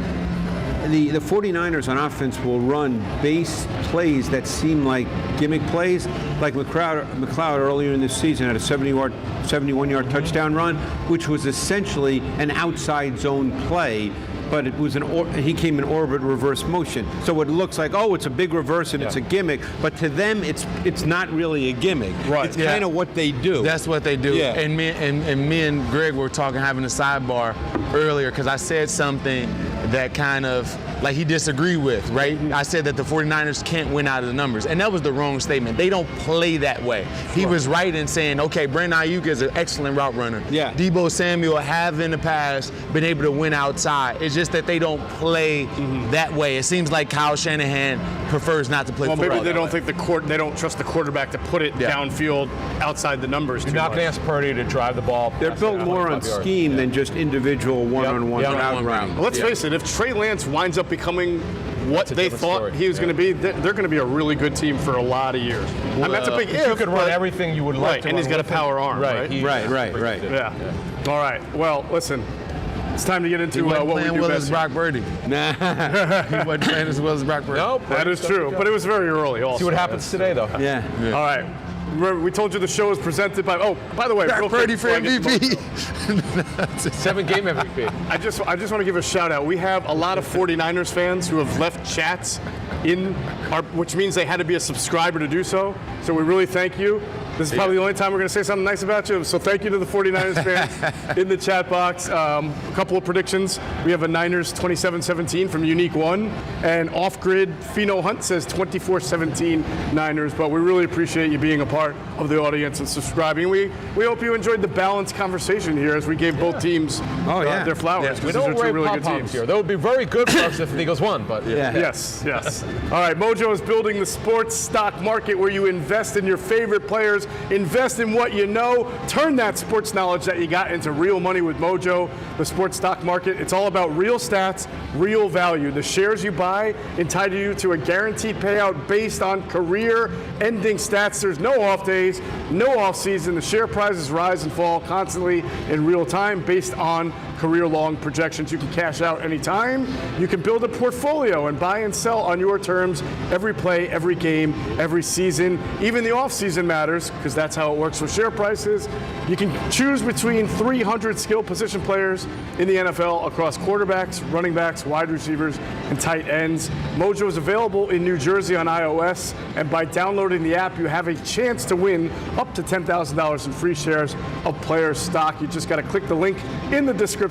The 49ers on offense will run base plays that seem like gimmick plays. Like McLeod earlier in this season had a 71-yard touchdown run, which was essentially an outside zone play. But it was he came in orbit reverse motion. So it looks like, it's a big reverse and it's a gimmick. But to them, it's not really a gimmick. Right. It's kind of what they do. That's what they do. Yeah. And me and Greg were having a sidebar earlier because I said something that kind of like he disagreed with, right? I said that the 49ers can't win out of the numbers, and that was the wrong statement. They don't play that way. He was right in saying, okay, Brandon Ayuk is an excellent route runner. Yeah. Debo Samuel have in the past been able to win outside. It's just that they don't play that way. It seems like Kyle Shanahan prefers not to play football. Maybe they don't think they don't trust the quarterback to put it downfield outside the numbers. You're not going to ask Purdy to drive the ball. They're built more on scheme than just individual one-on-one route running. Well, let's face it, if Trey Lance winds up becoming what they thought he was going to be, they're going to be a really good team for a lot of years. That's a big if. You could run everything you would like to and run he's got a with power arm, right? Right. Yeah. All right. Well, listen. It's time to get into what we do best. Brock Purdy. Nah. He wasn't playing as well as Brock Purdy. Nope. That is true, but it was very early also. See what happens today, though. Yeah. All right. We told you the show is presented by, by the way, Brock Purdy for MVP. 7-game MVP. I just want to give a shout out. We have a lot of 49ers fans who have left chats which means they had to be a subscriber to do so. So we really thank you. This is probably the only time we're going to say something nice about you. So thank you to the 49ers fans in the chat box. A couple of predictions. We have a Niners 27-17 from Unique One. And off-grid, Pheno Hunt says 24-17 Niners. But we really appreciate you being a part of the audience and subscribing. We hope you enjoyed the balanced conversation here as we gave both teams their flowers. We don't rate really good teams here. That would be very good for us if the Eagles won. But Yes. All right, MOJO is building the sports stock market where you invest in your favorite players, invest in what you know, turn that sports knowledge that you got into real money with MOJO, the sports stock market. It's all about real stats, real value. The shares you buy entitle you to a guaranteed payout based on career-ending stats. There's no off days, no off season. The share prices rise and fall constantly in real time based on career-long projections. You can cash out anytime. You can build a portfolio and buy and sell on your terms every play, every game, every season. Even the off-season matters because that's how it works with share prices. You can choose between 300 skill position players in the NFL across quarterbacks, running backs, wide receivers, and tight ends. MOJO is available in New Jersey on iOS, and by downloading the app, you have a chance to win up to $10,000 in free shares of player stock. You just got to click the link in the description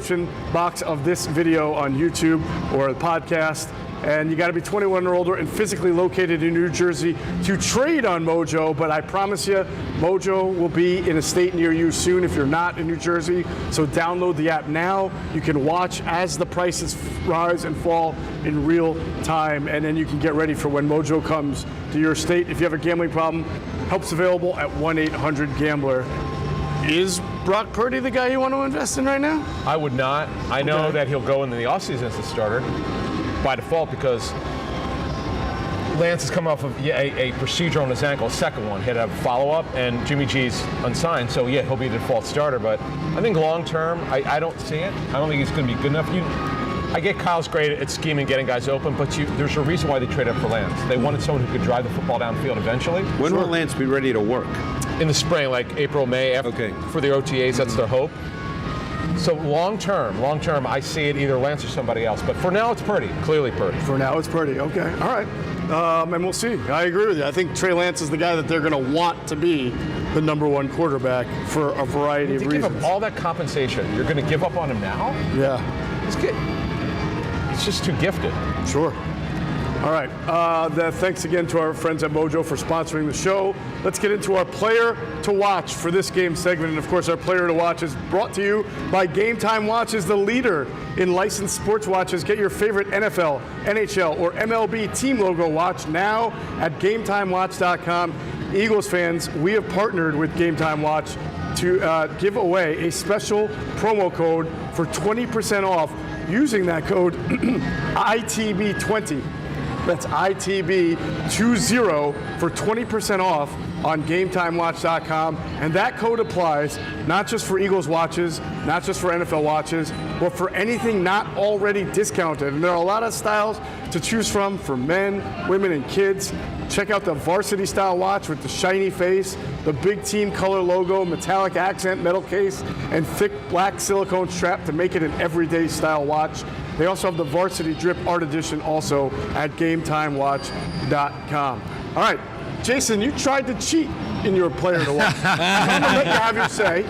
box of this video on YouTube or the podcast, And you got to be 21 or older and physically located in New Jersey to trade on MOJO. But I promise you, MOJO will be in a state near you soon if you're not in New Jersey. So download the app now. You can watch as the prices rise and fall in real time. And then you can get ready for when MOJO comes to your state. If you have a gambling problem, help's available at 1-800-GAMBLER. Is Brock Purdy the guy you want to invest in right now? I would not. I know that he'll go into the offseason as a starter by default because Lance has come off of a procedure on his ankle, a second one. He had to have a follow-up, and Jimmy G's unsigned, so yeah, he'll be the default starter. But I think long-term, I don't see it. I don't think he's going to be good enough. I get Kyle's great at scheming, getting guys open, but there's a reason why they traded up for Lance. They wanted someone who could drive the football downfield eventually. When will Lance be ready to work? In the spring, like April, May, for the OTAs, that's their hope. So long term, I see it either Lance or somebody else. But for now, it's Purdy, clearly Purdy. For now, it's Purdy. Okay, all right. And we'll see. I agree with you. I think Trey Lance is the guy that they're going to want to be the number one quarterback for a variety of reasons. Give up all that compensation. You're going to give up on him now? Yeah. He's just too gifted. Sure. All right. Thanks again to our friends at MOJO for sponsoring the show. Let's get into our player to watch for this game segment. And of course, our player to watch is brought to you by Game Time Watches, the leader in licensed sports watches. Get your favorite NFL, NHL, or MLB team logo watch now at GameTimeWatch.com. Eagles fans, we have partnered with Game Time Watch to give away a special promo code for 20% off using that code ITB20. That's ITB20 for 20% off on GameTimeWatch.com. And that code applies not just for Eagles watches, not just for NFL watches, but for anything not already discounted. And there are a lot of styles to choose from for men, women, and kids. Check out the varsity style watch with the shiny face, the big team color logo, metallic accent metal case, and thick black silicone strap to make it an everyday style watch. They also have the varsity drip art edition also at GameTimeWatch.com. All right, Jason, you tried to cheat in your player to watch. I'm going to let you have your say.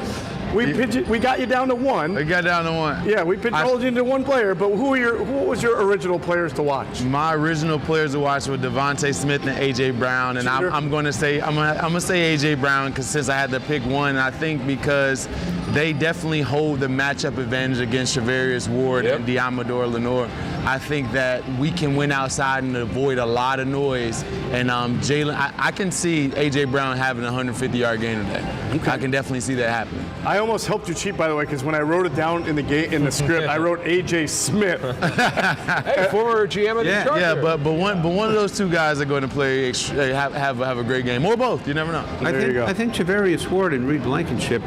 We got you down to one. We got down to one. Yeah, we pigeonholed you into one player, but what was your original players to watch? My original players to watch were Devontae Smith and AJ Brown, and I'm gonna say AJ Brown because since I had to pick one, I think because they definitely hold the matchup advantage against Charvarius Ward and Diamador Lenore. I think that we can win outside and avoid a lot of noise. And Jalen, I can see AJ Brown having a 150-yard game today. Okay. I can definitely see that happening. I almost helped you cheat, by the way, because when I wrote it down in the script, I wrote AJ Smith. Hey, former GM of the Chargers. Yeah, but one of those two guys are going to play have a great game, or both. You never know. I think Charvarius Ward and Reed Blankenship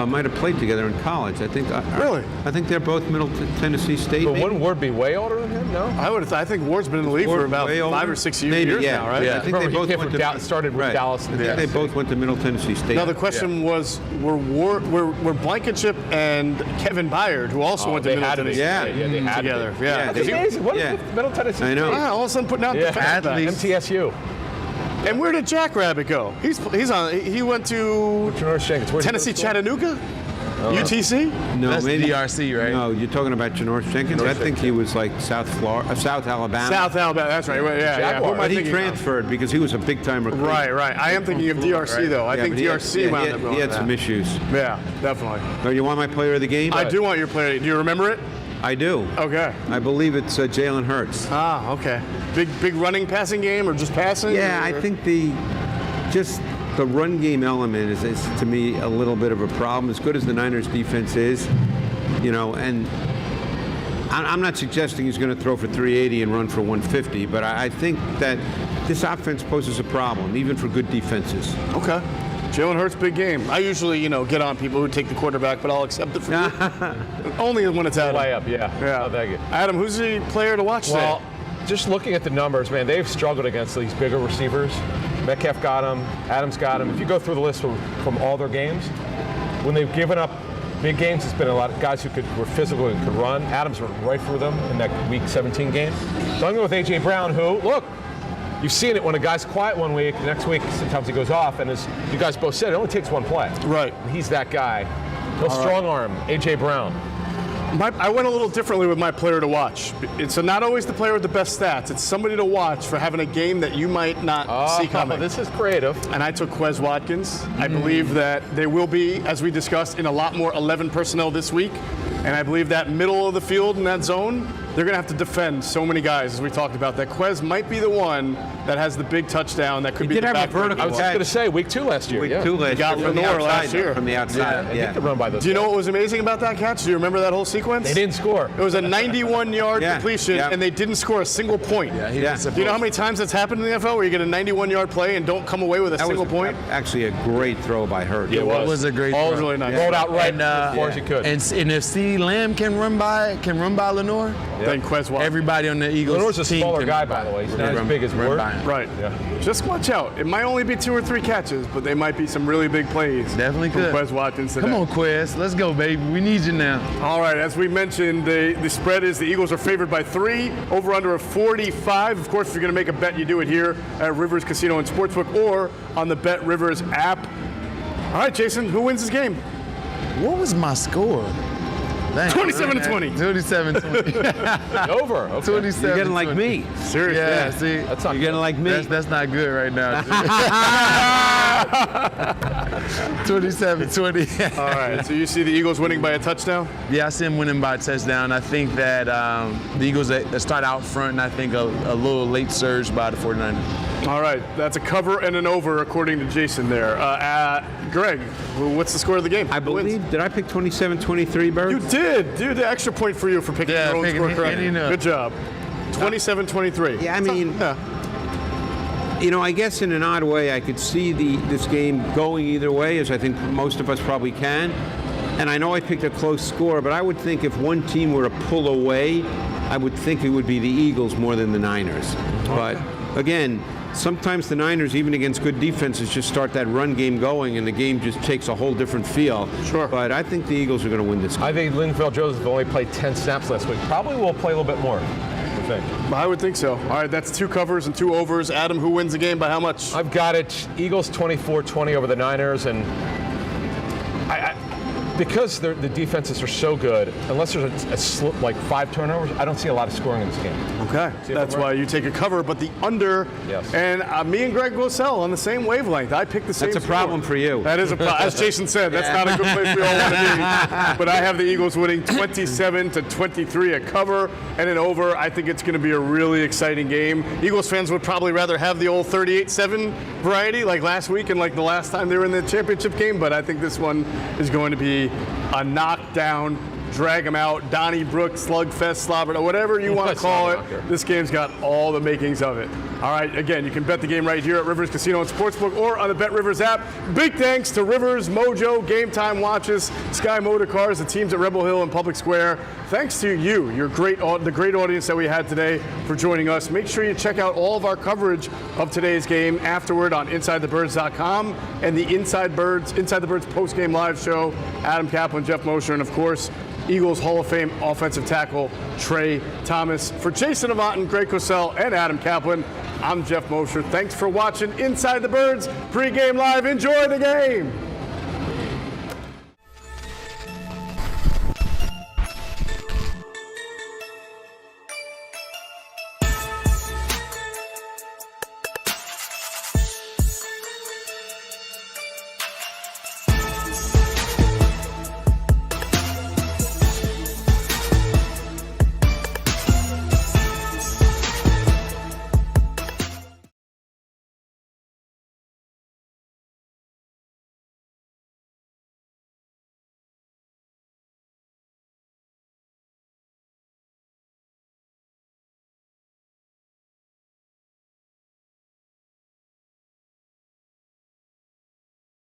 might have played together in college. I think. Really? I think they're both Middle Tennessee State. But wouldn't Ward be way older than him? No. I think Ward's been in the league for about 5 or 6 years now, right? Yeah. I think they both started with Dallas. I think they both went to Middle Tennessee State. Now the question was, were Blankenship and Kevin Byard, who also went to Middle Tennessee, they had together? That's amazing. What is Middle Tennessee? I know. All of a sudden putting out the athletes. MTSU. And where did Jackrabbit go? He went to Tennessee Chattanooga? UTC? No, that's maybe DRC, right? No, you're talking about Janoris Jenkins. I think he was like South Alabama. South Alabama, that's right. Yeah. But he transferred because he was a big-time recruit. Right. I am thinking of DRC, though. I think DRC wound up going. He had some issues. Yeah, definitely. So you want my player of the game? I do want your player. Do you remember it? I do. Okay. I believe it's Jalen Hurts. Ah, okay. Big running passing game or just passing? Yeah, I think the run game element is to me a little bit of a problem. As good as the Niners defense is, and I'm not suggesting he's going to throw for 380 and run for 150, but I think that this offense poses a problem, even for good defenses. Okay. Jalen Hurts, big game. I usually, get on people who take the quarterback, but I'll accept it from you. Only when it's Adam. Layup, yeah. Oh, thank you. Adam, who's the player to watch today? Just looking at the numbers, man, they've struggled against these bigger receivers. Metcalf got him, Adams got him. If you go through the list from all their games, when they've given up big games, it's been a lot of guys who were physical and could run. Adams went right through them in that Week 17 game. So I'm going with A.J. Brown, who, look, you've seen it when a guy's quiet one week, the next week sometimes he goes off, and as you guys both said, it only takes one play. Right. He's that guy. He'll strong arm A.J. Brown. I went a little differently with my player to watch. It's not always the player with the best stats. It's somebody to watch for having a game that you might not see coming. This is creative. And I took Quez Watkins. I believe that they will be, as we discussed, in a lot more 11 personnel this week. And I believe that middle of the field in that zone, they're going to have to defend so many guys, as we talked about. That Quez might be the one that has the big touchdown that could be the back. I was just going to say, week 2 last year. Week 2 last year. Got Lenore last year. From the outside. Yeah. Run by those Do you know guys. what was amazing about that catch? Do you remember that whole sequence? They didn't score. It was a 91-yard completion, Yeah. and they didn't score a single point. Yeah, he Yeah. was Do you know how many times that's happened in the NFL where you get a 91-yard play and don't come away with a That single was point? actually a great throw by Hurd. Yeah, It was a great All throw. really nice. Rolled out right And, as far as he could. And if CeeDee Lamb can run by Lenore, Then Quez Watkins. everybody on the Eagles Lenore's a team smaller can guy, run by the way. He's not run- as big as run Ward. by him. Right. Yeah. Just watch out. It might only be 2 or 3 catches, but they might be some really big plays. Definitely from could. Quez Watkins today. Come on, Quez. Let's go, baby. We need you now. All right, as we mentioned, the spread is the Eagles are favored by 3, over under a 45. Of course, if you're going to make a bet, you do it here at Rivers Casino and Sportsbook or on the Bet Rivers app. All right, Jason, who wins this game? What was my score? 27-20. 27-20. Over. Okay. 27. You're getting like me. Seriously. Yeah, see, That's not You're getting like me. that's not good right now. 27-20. All right, so you see the Eagles winning by a touchdown? Yeah, I see him winning by a touchdown. I think that the Eagles they start out front, and I think a little late surge by the 49ers. All right, that's a cover and an over according to Jason there. Greg, what's the score of the game? I Who wins? believe, did I pick 27-23, Bird? You did. Dude, the extra point for you for picking Yeah, your own picking score it, correctly. and Good job. 27-23. Yeah, I mean, Yeah. you know, I guess in an odd way, I could see this game going either way, as I think most of us probably can. And I know I picked a close score, but I would think if one team were to pull away, I would think it would be the Eagles more than the Niners. But again, sometimes the Niners, even against good defenses, just start that run game going, and the game just takes a whole different feel. Sure. But I think the Eagles are going to win this game. I think Linval Joseph only played 10 snaps last week. Probably will play a little bit more, I think. I would think so. All right, that's 2 covers and 2 overs. Adam, who wins the game by how much? I've got it. Eagles 24-20 over the Niners, and because the defenses are so good, unless there's a slip, like 5 turnovers, I don't see a lot of scoring in this game. Okay, that's why you take a cover, but the under. Yes. And me and Greg Cosell on the same wavelength. I picked the same That's a score. problem for you. That is a problem. As Jason said, that's not a good place we all want to be. But I have the Eagles winning 27-23, a cover and an over. I think it's going to be a really exciting game. Eagles fans would probably rather have the old 38-7 variety like last week and like the last time they were in the championship game, but I think this one is going to be a knockdown, drag them out, Donnybrook, slugfest, slobber, whatever you want to call it. This game's got all the makings of it. All right, again, you can bet the game right here at Rivers Casino and Sportsbook or on the Bet Rivers app. Big thanks to Rivers, MOJO, Game Time Watches, Sky Motor Cars, the teams at Rebel Hill and Public Square. Thanks to you, the great audience that we had today for joining us. Make sure you check out all of our coverage of today's game afterward on InsideTheBirds.com and the Inside the Birds post-game live show. Adam Caplan, Geoff Mosher, and of course, Eagles Hall of Fame offensive tackle Trey Thomas. For Jason Avant and Greg Cosell and Adam Caplan, I'm Geoff Mosher. Thanks for watching Inside the Birds pregame live. Enjoy the game.